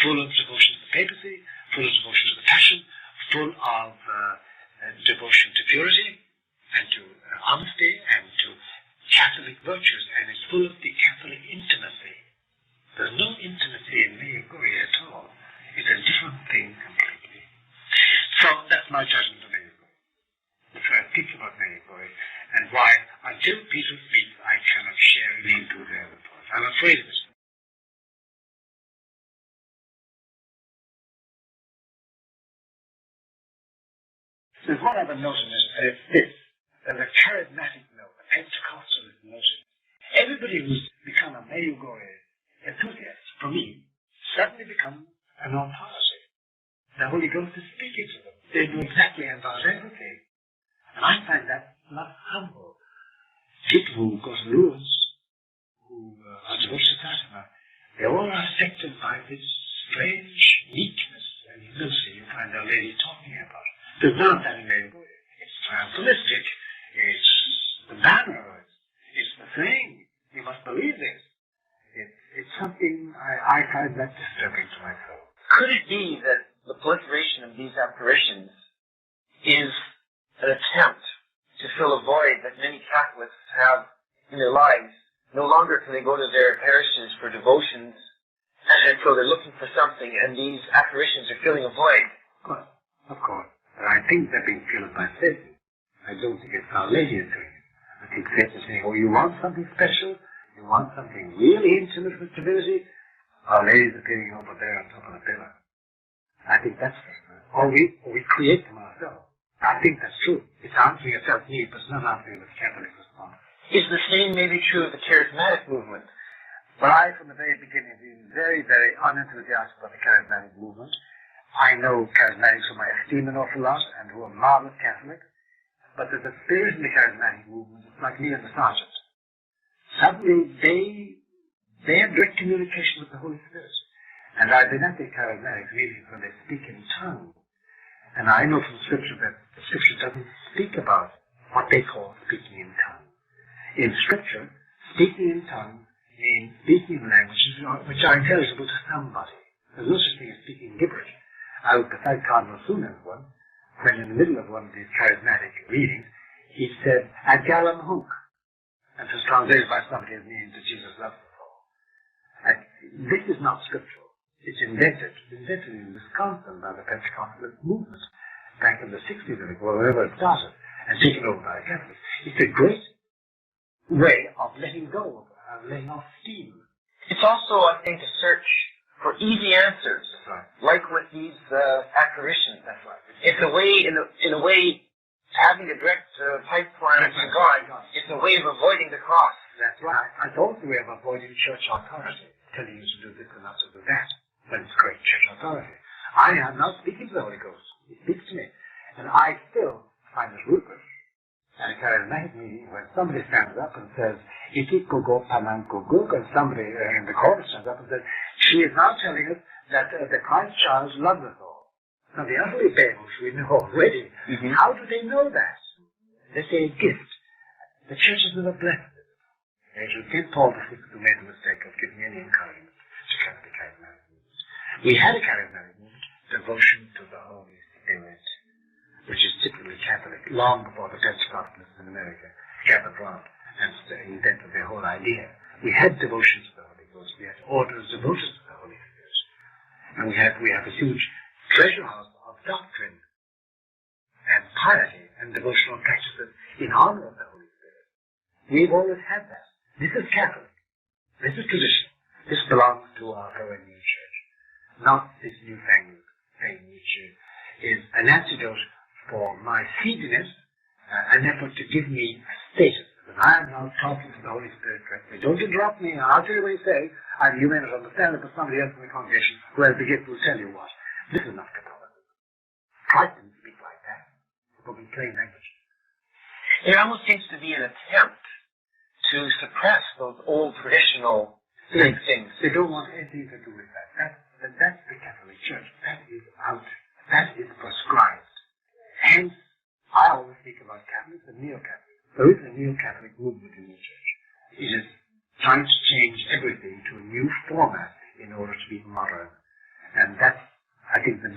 full of devotion to the papacy, full of devotion to the Passion, full of devotion to purity and to honesty and to Catholic virtues, and it's full of the Catholic intimacy. There's no intimacy in Mayagoria at all. It's a different thing completely. So that's my judgment of Mayagoria. That's what I think about Mayagoria, and why, until Peter speaks, I cannot share any enthusiasm for it. I'm afraid of it. There's one other note in it, and it's this. There's a charismatic note, a Pentecostalist note. Everybody who's become a Mayagoria enthusiast, for me, suddenly becomes an authority. The Holy Ghost is speaking to them. They know exactly about everything. And I find that not humble. People who go to Lourdes, who are devoted to Fatima, they all are affected by this strange meekness and humility you find Our Lady talking about. There's none of that in Mayagoria. It's triumphalistic. It's the banner. It's the thing. You must believe this. It's something I find that disturbing to myself. Could it be that the proliferation of these apparitions is an attempt to fill a void that many Catholics have in their lives? No longer can they go to their parishes for devotions, and so they're looking for something, and these apparitions are filling a void. Of course. And I think they're being filled by Satan. I don't think it's Our Lady is doing it. I think Satan's saying, oh, you want something special? You want something really intimate with divinity? Our Lady's appearing over there on top of the pillar. I think that's true. Or we create them ourselves. I think that's true. It's answering a self-need, but it's not answering the Catholic response. Is the same maybe true of the charismatic movement? Well, I, from the very beginning, have been very, very unenthusiastic about the charismatic movement. I know charismatics whom I esteem an awful lot and who are marvelous Catholics, but there's a spirit in the charismatic movement, it's like me and the sergeant. Suddenly, they have direct communication with the Holy Spirit. And I've been at the charismatics meetings when they speak in tongues. And I know from Scripture that the Scripture doesn't speak about what they call speaking in tongues. In Scripture, speaking in tongues means speaking in languages which are intelligible to somebody. There's no such thing as speaking gibberish. I was beside Cardinal Sunen's one, when in the middle of one of these charismatic readings, he said, "Ad galam hunk," and it was translated by somebody as meaning that Jesus loves us all. And this is not scriptural. It's invented in Wisconsin by the Pentecostal movement back in the 60s, I think, or wherever it started, and taken over by the Catholics. It's a great way of letting go, of laying off steam. It's also, I think, a search for easy answers, Right. like with these apparitions. That's right. It's a way, in a way, having a direct pipeline to God. It's a way of avoiding the cross. That's right. It's also a way of avoiding church authority, telling you to do this and not to do that, when it's great church authority. I am not speaking to the Holy Ghost. He speaks to me. And I still find it ruthless at a charismatic meeting when somebody stands up and says, "Iki gogo panan gogo," and somebody in the chorus stands up and says, "She is now telling us that the Christ child loves us all." Now the utterly babes we know already. Mm-hmm. How do they know that? They say a gift. The church has never blessed it. It was St. Paul VI who made the mistake of giving any encouragement to Catholic charismatic movement. We had a charismatic movement, devotion to the Holy Spirit, which is typically Catholic, long before the Pentecostalists in America gathered round and invented their whole idea. We had devotion to the Holy Ghost. We had orders devoted to the Holy Spirit. And we have a huge treasure house of doctrine and piety and devotional practices in honor of the Holy Spirit. We've always had that. This is Catholic. This is tradition. This belongs to our very new church. Not this newfangled thing which is an antidote for my seediness, an effort to give me a status. And I am now talking to the Holy Spirit directly. Don't interrupt me. I'll tell you what he says. And you may not understand it, but somebody else in the congregation who has the gift will tell you what. This is not Catholicism. Christ didn't speak like that. But in plain language. It almost seems to be an attempt to suppress those old traditional things. They don't want anything to do with that. That's the Catholic Church. That is out. That is prescribed. Hence, I always speak about Catholics and neo-Catholics. There is a neo-Catholic movement in the church. It is trying to change everything to a new format in order to be modern. And that's, I think, the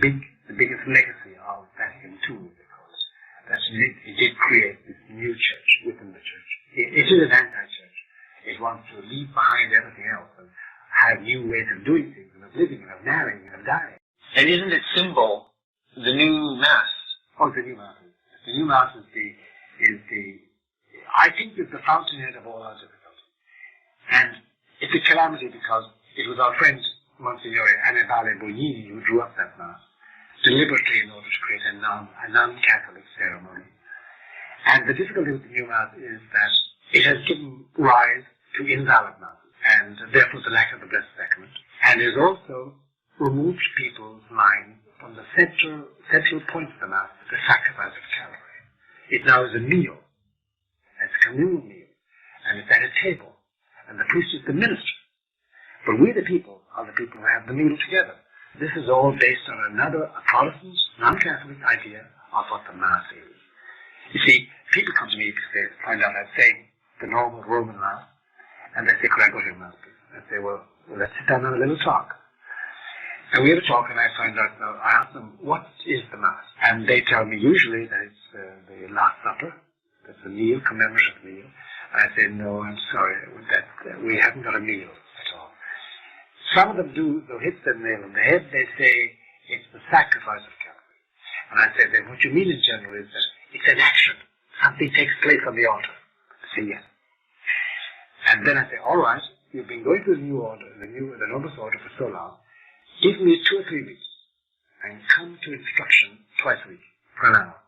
biggest legacy of Vatican II, because it did create this new church within the church. It is an anti-church. It wants to leave behind everything else and have new ways of doing things, and of living, and of marrying, and of dying. And isn't its symbol the new Mass? Oh, the new Mass. The new Mass is I think it's the fountainhead of all our difficulties. And it's a calamity because it was our friend, Monsignore Annibale Bognini, who drew up that Mass, deliberately in order to create a non-Catholic ceremony. And the difficulty with the new Mass is that it has given rise to invalid Masses, and therefore the lack of the Blessed Sacrament. And it has also removed people's minds from the central point of the Mass, the sacrifice of Calvary. It now is a meal. It's a communal meal. And it's at a table. And the priest is the minister. But we, the people, are the people who have the meal together. This is all based on a Protestant, non-Catholic idea of what the Mass is. You see, people come to me because they find out I'm saying the normal Roman Mass, and they say, "Could I go to your Mass, please?" I say, well, let's sit down and have a little talk. And we have a talk, and I find out, I ask them, what is the Mass? And they tell me usually that it's the Last Supper. That's a meal, commemorative meal. And I say, no, I'm sorry, we haven't got a meal at all. Some of them do, though, hit the nail on the head. They say it's the sacrifice of Calvary. And I say, then what you mean in general is that it's an action. Something takes place on the altar. I say, yes. And then I say, all right, you've been going through the new order, the novus order for so long. Give me 2 or 3 weeks and come to instruction twice a week for an hour.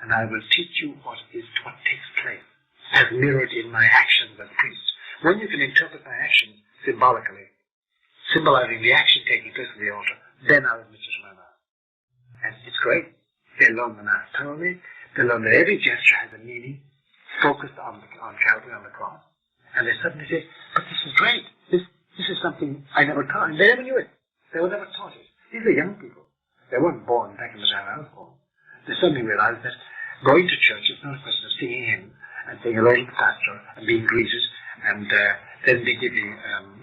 And I will teach you what takes place as mirrored in my actions as priest. When you can interpret my actions symbolically, symbolizing the action taking place on the altar, then I will admit you to my Mass. And it's great. They learn the Mass thoroughly. They learn that every gesture has a meaning focused on Calvary, on the cross. And they suddenly say, but this is great. This is something I never taught. And they never knew it. They were never taught it. These are young people. They weren't born back in the time I was born. They suddenly realized that going to church is not a question of singing in and saying hello to the pastor and being greeted and then they give you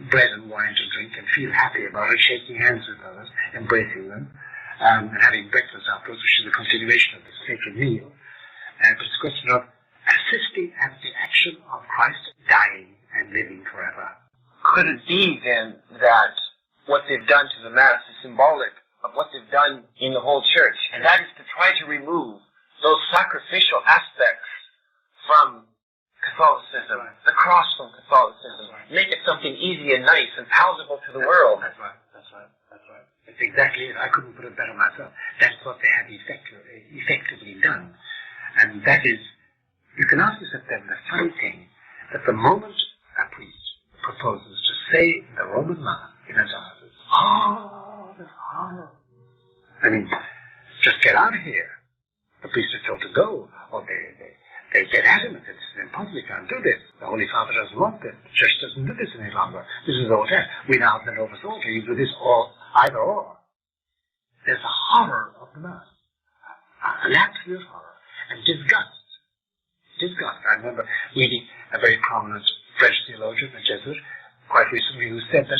bread and wine to drink and feel happy about it, shaking hands with others, embracing them, and having breakfast afterwards, which is a continuation of the sacred meal. But it's a question of assisting at the action of Christ dying and living forever. Could it be then that what they've done to the Mass is symbolic of what they've done in the whole church, and that is to try to remove those sacrificial aspects from Catholicism, the cross from Catholicism, make it something easy and nice and palatable to the world? That's right. It's exactly it. I couldn't put it better myself. That's what they have effectively done. And that is, you can ask yourself then the funny thing, that the moment a priest proposes to say the Roman Mass in a diocese, oh, that's horrible. I mean, just get out of here. The priest is told to go, or they get adamant that this is impossible, you can't do this. The Holy Father doesn't want this. The Church doesn't do this any longer. This is old test. We now have the novus ordo. You do this or either or. There's a horror of the Mass. An absolute horror. And disgust. I remember reading a very prominent French theologian, a Jesuit, quite recently, who said that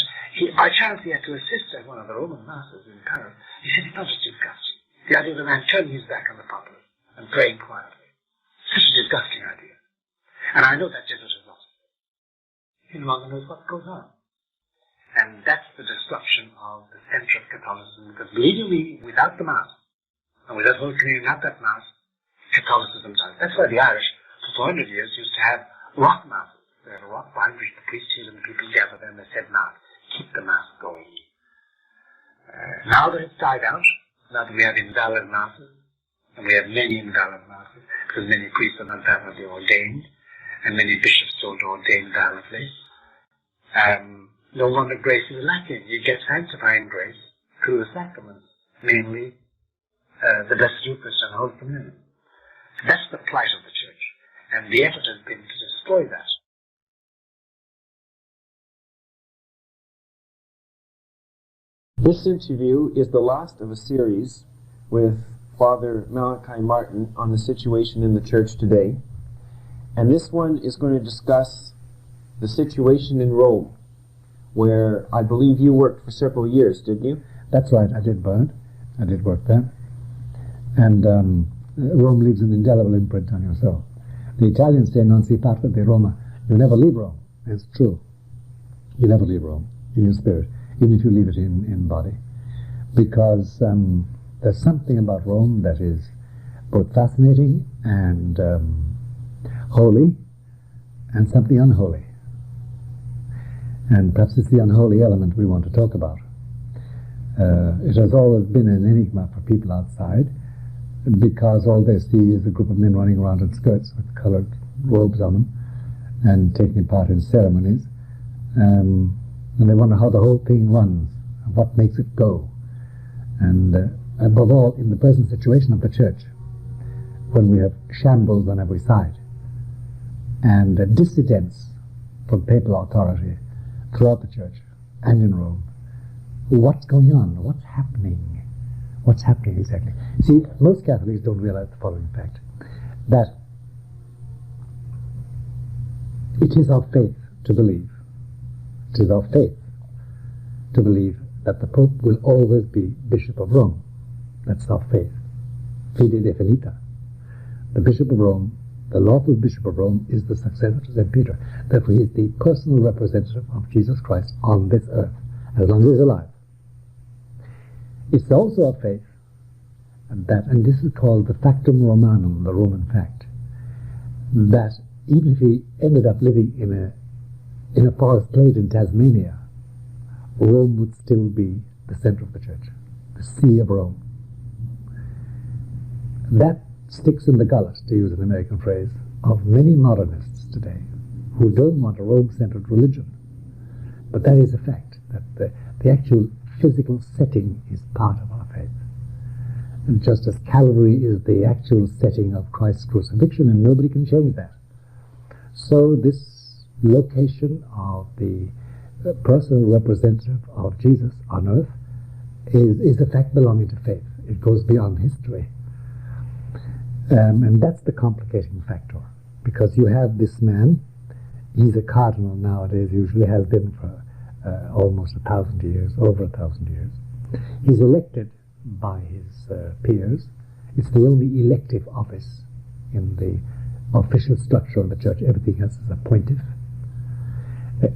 by chance he had to assist at one of the Roman Masses in Paris. He said, it's not just disgusting. The idea of a man turning his back on the pulpit and praying quietly. Such a disgusting idea. And I know that Jesuit has lost it. He no longer knows what goes on. And that's the destruction of the center of Catholicism, because believe you me, without the Mass, and without Holy Communion at that Mass, Catholicism dies. That's why the Irish, for 400 years, used to have rock Masses. They had a rock behind which the priest hid and the people gathered there and they said Mass. Keep the Mass going. Now that it's died out, now that we have invalid Masses, and we have many invalid Masses, because many priests are not validly ordained, and many bishops don't ordain validly, no wonder grace is lacking. You get sanctifying grace through the sacraments, namely the Blessed Eucharist and Holy Communion. That's the plight of the Church, and the effort has been to destroy that. This interview is the last of a series with Father Malachi Martin on the situation in the Church today. And this one is going to discuss the situation in Rome, where I believe you worked for several years, didn't you? That's right, I did, Bernard. I did work there. And Rome leaves an indelible imprint on your soul. The Italians say, non si parla di Roma. You never leave Rome. It's true. You never leave Rome in your spirit, even if you leave it in body. Because there's something about Rome that is both fascinating and holy, and something unholy. And perhaps it's the unholy element we want to talk about. It has always been an enigma for people outside, because all they see is a group of men running around in skirts with coloured robes on them and taking part in ceremonies. And they wonder how the whole thing runs, what makes it go. And above all, in the present situation of the Church, when we have shambles on every side, and dissidents from papal authority throughout the Church and in Rome, what's going on? What's happening? What's happening exactly? See, most Catholics don't realize the following fact, that it is our faith to believe, it is our faith to believe that the Pope will always be Bishop of Rome. That's our faith. Fide definita. The Bishop of Rome, the lawful Bishop of Rome, is the successor to St. Peter. Therefore he is the personal representative of Jesus Christ on this earth, as long as he is alive. It's also our faith that, and this is called the factum Romanum, the Roman fact, that even if he ended up living in a forest glade in Tasmania, Rome would still be the center of the Church, the See of Rome. That sticks in the gullet, to use an American phrase, of many modernists today who don't want a Rome-centered religion. But that is a fact, that the actual physical setting is part of our faith. And just as Calvary is the actual setting of Christ's crucifixion, and nobody can change that. So this location of the personal representative of Jesus on earth is a fact belonging to faith. It goes beyond history. And that's the complicating factor, because you have this man, he's a cardinal nowadays, usually has been for almost 1,000 years, over 1,000 years. He's elected by his peers. It's the only elective office in the official structure of the church. Everything else is a pontiff.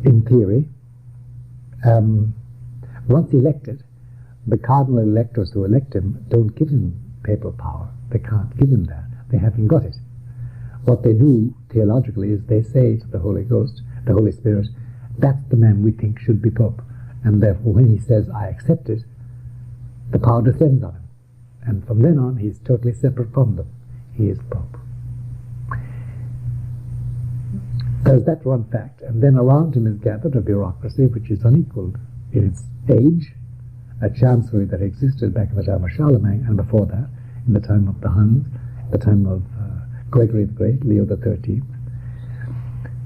In theory, once elected, the cardinal electors who elect him don't give him papal power. They can't give him that. They haven't got it. What they do theologically is they say to the Holy Ghost, the Holy Spirit, that's the man we think should be Pope. And therefore when he says, I accept it, the power descends on him. And from then on, he's totally separate from them. He is Pope. There's that one fact. And then around him is gathered a bureaucracy which is unequaled in its age, a chancery that existed back in the time of Charlemagne, and before that, in the time of the Huns, the time of Gregory the Great, Leo XIII,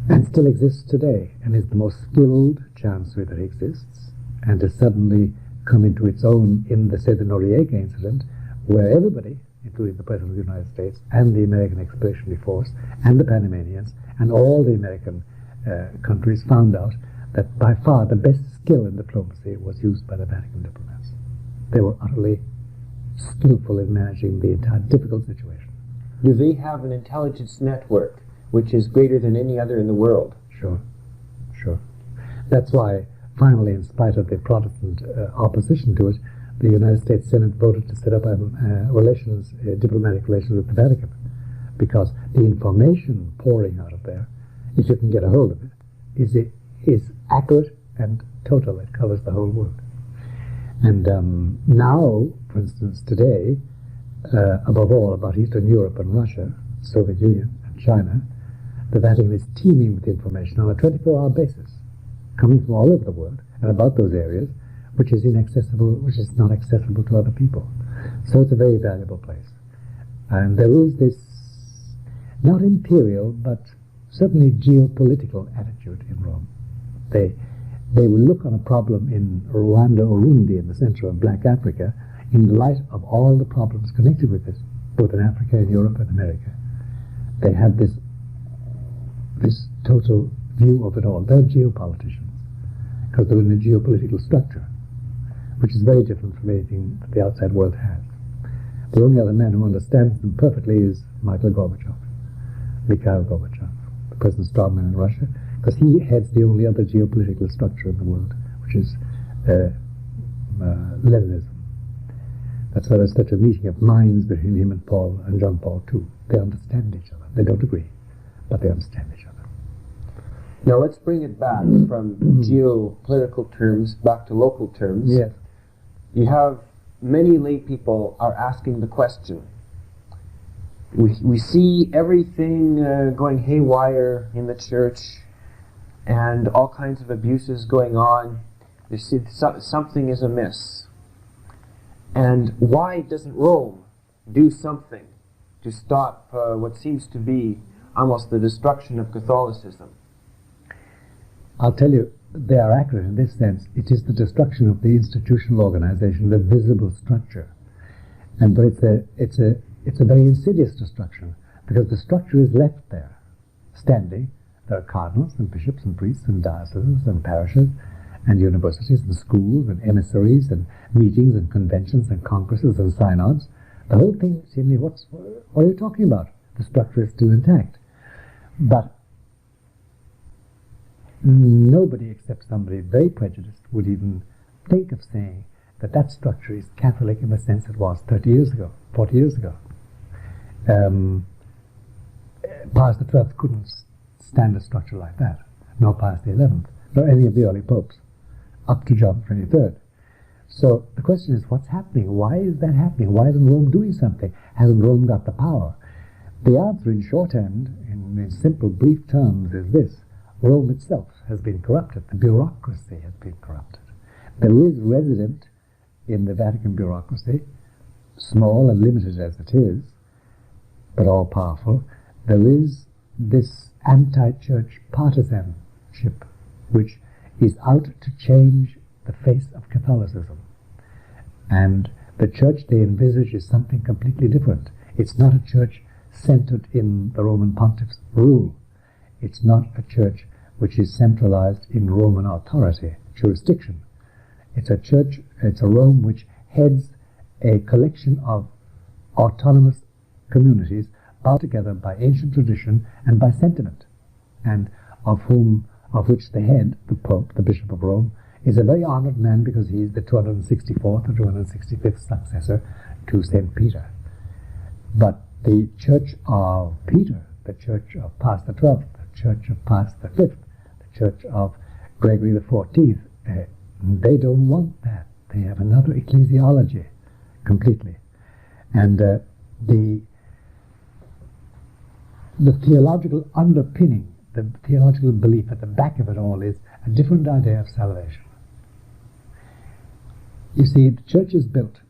and still exists today, and is the most skilled chancery that exists, and has suddenly come into its own in the, say, the Noriega incident, where everybody, including the President of the United States, and the American Expeditionary Force, and the Panamanians, and all the American countries found out that by far the best skill in diplomacy was used by the Vatican diplomats. They were utterly skillful in managing the entire difficult situation. Do they have an intelligence network which is greater than any other in the world? Sure. That's why, finally, in spite of the Protestant opposition to it, the United States Senate voted to set up diplomatic relations with the Vatican, because the information pouring out of there, if you can get a hold of it, is accurate and total. It covers the whole world. And now, for instance, today, above all about Eastern Europe and Russia, Soviet Union and China, the Vatican is teeming with information on a 24-hour basis, coming from all over the world and about those areas, which is inaccessible, which is not accessible to other people. So it's a very valuable place. And there is this, not imperial, but certainly geopolitical attitude in Rome. They will look on a problem in Rwanda or Burundi in the center of Black Africa in the light of all the problems connected with it, both in Africa and Europe and America. They have this total view of it all. They're geopoliticians, because they're in a geopolitical structure, which is very different from anything that the outside world has. The only other man who understands them perfectly is Mikhail Gorbachev, the present strongman in Russia, because he heads the only other geopolitical structure in the world, which is Leninism. That's why there's such a meeting of minds between him and John Paul II. They understand each other. They don't agree, but they understand each other. Now let's bring it back from geopolitical terms back to local terms. Yes. You have many lay people are asking the question. We see everything going haywire in the church, and all kinds of abuses going on. They see something is amiss. And why doesn't Rome do something to stop what seems to be almost the destruction of Catholicism? I'll tell you, they are accurate in this sense. It is the destruction of the institutional organization, the visible structure. But it's a very insidious destruction, because the structure is left there, standing. There are cardinals and bishops and priests and dioceses and parishes and universities and schools and emissaries and meetings and conventions and congresses and synods. The whole thing, seemingly, what are you talking about? The structure is still intact. But nobody except somebody very prejudiced would even think of saying that that structure is Catholic in the sense it was 30 years ago, 40 years ago. Pius XII couldn't stand a structure like that, nor Pius XI, nor any of the early popes, up to John XXIII. So the question is, what's happening? Why is that happening? Why isn't Rome doing something? Hasn't Rome got the power? The answer in shorthand, in simple, brief terms, is this. Rome itself has been corrupted. The bureaucracy has been corrupted. There is resident in the Vatican bureaucracy, small and limited as it is, but all-powerful, there is this anti-church partisanship which is out to change the face of Catholicism. And the church they envisage is something completely different. It's not a church centered in the Roman pontiff's rule. It's not a church which is centralized in Roman authority, jurisdiction. It's a church, it's a Rome which heads a collection of autonomous communities bound together by ancient tradition and by sentiment, and of which the head, the Pope, the Bishop of Rome, is a very honored man because he is the 264th or 265th successor to St. Peter. But the Church of Peter, the Church of Pius XII, the Church of Pius V, the Church of Gregory XIV, they don't want that. They have another ecclesiology completely. And the theological underpinning, the theological belief at the back of it all is a different idea of salvation. You see, the church is built,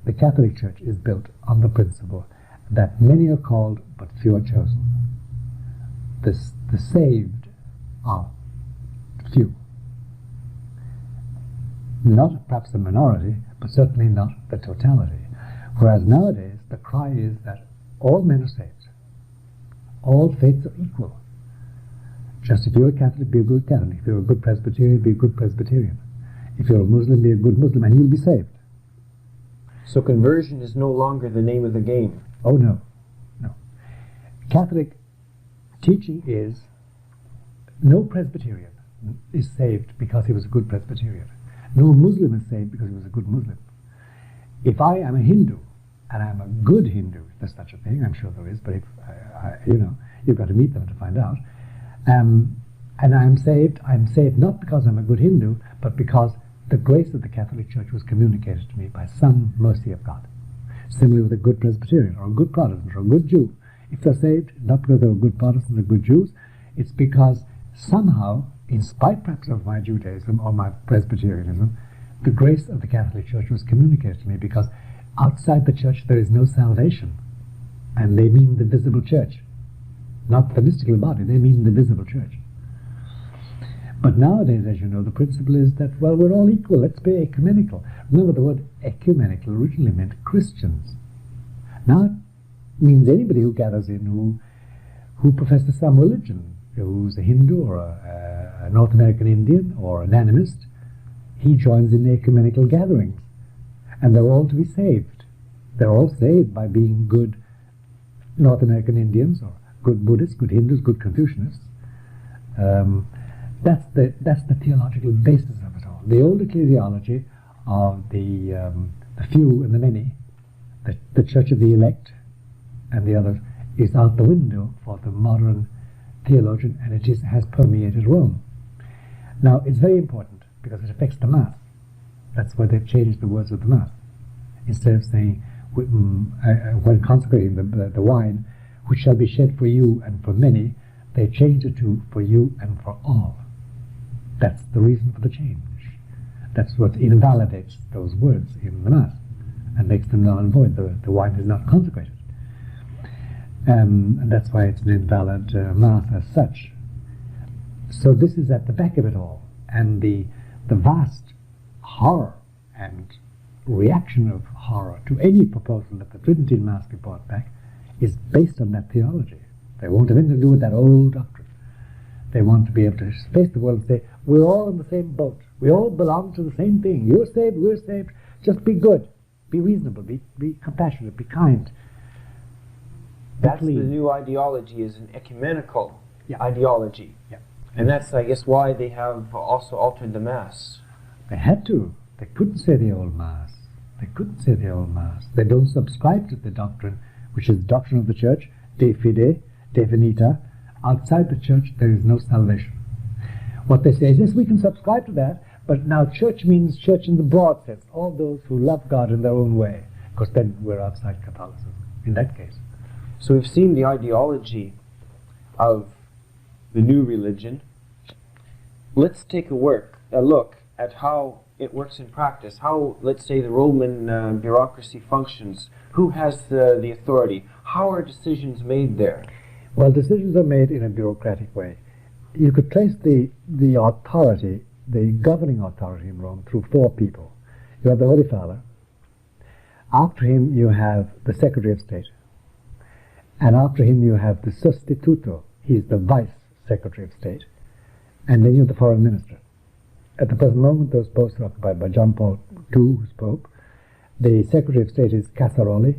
the Catholic Church is built on the principle that many are called but few are chosen. The saved are few. Not perhaps the minority, but certainly not the totality. Whereas nowadays the cry is that all men are saved. All faiths are equal. Just if you're a Catholic, be a good Catholic. If you're a good Presbyterian, be a good Presbyterian. If you're a Muslim, be a good Muslim, and you'll be saved. So conversion is no longer the name of the game. Oh no, no. Catholic teaching is no Presbyterian is saved because he was a good Presbyterian. No Muslim is saved because he was a good Muslim. If I am a Hindu, and I'm a good Hindu, if there's such a thing, I'm sure there is, but if, you've got to meet them to find out, and I'm saved not because I'm a good Hindu, but because the grace of the Catholic Church was communicated to me by some mercy of God. Similarly with a good Presbyterian, or a good Protestant, or a good Jew. If they're saved, not because they were good Protestants or good Jews, it's because somehow, in spite perhaps of my Judaism or my Presbyterianism, the grace of the Catholic Church was communicated to me, because outside the Church there is no salvation. And they mean the visible Church. Not the mystical body, they mean the visible Church. But nowadays, as you know, the principle is that, well, we're all equal, let's be ecumenical. Remember, the word ecumenical originally meant Christians. Now it means anybody who gathers in who professes some religion, who's a Hindu or a North American Indian or an animist. He joins in the ecumenical gatherings, and they're all to be saved. They're all saved by being good North American Indians or good Buddhists, good Hindus, good Confucianists. That's the theological basis of it all. The old ecclesiology of the few and the many, the Church of the elect and the others, is out the window for the modern theologian, and it has permeated Rome. Now, it's very important because it affects the Mass. That's why they've changed the words of the Mass. Instead of saying, when consecrating the wine, which shall be shed for you and for many, they changed it to for you and for all. That's the reason for the change. That's what invalidates those words in the Mass and makes them null and void. The wine is not consecrated. And that's why it's an invalid Mass as such. So this is at the back of it all. And the vast horror and reaction of horror to any proposal that the Tridentine Mass be brought back is based on that theology. They won't have anything to do with that old doctrine. They want to be able to face the world and say, we're all in the same boat. We all belong to the same thing. You're saved, we're saved. Just be good. Be reasonable. Be compassionate. Be kind. That's the new ideology, is an ecumenical ideology. Yeah. And that's, I guess, why they have also altered the Mass. They had to. They couldn't say the old Mass. They couldn't say the old Mass. They don't subscribe to the doctrine, which is the doctrine of the Church, de fide, de venita. Outside the Church, there is no salvation. What they say is, yes, we can subscribe to that, but now Church means Church in the broad sense, all those who love God in their own way, because then we're outside Catholicism, in that case. So we've seen the ideology of the new religion. Let's take a look at how it works in practice, how, let's say, the Roman bureaucracy functions. Who has the authority? How are decisions made there? Well, decisions are made in a bureaucratic way. You could trace the authority, the governing authority in Rome, through four people. You have the Holy Father. After him you have the Secretary of State. And after him you have the Sostituto. He is the Vice Secretary of State. And then you have the Foreign Minister. At the present moment those posts are occupied by John Paul II, who's Pope, The Secretary of State is Casaroli.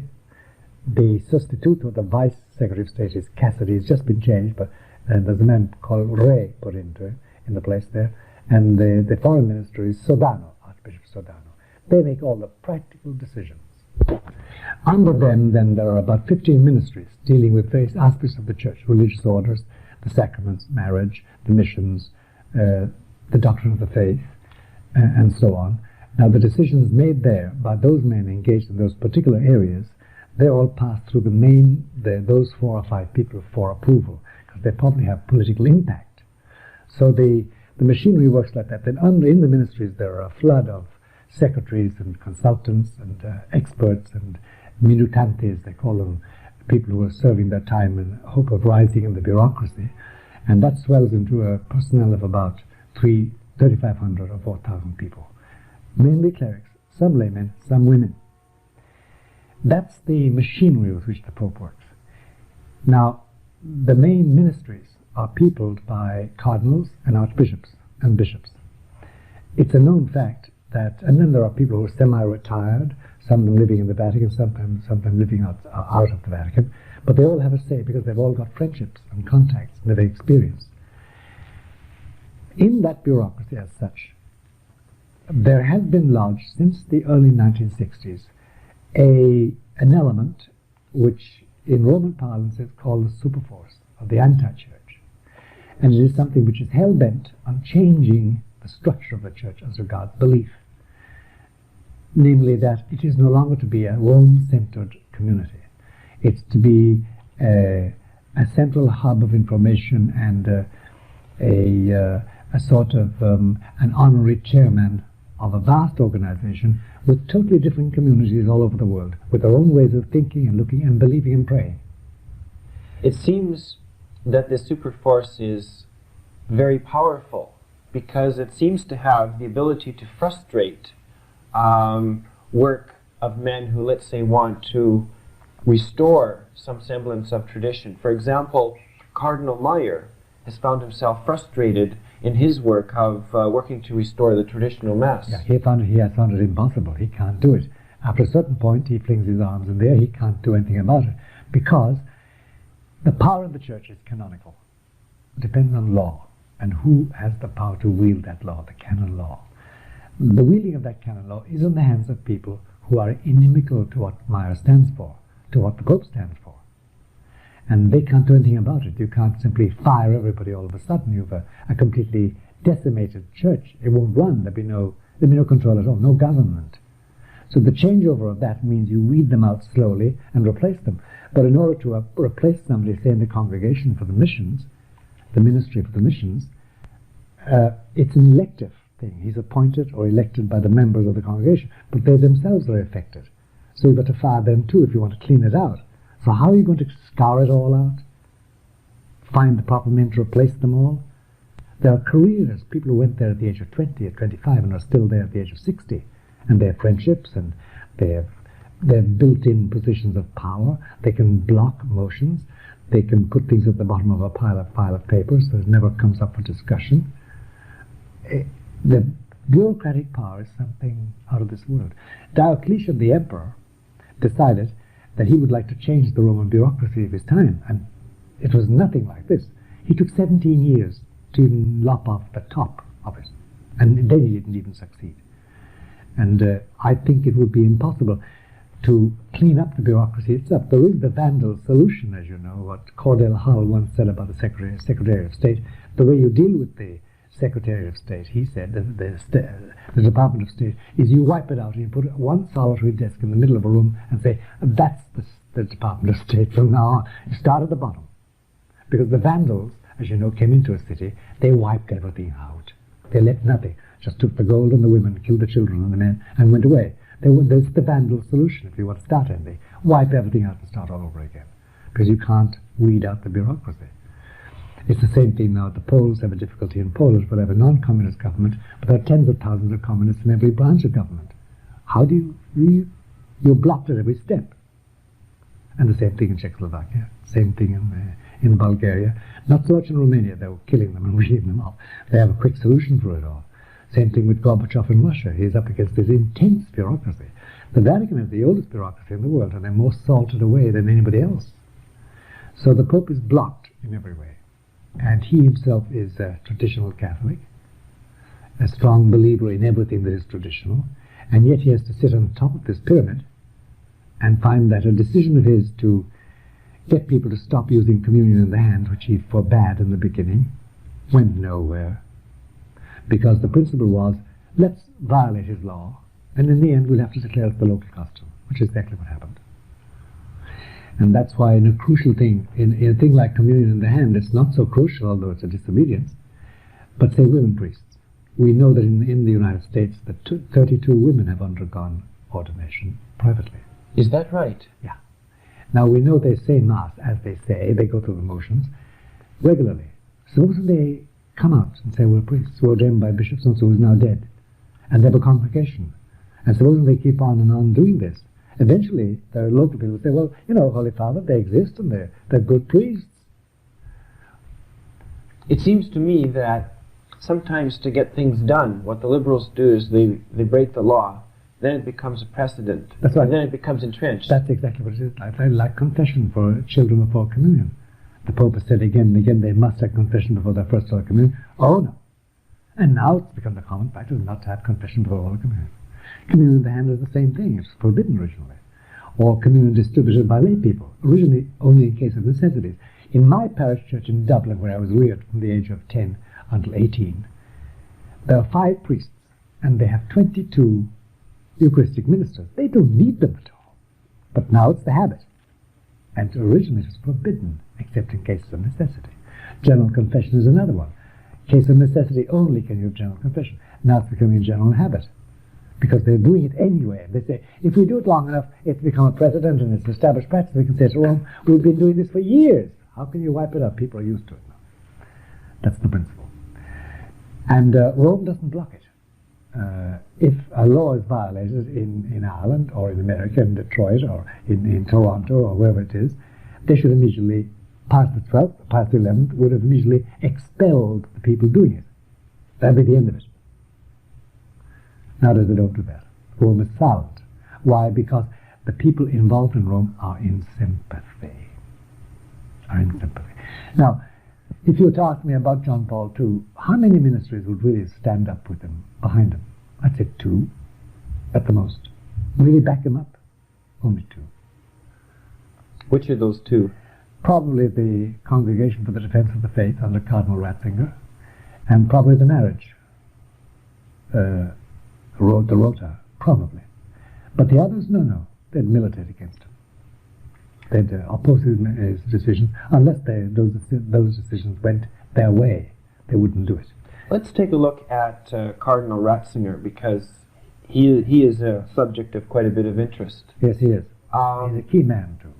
The substitute or the Vice Secretary of State is Cassidy. It's just been changed, but there's a man called Re put into it, in the place there. And the Foreign Minister is Sodano, Archbishop Sodano. They make all the practical decisions. Under them, then, there are about 15 ministries dealing with various aspects of the church: religious orders, the sacraments, marriage, the missions, the doctrine of the faith, and so on. Now, the decisions made there by those men engaged in those particular areas, they all pass through those 4 or 5 people for approval, because they probably have political impact. So the machinery works like that. Then in the ministries there are a flood of secretaries and consultants and experts and minutantes, they call them, people who are serving their time in hope of rising in the bureaucracy. And that swells into a personnel of about 3,500 or 4,000 people. Mainly clerics, some laymen, some women. That's the machinery with which the Pope works. Now, the main ministries are peopled by cardinals and archbishops and bishops. It's a known fact that, and then there are people who are semi-retired, some of them living in the Vatican, some of them living out of the Vatican, but they all have a say because they've all got friendships and contacts and they've experience. In that bureaucracy as such, there has been lodged since the early 1960s an element which in Roman parlance is called the superforce, or the anti-church. And it is something which is hell-bent on changing the structure of the church as regards belief. Namely that it is no longer to be a Rome-centered community. It's to be a central hub of information and a sort of an honorary chairman of a vast organization with totally different communities all over the world, with their own ways of thinking and looking and believing and praying. It seems that the superforce is very powerful because it seems to have the ability to frustrate work of men who, let's say, want to restore some semblance of tradition. For example, Cardinal Meyer has found himself frustrated in his work of working to restore the traditional Mass. Yeah, he has found it impossible. He can't do it. After a certain point, he flings his arms in the air. He can't do anything about it because the power of the church is canonical. It depends on law and who has the power to wield that law, the canon law. The wielding of that canon law is in the hands of people who are inimical to what Meyer stands for, to what the Pope stands for. And they can't do anything about it. You can't simply fire everybody all of a sudden. You have a completely decimated church. It won't run. There'll be no control at all, no government. So the changeover of that means you weed them out slowly and replace them. But in order to replace somebody, say in the congregation for the missions, the ministry for the missions, it's an elective thing. He's appointed or elected by the members of the congregation, but they themselves are affected. So you've got to fire them too if you want to clean it out. So how are you going to scour it all out? Find the proper men to replace them all? There are careers, people who went there at the age of 20, at 25, and are still there at the age of 60. And they have friendships, and they have built-in positions of power. They can block motions. They can put things at the bottom of a pile of papers so it never comes up for discussion. The bureaucratic power is something out of this world. Diocletian, the emperor, decided that he would like to change the Roman bureaucracy of his time, and it was nothing like this. He took 17 years to even lop off the top of it, and then he didn't even succeed. And I think it would be impossible to clean up the bureaucracy itself. There is the Vandal solution, as you know, what Cordell Hull once said about the Secretary of State. The way you deal with the Secretary of State, he said, the Department of State, is you wipe it out and you put one solitary desk in the middle of a room and say, that's the Department of State from now on. You start at the bottom. Because the Vandals, as you know, came into a city, they wiped everything out. They left nothing. Just took the gold and the women, killed the children and the men, and went away. There's the Vandal solution if you want to start anything. Wipe everything out and start all over again. Because you can't weed out the bureaucracy. It's the same thing now. The Poles have a difficulty in Poland, but they have a non-communist government, but there are tens of thousands of communists in every branch of government. How do you're blocked at every step. And the same thing in Czechoslovakia, same thing in Bulgaria. Not so much in Romania, they were killing them and weeding them off. They have a quick solution for it all. Same thing with Gorbachev in Russia. He's up against this intense bureaucracy. The Vatican is the oldest bureaucracy in the world, and they're more salted away than anybody else. So the Pope is blocked in every way. And he himself is a traditional Catholic, a strong believer in everything that is traditional, and yet he has to sit on top of this pyramid and find that a decision of his to get people to stop using communion in the hand, which he forbade in the beginning, went nowhere. Because the principle was, let's violate his law, and in the end we'll have to declare it the local custom, which is exactly what happened. And that's why in a crucial thing, in a thing like communion in the hand, it's not so crucial, although it's a disobedience, but say women priests. We know that in the United States that 32 women have undergone ordination privately. Is that right? Yeah. Now we know they say Mass, as they say, they go through the motions regularly. Supposing they come out and say, we're priests, we're ordained by Bishop so-and-so who's now dead, and they have a congregation, and supposing they keep on and on doing this, eventually the local people will say, well, you know, Holy Father, they exist and they're good priests. It seems to me that sometimes to get things done, what the liberals do is they break the law, then it becomes a precedent. That's right. And then it becomes entrenched. That's exactly what it is. Like confession for children before communion. The Pope has said again and again they must have confession before their first Holy Communion. Oh no. And now it's become the common practice not to have confession before Holy Communion. Communion in the hand is the same thing. It's forbidden originally. Or communion distributed by lay people, originally only in case of necessities. In my parish church in Dublin, where I was reared from the age of 10 until 18, there are 5 priests, and they have 22 Eucharistic ministers. They don't need them at all. But now it's the habit. And originally it was forbidden, except in cases of necessity. General confession is another one. Case of necessity only can you have general confession. Now it's becoming a general habit, because they're doing it anyway. They say, if we do it long enough, it's become a precedent and it's an established practice. We can say to Rome, we've been doing this for years. How can you wipe it up? People are used to it now. That's the principle. And Rome doesn't block it. If a law is violated in Ireland or in America, in Detroit or in Toronto or wherever it is, they should immediately, Pius XII, Pius XI would have immediately expelled the people doing it. That'd be the end of it. Nowadays they don't do that. Rome is silent. Why? Because the people involved in Rome are in sympathy. Now, if you were to ask me about John Paul II, how many ministries would really stand up with him, behind him? I'd say 2, at the most. Really back him up? Only 2. Which are those 2? Probably the Congregation for the Defense of the Faith under Cardinal Ratzinger, and probably the marriage, the Rota, probably. But the others, no. They'd militate against him. They'd oppose his decisions. Unless those decisions went their way, they wouldn't do it. Let's take a look at Cardinal Ratzinger, because he is a subject of quite a bit of interest. Yes, he is. He's a key man, too.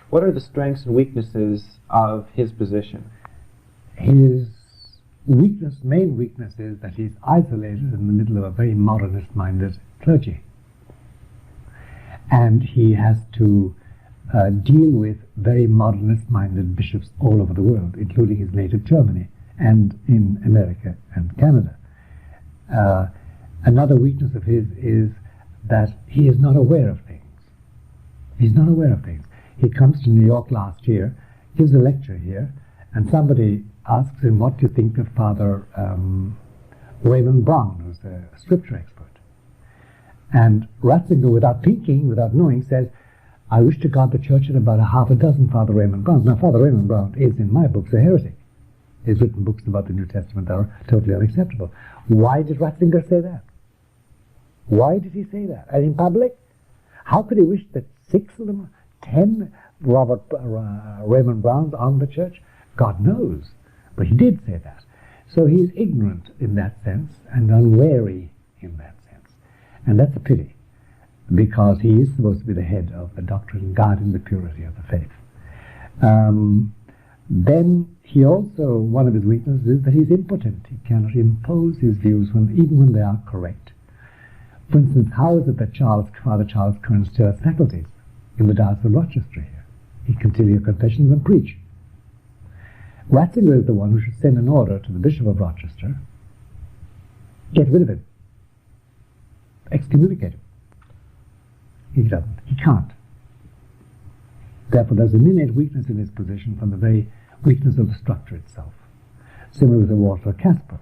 What are the strengths and weaknesses of his position? His main weakness is that he's isolated in the middle of a very modernist-minded clergy. And he has to deal with very modernist-minded bishops all over the world, including his native Germany and in America and Canada. Another weakness of his is that he is not aware of things. He's not aware of things. He comes to New York last year, gives a lecture here, and somebody asks him, what do you think of Father Raymond Brown, who's a scripture expert? And Ratzinger, without thinking, without knowing, says, I wish to God the church had about 6 Father Raymond Browns. Now, Father Raymond Brown is, in my books, a heretic. He's written books about the New Testament that are totally unacceptable. Why did Ratzinger say that? Why did he say that? And in public? How could he wish that 6 of them, 10 Raymond Browns on the church? God knows. But he did say that. So he's ignorant in that sense and unwary in that sense. And that's a pity, because he is supposed to be the head of the doctrine guarding the purity of the faith. Then he also, one of his weaknesses is that he's impotent. He cannot impose his views even when they are correct. For instance, how is it that Father Charles Curran still has faculties in the Diocese of Rochester here? He can still hear confessions and preach. Ratzinger is the one who should send an order to the Bishop of Rochester, get rid of him, excommunicate him, He doesn't. He can't. Therefore, there's an innate weakness in his position from the very weakness of the structure itself. Similar with a Walter Casper,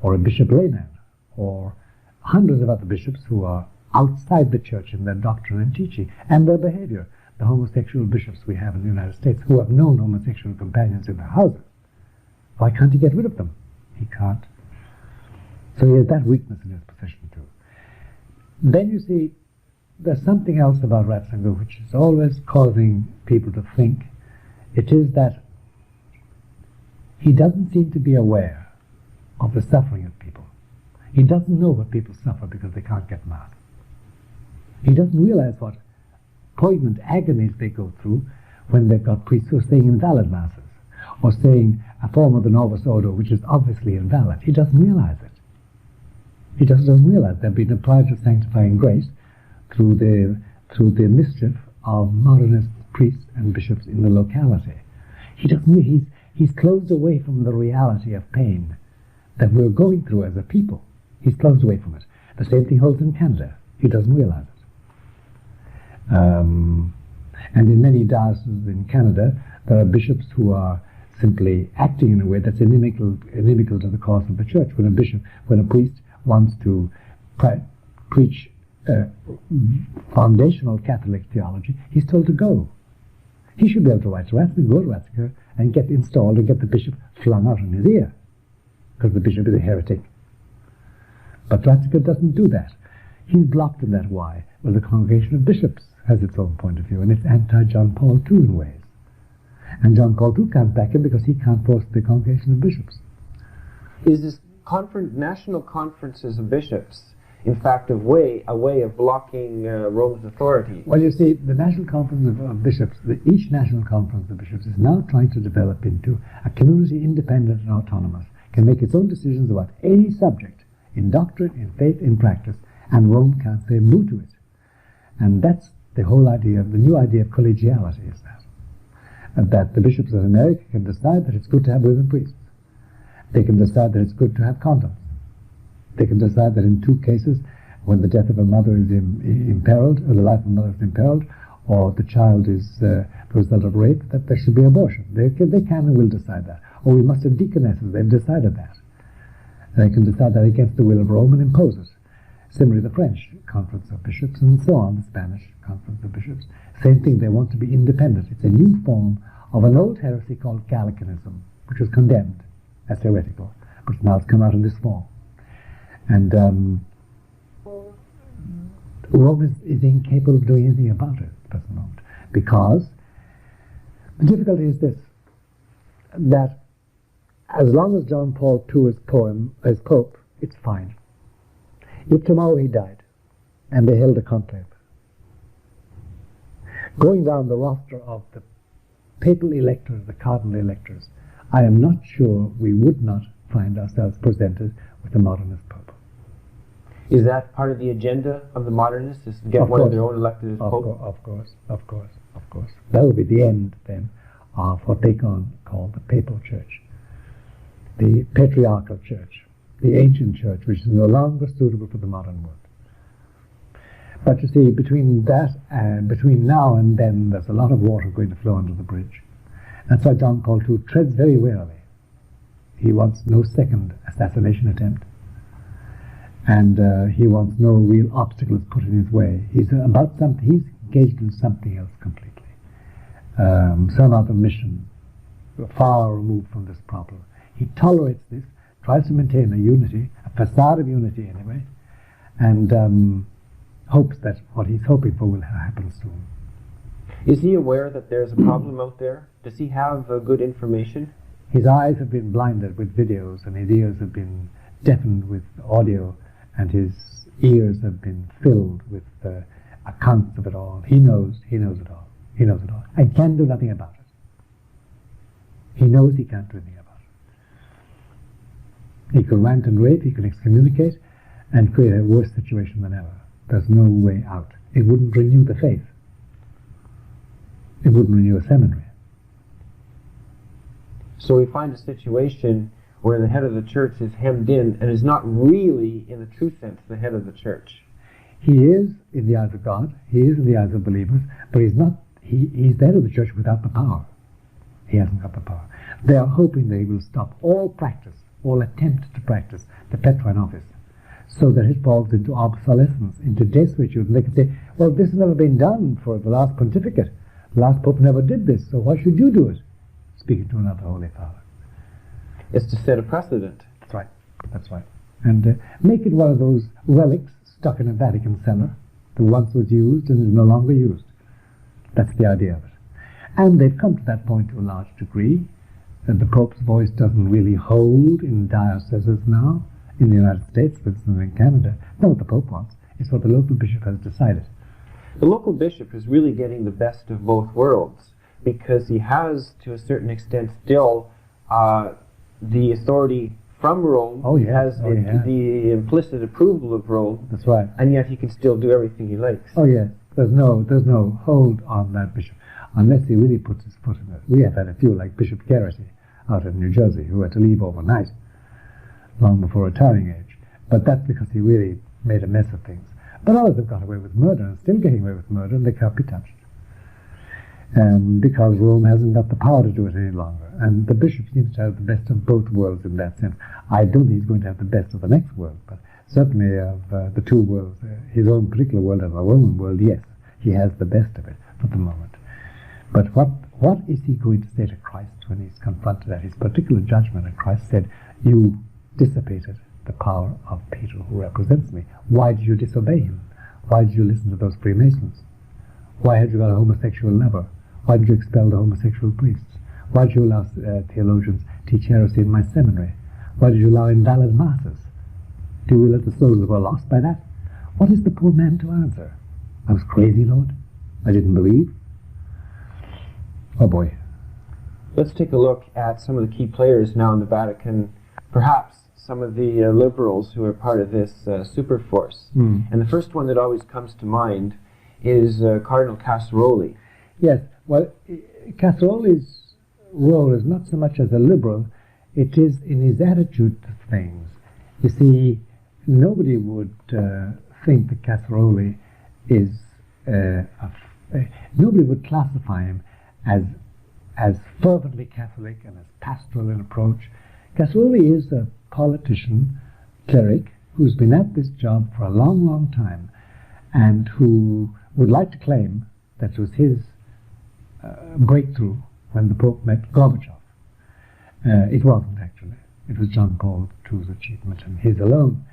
or a Bishop Layman, or hundreds of other bishops who are outside the church in their doctrine and teaching and their behavior. The homosexual bishops we have in the United States who have known homosexual companions in their houses. Why can't he get rid of them? He can't. So he has that weakness in his position too. Then you see, there's something else about Ratzinger which is always causing people to think. It is that he doesn't seem to be aware of the suffering of people. He doesn't know what people suffer because they can't get Mass. He doesn't realize what poignant agonies they go through when they've got priests who are saying invalid Masses, or saying a form of the novus ordo which is obviously invalid. He doesn't realize it. He just doesn't realize they've been deprived of sanctifying grace through the mischief of modernist priests and bishops in the locality. He's closed away from the reality of pain that we're going through as a people. He's closed away from it. The same thing holds in Canada. He doesn't realize it. And in many dioceses in Canada, there are bishops who are simply acting in a way that's inimical to the cause of the church. When a priest wants to preach foundational Catholic theology, he's told to go. He should be able to write to Ratzinger, go to Ratzinger, and get installed and get the bishop flung out in his ear, because the bishop is a heretic. But Ratzinger doesn't do that. He's blocked in that. Why? Well, the Congregation of Bishops has its own point of view, and it's anti-John Paul II in ways. And John Paul II can't back him because he can't force the Congregation of Bishops. Is this national conferences of bishops, in fact, a way of blocking Rome's authority? Well, you see, the National Conference of Bishops, each National Conference of Bishops is now trying to develop into a community independent and autonomous, can make its own decisions about any subject, in doctrine, in faith, in practice, and Rome can't say moo to it. And that's the whole idea, the new idea of collegiality is that the bishops of America can decide that it's good to have women priests. They can decide that it's good to have condoms. They can decide that in 2 cases, when the death of a mother is imperiled, or the life of a mother is imperiled, or the child is the result of rape, that there should be abortion. They can and will decide that. Or we must have deaconesses. They've decided that. They can decide that against the will of Rome and impose it. Similarly, the French Conference of Bishops, and so on, the Spanish Conference of Bishops. Same thing, they want to be independent. It's a new form of an old heresy called Gallicanism, which was condemned as heretical, but now it's come out in this form. And Rome is incapable of doing anything about it at the present moment, because the difficulty is this, that as long as John Paul II is Pope, it's fine. If tomorrow he died, and they held a conclave, going down the roster of the papal electors, the cardinal electors, I am not sure we would not find ourselves presented with a modernist Pope. Is that part of the agenda of the modernists, is to get one of their own elected as Pope? Of course. That would be the end, then, of what they call the papal church, the patriarchal church, the ancient church, which is no longer suitable for the modern world. But you see, between now and then, there's a lot of water going to flow under the bridge. That's why John Paul II treads very warily. He wants no second assassination attempt, and he wants no real obstacles put in his way. He's engaged in something else completely, some other mission, far removed from this problem. He tolerates this, tries to maintain a unity, a facade of unity anyway, and hopes that what he's hoping for will happen soon. Is he aware that there's a problem out there? Does he have good information? His eyes have been blinded with videos, and his ears have been deafened with audio, and his ears have been filled with accounts of it all. He knows it all. He knows it all, and can do nothing about it. He knows he can't do anything about it. He could rant and rave, he could excommunicate, and create a worse situation than ever. There's no way out. It wouldn't renew the faith. It wouldn't renew a seminary. So we find a situation where the head of the church is hemmed in and is not really, in the true sense, the head of the church. He is in the eyes of God, he is in the eyes of believers, but he's not. He's there to the church without the power. He hasn't got the power. They are hoping that he will stop all practice, all attempt to practice the Petrine office, so that it falls into obsolescence, into desuetude. And they can say, well, this has never been done for the last pontificate. The last pope never did this, so why should you do it? Speaking to another Holy Father. It's to set a precedent. That's right. That's right. And make it one of those relics stuck in a Vatican cellar that once was used and is no longer used. That's the idea of it. And they've come to that point to a large degree. And the Pope's voice doesn't really hold in dioceses now, in the United States, for instance, in Canada. Not what the Pope wants. It's what the local bishop has decided. The local bishop is really getting the best of both worlds, because he has, to a certain extent, still the authority from Rome. Oh, yeah. He has the implicit approval of Rome. That's right. And yet he can still do everything he likes. Oh, yes. There's no hold on that bishop, unless he really puts his foot in it. We have had a few, like Bishop Garrity out in New Jersey, who had to leave overnight, long before retiring age. But that's because he really made a mess of things. But others have got away with murder, and still getting away with murder, and they can't be touched. Because Rome hasn't got the power to do it any longer. And the bishop seems to have the best of both worlds in that sense. I don't think he's going to have the best of the next world, but certainly of the two worlds, his own particular world and the Roman world, yes, he has the best of it for the moment. But what is he going to say to Christ when he's confronted at his particular judgment? And Christ said, you dissipated the power of Peter, who represents me. Why did you disobey him? Why did you listen to those Freemasons? Why had you got a homosexual lover? Why did you expel the homosexual priests? Why did you allow theologians teach heresy in my seminary? Why did you allow invalid masses? Do you let the souls that were lost by that? What is the poor man to answer? I was crazy, Lord. I didn't believe. Oh boy. Let's take a look at some of the key players now in the Vatican, perhaps some of the liberals who are part of this super force. And the first one that always comes to mind is Cardinal Casseroli. Yes, well, Casseroli's role is not so much as a liberal, it is in his attitude to things. You see, nobody would think that Casseroli is, nobody would classify him as fervently Catholic and as pastoral in approach. Casseroli is a politician, cleric, who's been at this job for a long, long time, and who would like to claim that it was his breakthrough when the Pope met Gorbachev. It wasn't, actually. It was John Paul II's achievement, and his alone.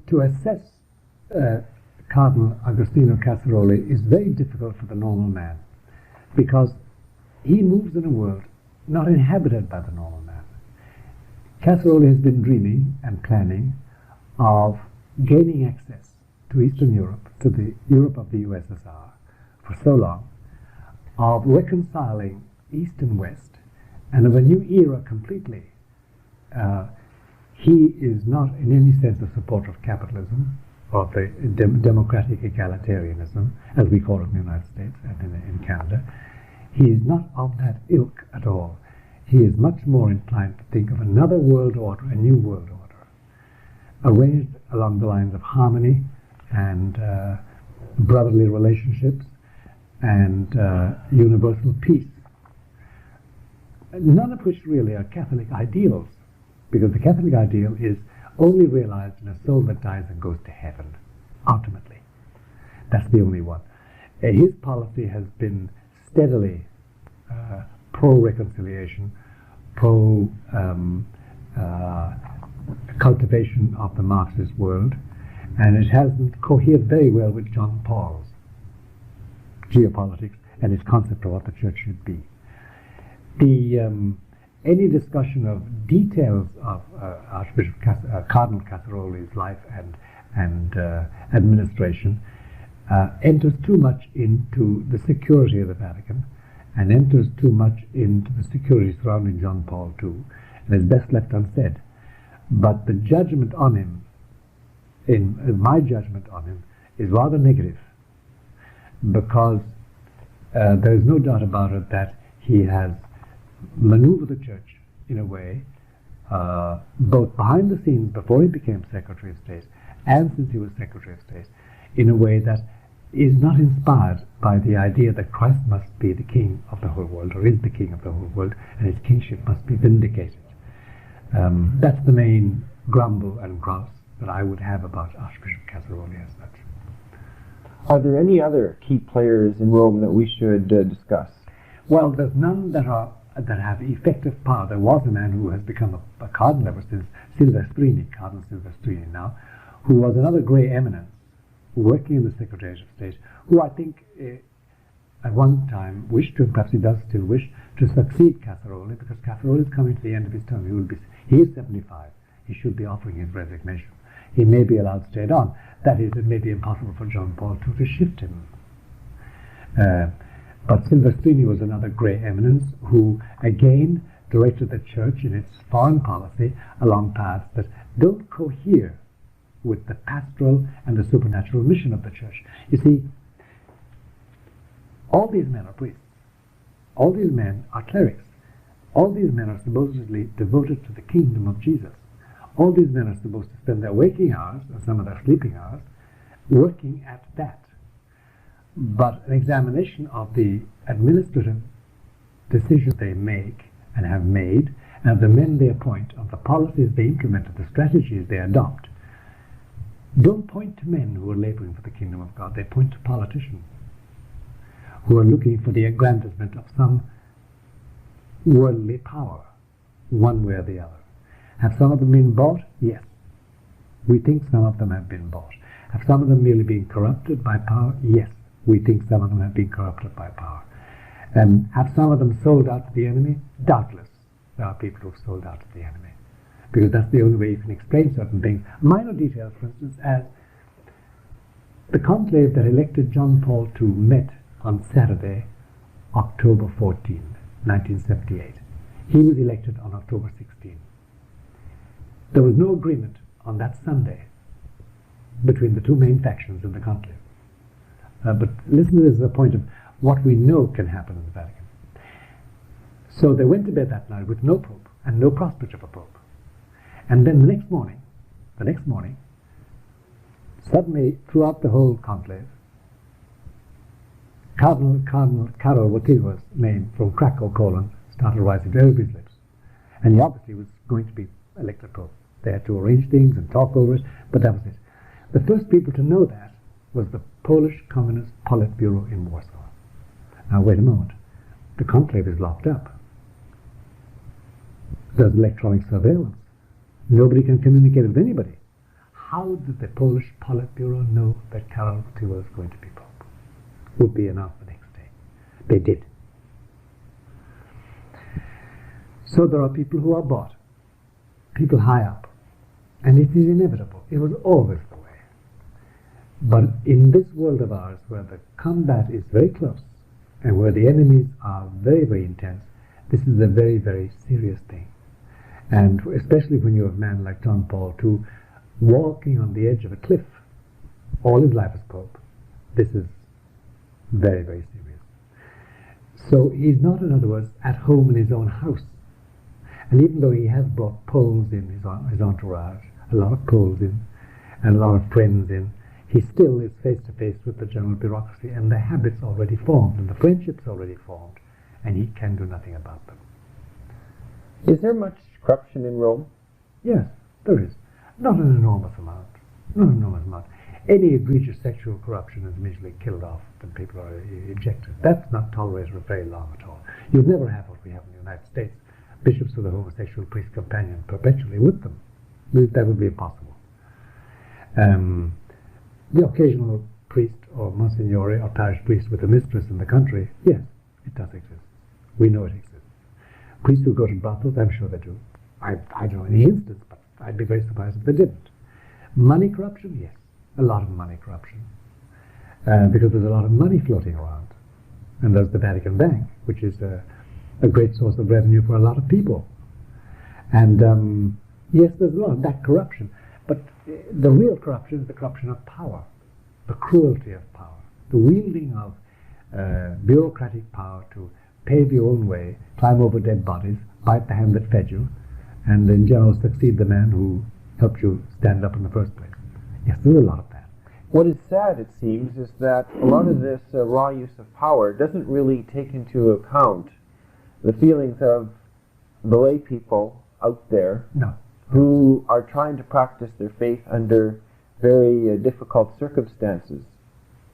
To assess Cardinal Agostino Casseroli is very difficult for the normal man, because he moves in a world not inhabited by the normal man. Casseroli has been dreaming and planning of gaining access to Eastern Europe, to the Europe of the USSR, for so long, of reconciling East and West, and of a new era completely. He is not in any sense a supporter of capitalism or of the democratic egalitarianism, as we call it in the United States and in Canada. He is not of that ilk at all. He is much more inclined to think of another world order, a new world order, arranged along the lines of harmony and brotherly relationships and universal peace, none of which really are Catholic ideals, because the Catholic ideal is only realized in a soul that dies and goes to heaven, ultimately. That's the only one. His policy has been steadily pro-reconciliation, cultivation of the Marxist world, and it hasn't cohered very well with John Paul's geopolitics and his concept of what the church should be. Any discussion of details of Cardinal Casseroli's life and administration enters too much into the security of the Vatican and enters too much into the security surrounding John Paul II, and is best left unsaid. But the judgment on him, my judgment on him, is rather negative, because there is no doubt about it that he has maneuvered the church in a way, both behind the scenes before he became Secretary of State and since he was Secretary of State, in a way that is not inspired by the idea that Christ must be the king of the whole world, or is the king of the whole world, and his kingship must be vindicated. That's the main grumble and grouse that I would have about Archbishop Casseroli as such. Are there any other key players in Rome that we should discuss? Well, there's none that have effective power. There was a man who has become a cardinal ever since, Cardinal Silvestrini now, who was another grey eminence working in the Secretariat of State, who I think at one time wished to, and perhaps he does still wish, to succeed Casseroli, because Casseroli is coming to the end of his term. He is 75. He should be offering his resignation. He may be allowed to stay on. That is, it may be impossible for John Paul II to shift him. But Silvestrini was another grey eminence who, again, directed the church in its foreign policy along paths that don't cohere with the pastoral and the supernatural mission of the church. You see, all these men are priests. All these men are clerics. All these men are supposedly devoted to the kingdom of Jesus. All these men are supposed to spend their waking hours, and some of their sleeping hours, working at that. But an examination of the administrative decisions they make and have made, and of the men they appoint, of the policies they implement, of the strategies they adopt, don't point to men who are laboring for the kingdom of God. They point to politicians who are looking for the aggrandizement of some worldly power, one way or the other. Have some of them been bought? Yes. We think some of them have been bought. Have some of them merely been corrupted by power? Yes. We think some of them have been corrupted by power. Have some of them sold out to the enemy? Doubtless there are people who have sold out to the enemy, because that's the only way you can explain certain things. Minor details, for instance, as the conclave that elected John Paul II met on Saturday, October 14, 1978. He was elected on October 16. There was no agreement on that Sunday between the two main factions in the conclave. But listen to this as a point of what we know can happen in the Vatican. So they went to bed that night with no pope and no prospect of a pope. And then the next morning, suddenly throughout the whole conclave, Cardinal Karol Wojtyła's name from Krakow, Poland, started rising to everybody's lips. And he obviously was going to be elected pope. They had to arrange things and talk over it, but that was it. The first people to know that was the Polish Communist Politburo in Warsaw. Now wait a moment. The conclave is locked up. There's electronic surveillance. Nobody can communicate with anybody. How did the Polish Politburo know that Karol Wojtyła was going to be pope? Would be announced the next day. They did. So there are people who are bought, people high up, and it is inevitable. It was always the way. But in this world of ours, where the combat is very close and where the enemies are very, very intense, this is a very, very serious thing. And especially when you have a man like John Paul II walking on the edge of a cliff all his life as Pope, this is very, very serious. So he's not, in other words, at home in his own house. And even though he has brought Poles in his entourage, a lot of Poles in, and a lot of friends in, he still is face to face with the general bureaucracy, and the habits already formed, and the friendships already formed, and he can do nothing about them. Is there much corruption in Rome? Yes, there is. Not an enormous amount. Not an enormous amount. Any egregious sexual corruption is immediately killed off and people are ejected. That's not tolerated for very long at all. You'll never have what we have in the United States, bishops with a homosexual priest companion perpetually with them. That would be impossible. The occasional priest or monsignore or parish priest with a mistress in the country, yes, it does exist. We know it exists. Priests who go to brothels, I'm sure they do. I don't know any instance, but I'd be very surprised if they didn't. Money corruption, yes, a lot of money corruption. Because there's a lot of money floating around. And there's the Vatican Bank, which is a great source of revenue for a lot of people. And yes, there's a lot of that corruption. But the real corruption is the corruption of power, the cruelty of power, the wielding of bureaucratic power to pave your own way, climb over dead bodies, bite the hand that fed you, and in general succeed the man who helped you stand up in the first place. Yes, there's a lot of that. What is sad, it seems, is that a lot of this raw use of power doesn't really take into account the feelings of the lay people out there who are trying to practice their faith under very difficult circumstances.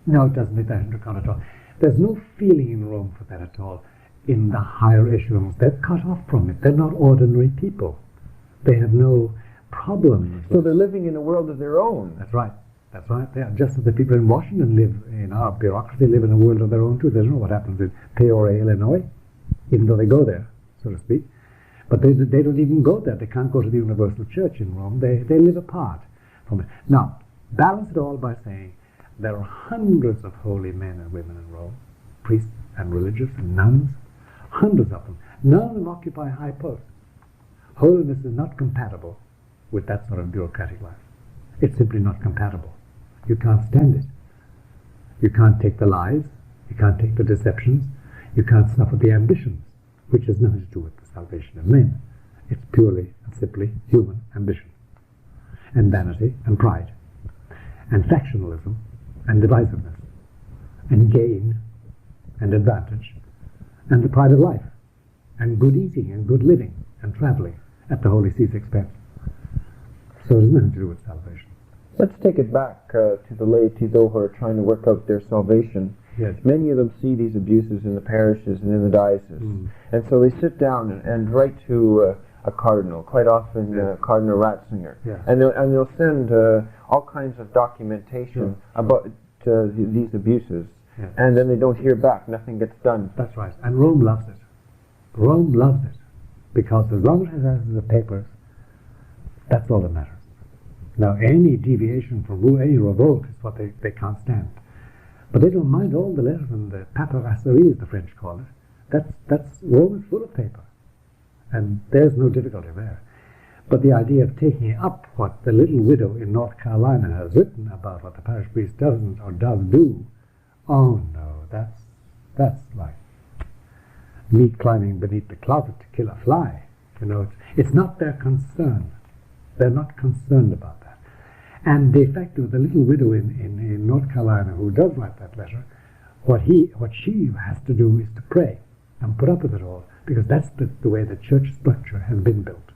No, it doesn't take that into account at all. There's no feeling in Rome for that at all. In the higher echelons, they're cut off from it. They're not ordinary people. They have no problems. So they're living in a world of their own. That's right. That's right. They are just as the people in Washington live in our bureaucracy, live in a world of their own too. They don't know what happens in Peoria, Illinois, even though they go there, so to speak. But they don't even go there. They can't go to the Universal Church in Rome. They live apart from it. Now, balance it all by saying there are hundreds of holy men and women in Rome, priests and religious and nuns, hundreds of them. None of them occupy high posts. Holiness is not compatible with that sort of bureaucratic life. It's simply not compatible. You can't stand it. You can't take the lies. You can't take the deceptions. You can't suffer the ambitions, which has nothing to do with the salvation of men. It's purely and simply human ambition, and vanity, and pride, and factionalism, and divisiveness, and gain, and advantage, and the pride of life, and good eating, and good living, and traveling at the Holy See's expense. So it has nothing to do with salvation. Let's take it back to the laity, though, who are trying to work out their salvation. Yes. Many of them see these abuses in the parishes and in the diocese. And so they sit down and write to a cardinal, quite often Cardinal Ratzinger. Yes. And they'll send all kinds of documentation about these abuses. Yes. And then they don't hear back. Nothing gets done. That's right. And Rome loves it. Rome loves it. Because as long as it has the papers, that's all that matters. Now, any deviation from any revolt is what they can't stand. But they don't mind all the letters and the paperasseries, the French call it. Rome is full of paper. And there's no difficulty there. But the idea of taking up what the little widow in North Carolina has written about what the parish priest doesn't or does do, oh no, that's like meat climbing beneath the closet to kill a fly. You know, it's not their concern. They're not concerned about that. And de facto, the little widow in North Carolina who does write that letter, what she has to do is to pray and put up with it all, because that's the way the church structure has been built.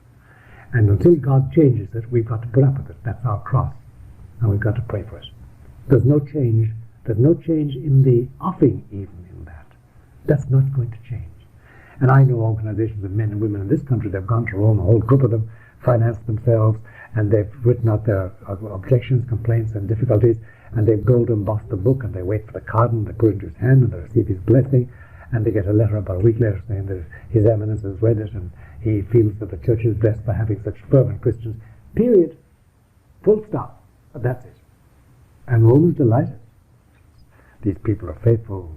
And until God changes it, we've got to put up with it. That's our cross. And we've got to pray for it. There's no change. There's no change in the offing even in that. That's not going to change. And I know organizations of men and women in this country, they've gone to Rome, a whole group of them, financed themselves, and they've written out their objections, complaints, and difficulties, and they've gold embossed the book, and they wait for the cardinal, they put it into his hand, and they receive his blessing, and they get a letter about a week later saying that His Eminence has read it, and he feels that the church is blessed by having such fervent Christians. Period. Full stop. That's it. And Rome is delighted. These people are faithful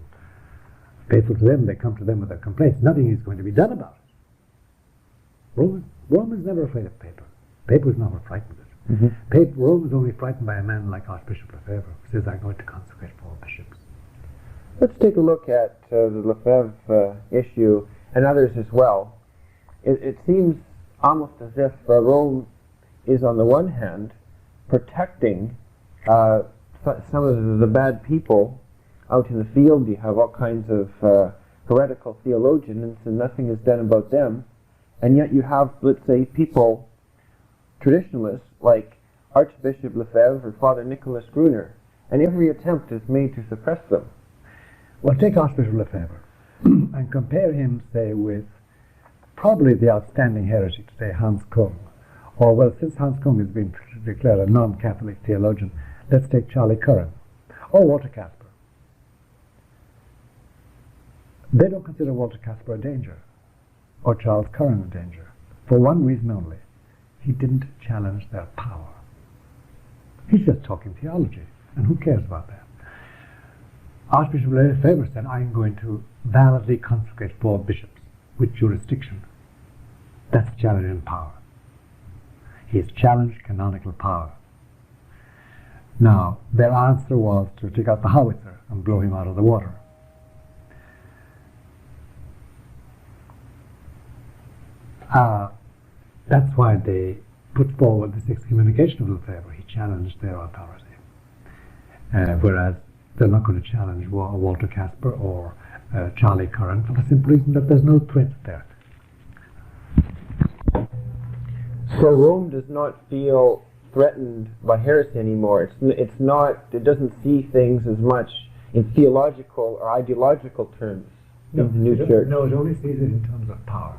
to them. They come to them with their complaints. Nothing is going to be done about it. Rome is never afraid of paper. Paper is not what frightens it. Rome is only frightened by a man like Archbishop Lefebvre, who says, I'm going to consecrate 4 bishops. Let's take a look at the Lefebvre issue and others as well. It seems almost as if Rome is, on the one hand, protecting some of the bad people out in the field. You have all kinds of heretical theologians, and nothing is done about them. And yet you have, let's say, people, traditionalists, like Archbishop Lefebvre or Father Nicholas Gruner, and every attempt is made to suppress them. Well, take Archbishop Lefebvre and compare him, say, with probably the outstanding heretic today, Hans Kung. Or, well, since Hans Kung has been declared a non-Catholic theologian, let's take Charlie Curran or Walter Casper. They don't consider Walter Casper a danger or Charles Curran a danger for one reason only. He didn't challenge their power. He's just talking theology, and who cares about that? Archbishop Lefebvre said, I'm going to validly consecrate 4 bishops with jurisdiction. That's challenging power. He has challenged canonical power. Now, their answer was to take out the howitzer and blow him out of the water. That's why they put forward this excommunication of Lefebvre. He challenged their authority. Whereas they're not going to challenge Walter Casper or Charlie Curran for the simple reason that there's no threat there. So Rome does not feel threatened by heresy anymore. It doesn't see things as much in theological or ideological terms in the new church. No, it only sees it in terms of power.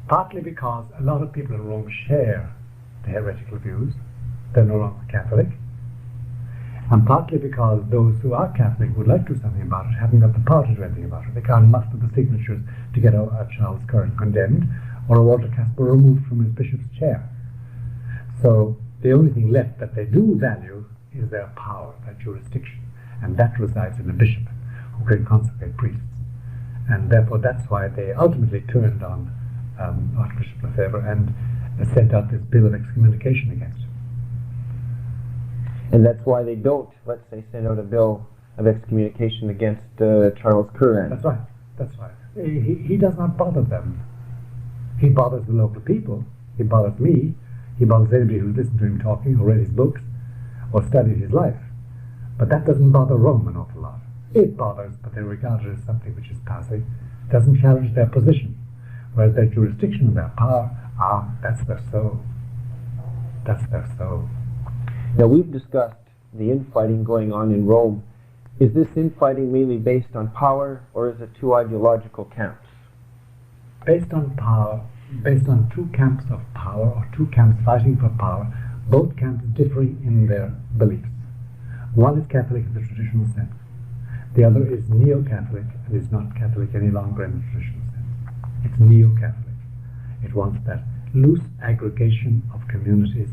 Partly because a lot of people in Rome share the heretical views. They're no longer Catholic. And partly because those who are Catholic would like to do something about it haven't got the power to do anything about it. They can't muster the signatures to get a Charles Curran condemned or a Walter Casper removed from his bishop's chair. So the only thing left that they do value is their power, their jurisdiction, and that resides in a bishop who can consecrate priests. And therefore that's why they ultimately turned on Archbishop Lefebvre and sent out this bill of excommunication against him. And that's why they don't, let's say, send out a bill of excommunication against Charles Curran. That's right. That's right. He does not bother them. He bothers the local people. He bothers me. He bothers anybody who's listened to him talking or read his books or studied his life. But that doesn't bother Rome an awful lot. It bothers, but they regard it as something which is passing. It doesn't challenge their position. Whereas their jurisdiction and their power, that's their soul. That's their soul. Now we've discussed the infighting going on in Rome. Is this infighting mainly based on power, or is it 2 ideological camps? Based on power, based on 2 camps of power, or 2 camps fighting for power, both camps differing in their beliefs. One is Catholic in the traditional sense. The other is neo-Catholic and is not Catholic any longer in the traditional sense. It's neo-Catholic. It wants that loose aggregation of communities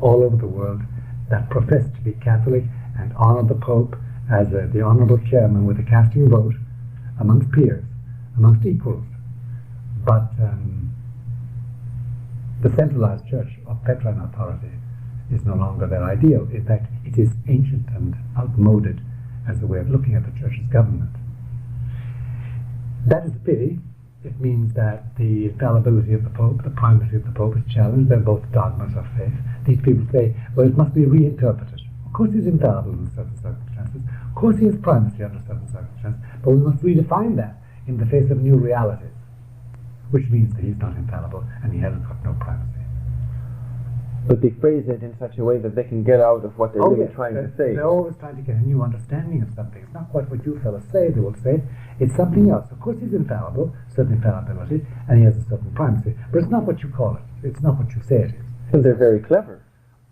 all over the world that profess to be Catholic and honor the Pope as the honorable chairman with a casting vote amongst peers, amongst equals. But the centralized church of Petrine authority is no longer their ideal. In fact, it is ancient and outmoded as a way of looking at the church's government. That is a pity. It means that the infallibility of the Pope, the primacy of the Pope is challenged. They're both dogmas of faith. These people say, well, it must be reinterpreted. Of course he's infallible in certain circumstances. Of course he has primacy under certain circumstances. But we must redefine that in the face of new realities, which means that he's not infallible and he hasn't got no primacy. But they phrase it in such a way that they can get out of what they're really trying to say. They're always trying to get a new understanding of something. It's not quite what you fellas say. They will say it's something else. Of course he's infallible, certain infallibility, and he has a certain primacy. But it's not what you call it. It's not what you say it is. And they're very clever.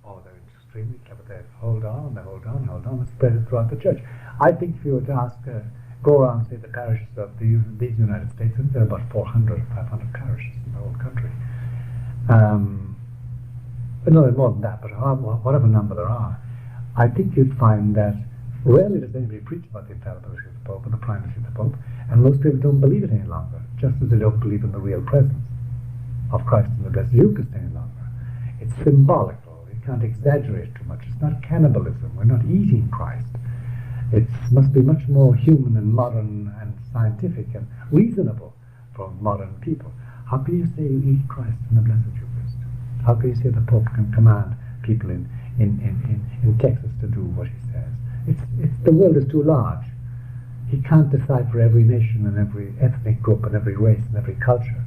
Oh, they're extremely clever. They hold on, and spread it throughout the church. I think if you were to ask, go around, say, the parishes of these United States, and there are about 400 or 500 parishes in the whole country. But no, more than that, but whatever number there are, I think you'd find that rarely does anybody preach about the infallibility of the Pope or the primacy of the Pope, and most people don't believe it any longer, just as they don't believe in the real presence of Christ in the Blessed Eucharist any longer. It's symbolical. You can't exaggerate too much. It's not cannibalism. We're not eating Christ. It must be much more human and modern and scientific and reasonable for modern people. How can you say you eat Christ in the Blessed Eucharist? How can you say the Pope can command people in Texas to do what he says? The world is too large. He can't decide for every nation and every ethnic group and every race and every culture.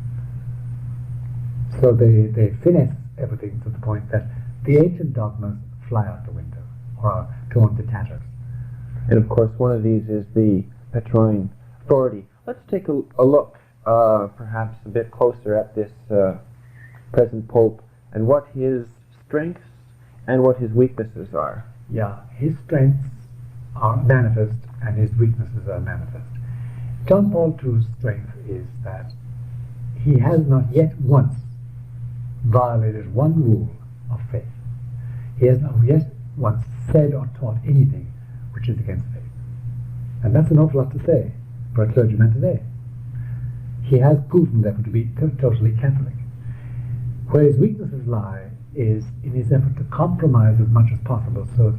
So they finesse everything to the point that the ancient dogmas fly out the window or are torn to tatters. And of course, one of these is the Petrine authority. Let's take a look, perhaps a bit closer at this present Pope and what his strengths and what his weaknesses are. Yeah, his strengths are manifest and his weaknesses are manifest. John Paul II's strength is that he has not yet once violated one rule of faith. He has not yet once said or taught anything which is against faith. And that's an awful lot to say for a clergyman today. He has proven, therefore, to be totally Catholic. Where his weaknesses lie is in his effort to compromise as much as possible so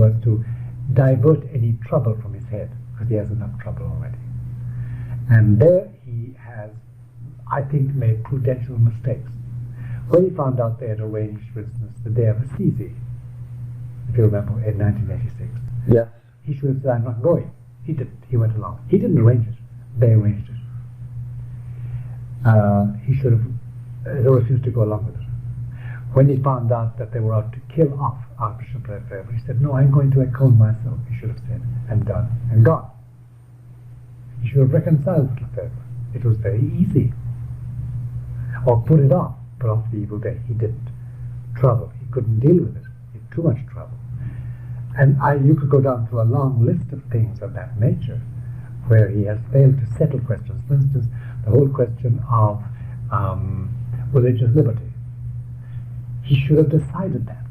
as to divert any trouble from his head, because he has enough trouble already. And there he has, I think, made prudential mistakes. When he found out they had arranged, for instance, the day of Assisi, if you remember, in 1986, yes, he should have said, I'm not going. He didn't. He went along. He didn't arrange it. They arranged it. He should have refused to go along with it. When he found out that they were out to kill off Archbishop Lefebvre, he said, no, I'm going to Econ myself, he should have said, and done, and gone. He should have reconciled with Lefebvre. It was very easy. Or put it off, put off the evil day. He didn't. Trouble. He couldn't deal with it. He had too much trouble. And you could go down to a long list of things of that nature where he has failed to settle questions. For instance, the whole question of religious liberty. He should have decided that.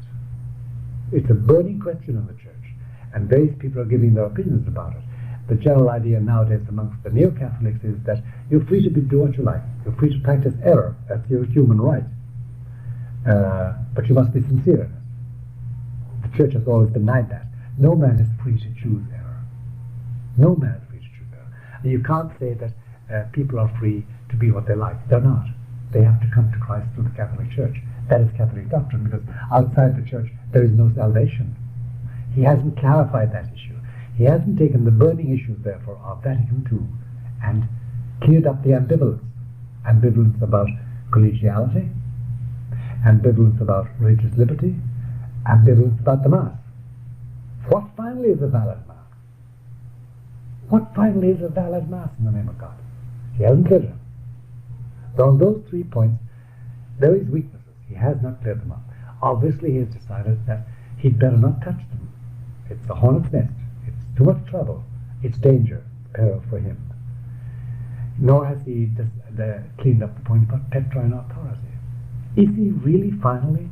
It's a burning question in the church, and various people are giving their opinions about it. The general idea nowadays amongst the neo-Catholics is that you're free to do what you like. You're free to practice error. That's your human right. But you must be sincere in it. The church has always denied that. No man is free to choose error. No man is free to choose error. And you can't say that people are free to be what they like. They're not. They have to come to Christ through the Catholic Church. That is Catholic doctrine, because outside the church there is no salvation. He hasn't clarified that issue. He hasn't taken the burning issues, therefore, of Vatican II and cleared up the ambivalence. Ambivalence about collegiality, ambivalence about religious liberty, ambivalence about the Mass. What finally is a valid Mass? What finally is a valid Mass in the name of God? He hasn't cleared it. So on those 3 points, there is weaknesses. He has not cleared them up. Obviously, he has decided that he'd better not touch them. It's a hornet's nest. It's too much trouble. It's danger, peril for him. Nor has he cleaned up the point about Petrine authority. Is he really finally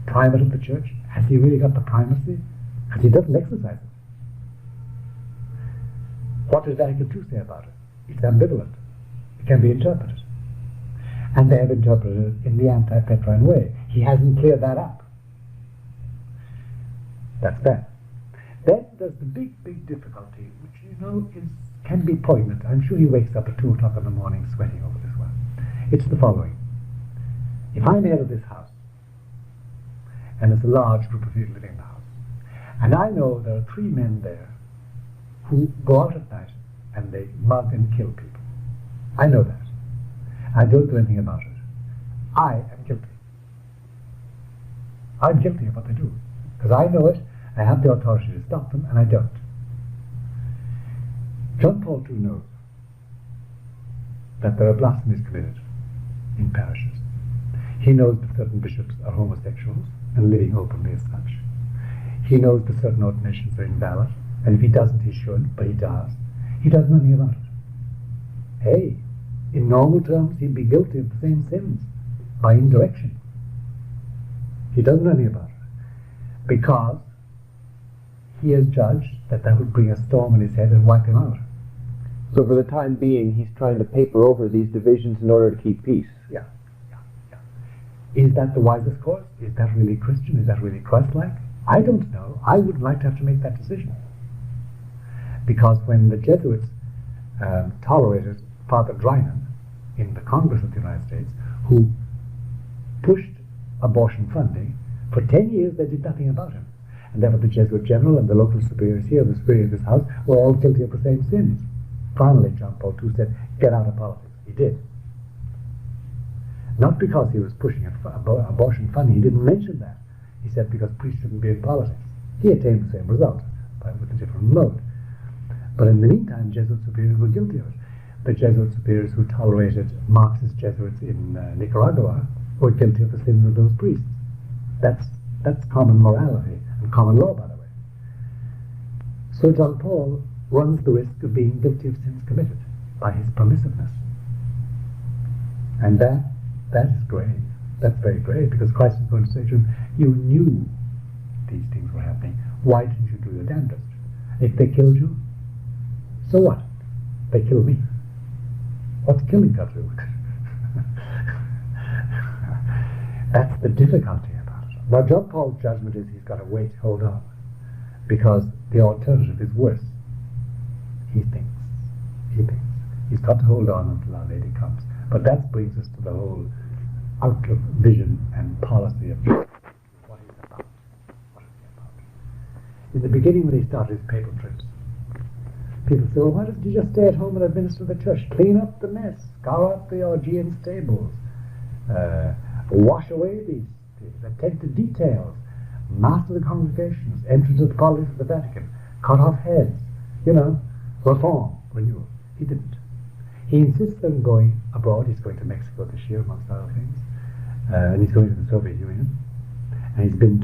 primate of the church? Has he really got the primacy? Because he doesn't exercise it. What does Vatican II say about it? It's ambivalent. It can be interpreted. And they have interpreted it in the anti-Petrine way. He hasn't cleared that up. That's that. Then there's the big, big difficulty, which, can be poignant. I'm sure he wakes up at 2 o'clock in the morning sweating over this one. It's the following. If I'm head of this house, and there's a large group of people living in the house, and I know there are 3 men there who go out at night and they mug and kill people. I know that. I don't do anything about it. I am guilty. I'm guilty of what they do. Because I know it, I have the authority to stop them, and I don't. John Paul II knows that there are blasphemies committed in parishes. He knows that certain bishops are homosexuals and living openly as such. He knows that certain ordinations are invalid, and if he doesn't, he should, but he does. He does nothing about it. Hey, in normal terms, he'd be guilty of the same sins by indirection. He does nothing about it because he has judged that would bring a storm on his head and wipe him out. So for the time being, he's trying to paper over these divisions in order to keep peace. Yeah. Is that the wisest course? Is that really Christian? Is that really Christ-like? I don't know. I would like to have to make that decision. Because when the Jesuits tolerated Father Drinan in the Congress of the United States, who pushed abortion funding, for 10 years they did nothing about him. And therefore the Jesuit general and the local superiors here, the superior of this house, were all guilty of the same sins. Finally, John Paul II said, get out of politics. He did. Not because he was pushing abortion funny, he didn't mention that. He said because priests shouldn't be in politics. He attained the same result, but with a different mode. But in the meantime, Jesuit superiors were guilty of it. The Jesuit superiors who tolerated Marxist Jesuits in Nicaragua were guilty of the sins of those priests. That's common morality and common law, by the way. So John Paul runs the risk of being guilty of sins committed by his permissiveness. And that is grave. That's very grave, because Christ is going to say to him, you knew these things were happening. Why didn't you do your damnedest? If they killed you, so what? They killed me. What's killing got to do with it? That's the difficulty about it. Now, John Paul's judgment is he's got to wait, hold on, because the alternative is worse. He thinks. He's got to hold on until Our Lady comes. But that brings us to the whole outlook, vision, and policy of what he's about. What is he about? In the beginning, when he started his papal trips, people say, well, why doesn't he just stay at home and administer the church? Clean up the mess, scour out the Augean stables, wash away these things, attend to details, master the congregations, enter into the politics of the Vatican, cut off heads, reform, renewal. He didn't. He insists on going abroad. He's going to Mexico this year, amongst other things, and he's going to the Soviet Union, and he's been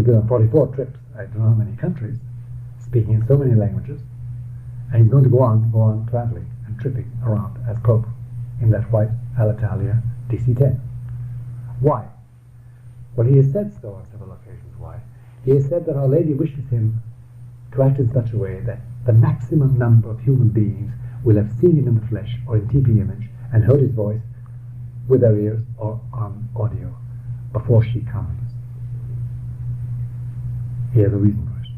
on 44 trips, I don't know how many countries, speaking in so many languages, and he's going to go on traveling and tripping around as Pope in that white Alitalia DC-10. Why? Well, he has said so on several occasions. Why? He has said that Our Lady wishes him to act in such a way that the maximum number of human beings will have seen him in the flesh or in TV image and heard his voice with their ears or on audio before she comes. He has a reason for it.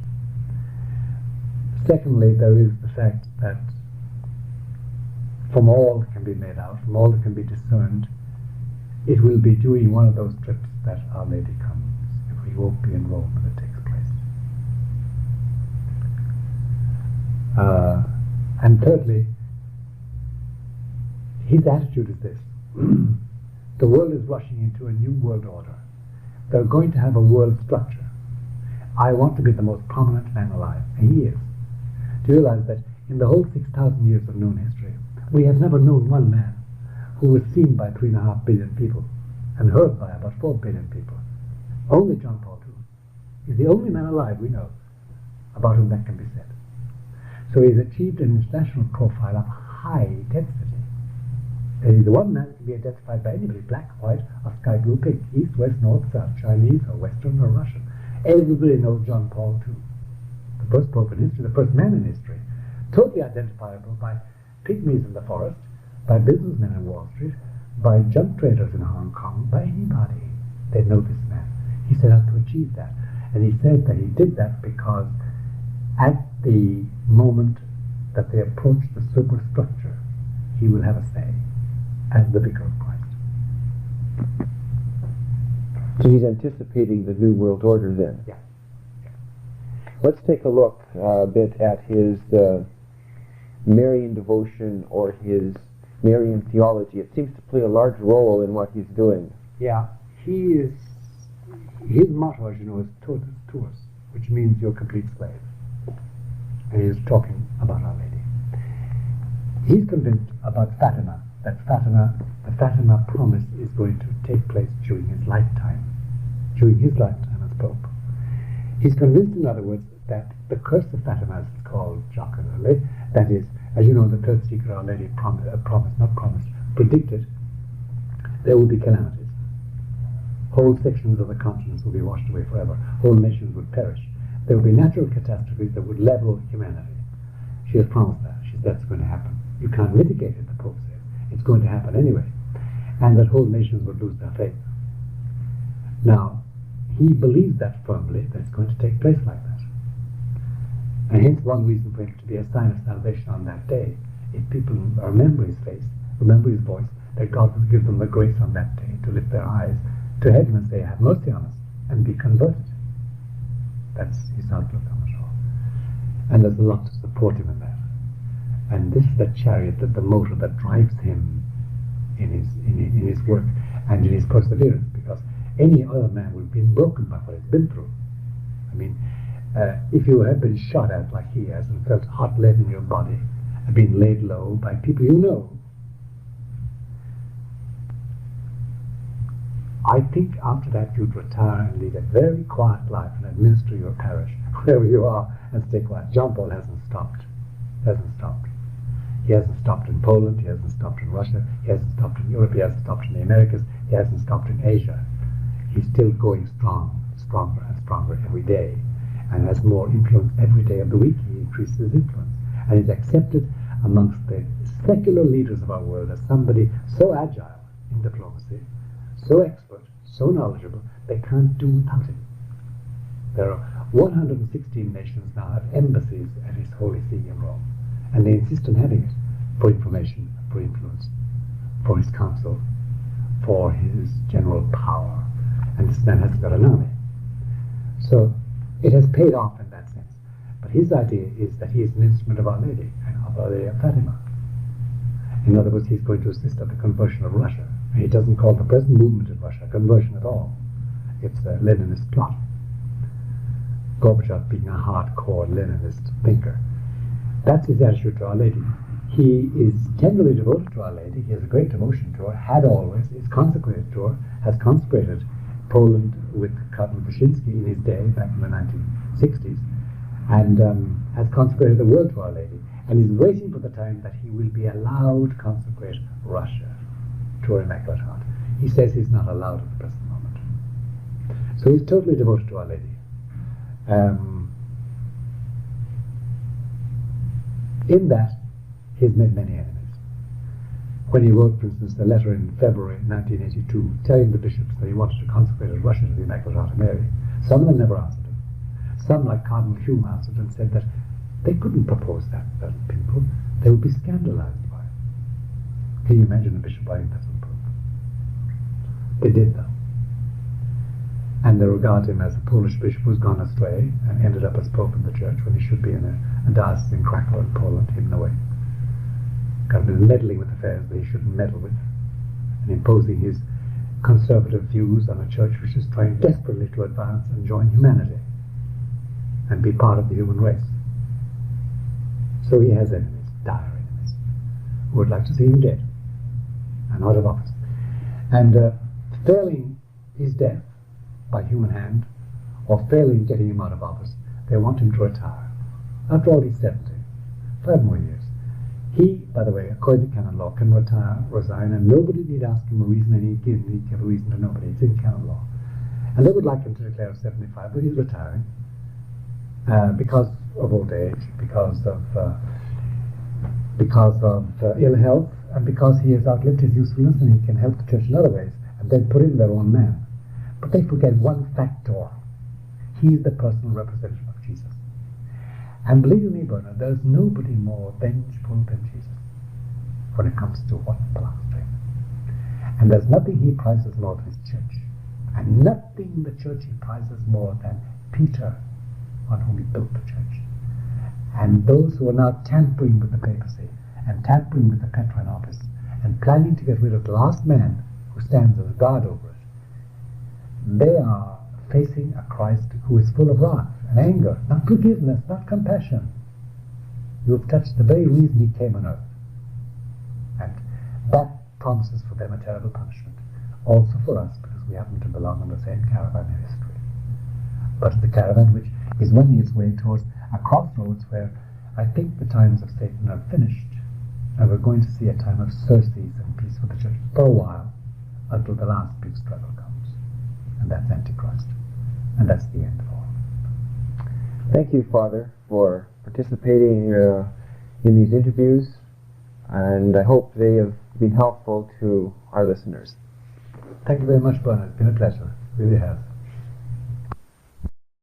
Secondly, there is the fact that from all that can be made out, from all that can be discerned, it will be during one of those trips that Our Lady comes. He won't be in Rome when it takes place. And thirdly, his attitude is this. The world is rushing into a new world order. They're going to have a world structure. I want to be the most prominent man alive, and he is. Do you realize that in the whole 6,000 years of known history, we have never known one man who was seen by 3.5 billion people and heard by about 4 billion people? Only John Paul II is the only man alive we know about whom that can be said. So he's achieved an international profile of high intensity. He's the one man that can be identified by anybody, black, white, or sky blue, pink, east, west, north, south, Chinese, or Western, or Russian. Everybody knows John Paul II, the first pope in history, the first man in history, totally identifiable by pygmies in the forest, by businessmen in Wall Street, by junk traders in Hong Kong, by anybody. They know this man. He set out to achieve that. And he said that he did that because at the moment that they approach the superstructure, he will have a say as the Vicar of Christ. So he's anticipating the New World Order then? Yeah. Let's take a look a bit at his Marian devotion or his Marian theology. It seems to play a large role in what he's doing. Yeah. His motto, as you know, is totus tuus, which means you're a complete slave. And he's talking about Our Lady. He's convinced about Fatima, that the Fatima promise is going to take place during his lifetime as Pope. He's convinced, in other words, that the curse of Fatima, as it's called jocularly, that is, as you know, the third secret Our Lady predicted, there will be calamities. Whole sections of the continents will be washed away forever. Whole nations would perish. There will be natural catastrophes that would level humanity. She has promised that. That's going to happen. You can't mitigate it, the Pope says. It's going to happen anyway. And that whole nations would lose their faith. Now, he believes that firmly, that it's going to take place like that. And hence one reason for him to be a sign of salvation on that day, if people remember his face, remember his voice, that God will give them the grace on that day to lift their eyes to heaven and say, have mercy on us, and be converted. That's his outlook on it all. And there's a lot to support him in that. And this is the chariot, the motor that drives him in his his work and in his perseverance, because any other man would have been broken by what he's been through. I mean, if you had been shot at like he has and felt hot lead in your body and been laid low by people you know, I think after that you'd retire and lead a very quiet life and administer your parish wherever you are and stay quiet. John Paul hasn't stopped. He hasn't stopped in Poland, he hasn't stopped in Russia, he hasn't stopped in Europe, he hasn't stopped in the Americas, he hasn't stopped in Asia. He's still going stronger and stronger every day, and has more influence every day of the week. He increases his influence, and is accepted amongst the secular leaders of our world as somebody so agile in diplomacy, so expert, so knowledgeable, they can't do without him. There are 116 nations now have embassies at His Holy See in Rome, and they insist on having it for information, for influence, for his counsel, for his general power. And this man hasn't got an army. So it has paid off in that sense. But his idea is that he is an instrument of Our Lady and of Our Lady of Fatima. In other words, he's going to assist at the conversion of Russia. He doesn't call the present movement in Russia a conversion at all. It's a Leninist plot. Gorbachev being a hardcore Leninist thinker. That's his attitude to Our Lady. He is generally devoted to Our Lady. He has a great devotion to her, had always, is consecrated to her, has consecrated Poland with Cardinal Wyszynski in his day, back in the 1960s, and has consecrated the world to Our Lady, and is waiting for the time that he will be allowed to consecrate Russia to her Immaculate Heart. He says he's not allowed at the present moment. So he's totally devoted to Our Lady. In that, he's made many enemies. When he wrote, for instance, a letter in February 1982 telling the bishops that he wanted to consecrate Russia to the Immaculate Heart of Mary, some of them never answered him. Some, like Cardinal Hume, answered and said that they couldn't propose that to people. They would be scandalized by it. Can you imagine a bishop writing that to the Pope? They did, though. And they regard him as a Polish bishop who's gone astray and ended up as Pope in the Church when he should be in a diocese in Krakow in Poland, hidden away. Got been meddling with affairs that he shouldn't meddle with, and imposing his conservative views on a church which is trying desperately to advance and join humanity and be part of the human race. So he has enemies, dire enemies, who would like to see him dead and out of office. And failing his death by human hand, or failing getting him out of office, they want him to retire. After all, he's 70. 5 more years. He, by the way, according to canon law, can retire, resign, and nobody need ask him a reason, and he'd give a reason to nobody. It's in canon law. And they would like him to declare 75, but he's retiring because of old age, because of ill health, and because he has outlived his usefulness and he can help the church in other ways, and then put in their own man. But they forget one factor. He is the personal representative of Jesus. And believe me, Bernard, there's nobody more vengeful than Jesus when it comes to what belongs to him. And there's nothing he prizes more than his church. And nothing in the church he prizes more than Peter, on whom he built the church. And those who are now tampering with the papacy and tampering with the Petrine office and planning to get rid of the last man who stands as God over it, they are facing a Christ who is full of wrath and anger, not forgiveness, not compassion. You have touched the very reason he came on earth. And that promises for them a terrible punishment. Also for us, because we happen to belong in the same caravan in history. But the caravan which is wending its way towards a crossroads where I think the times of Satan are finished, and we're going to see a time of surcease and peace for the church for a while, until the last big struggle comes. And that's Antichrist. And that's the end of all. Thank you, Father, for participating in these interviews, and I hope they have been helpful to our listeners. Thank you very much, Bernard. It's been a pleasure. It really has.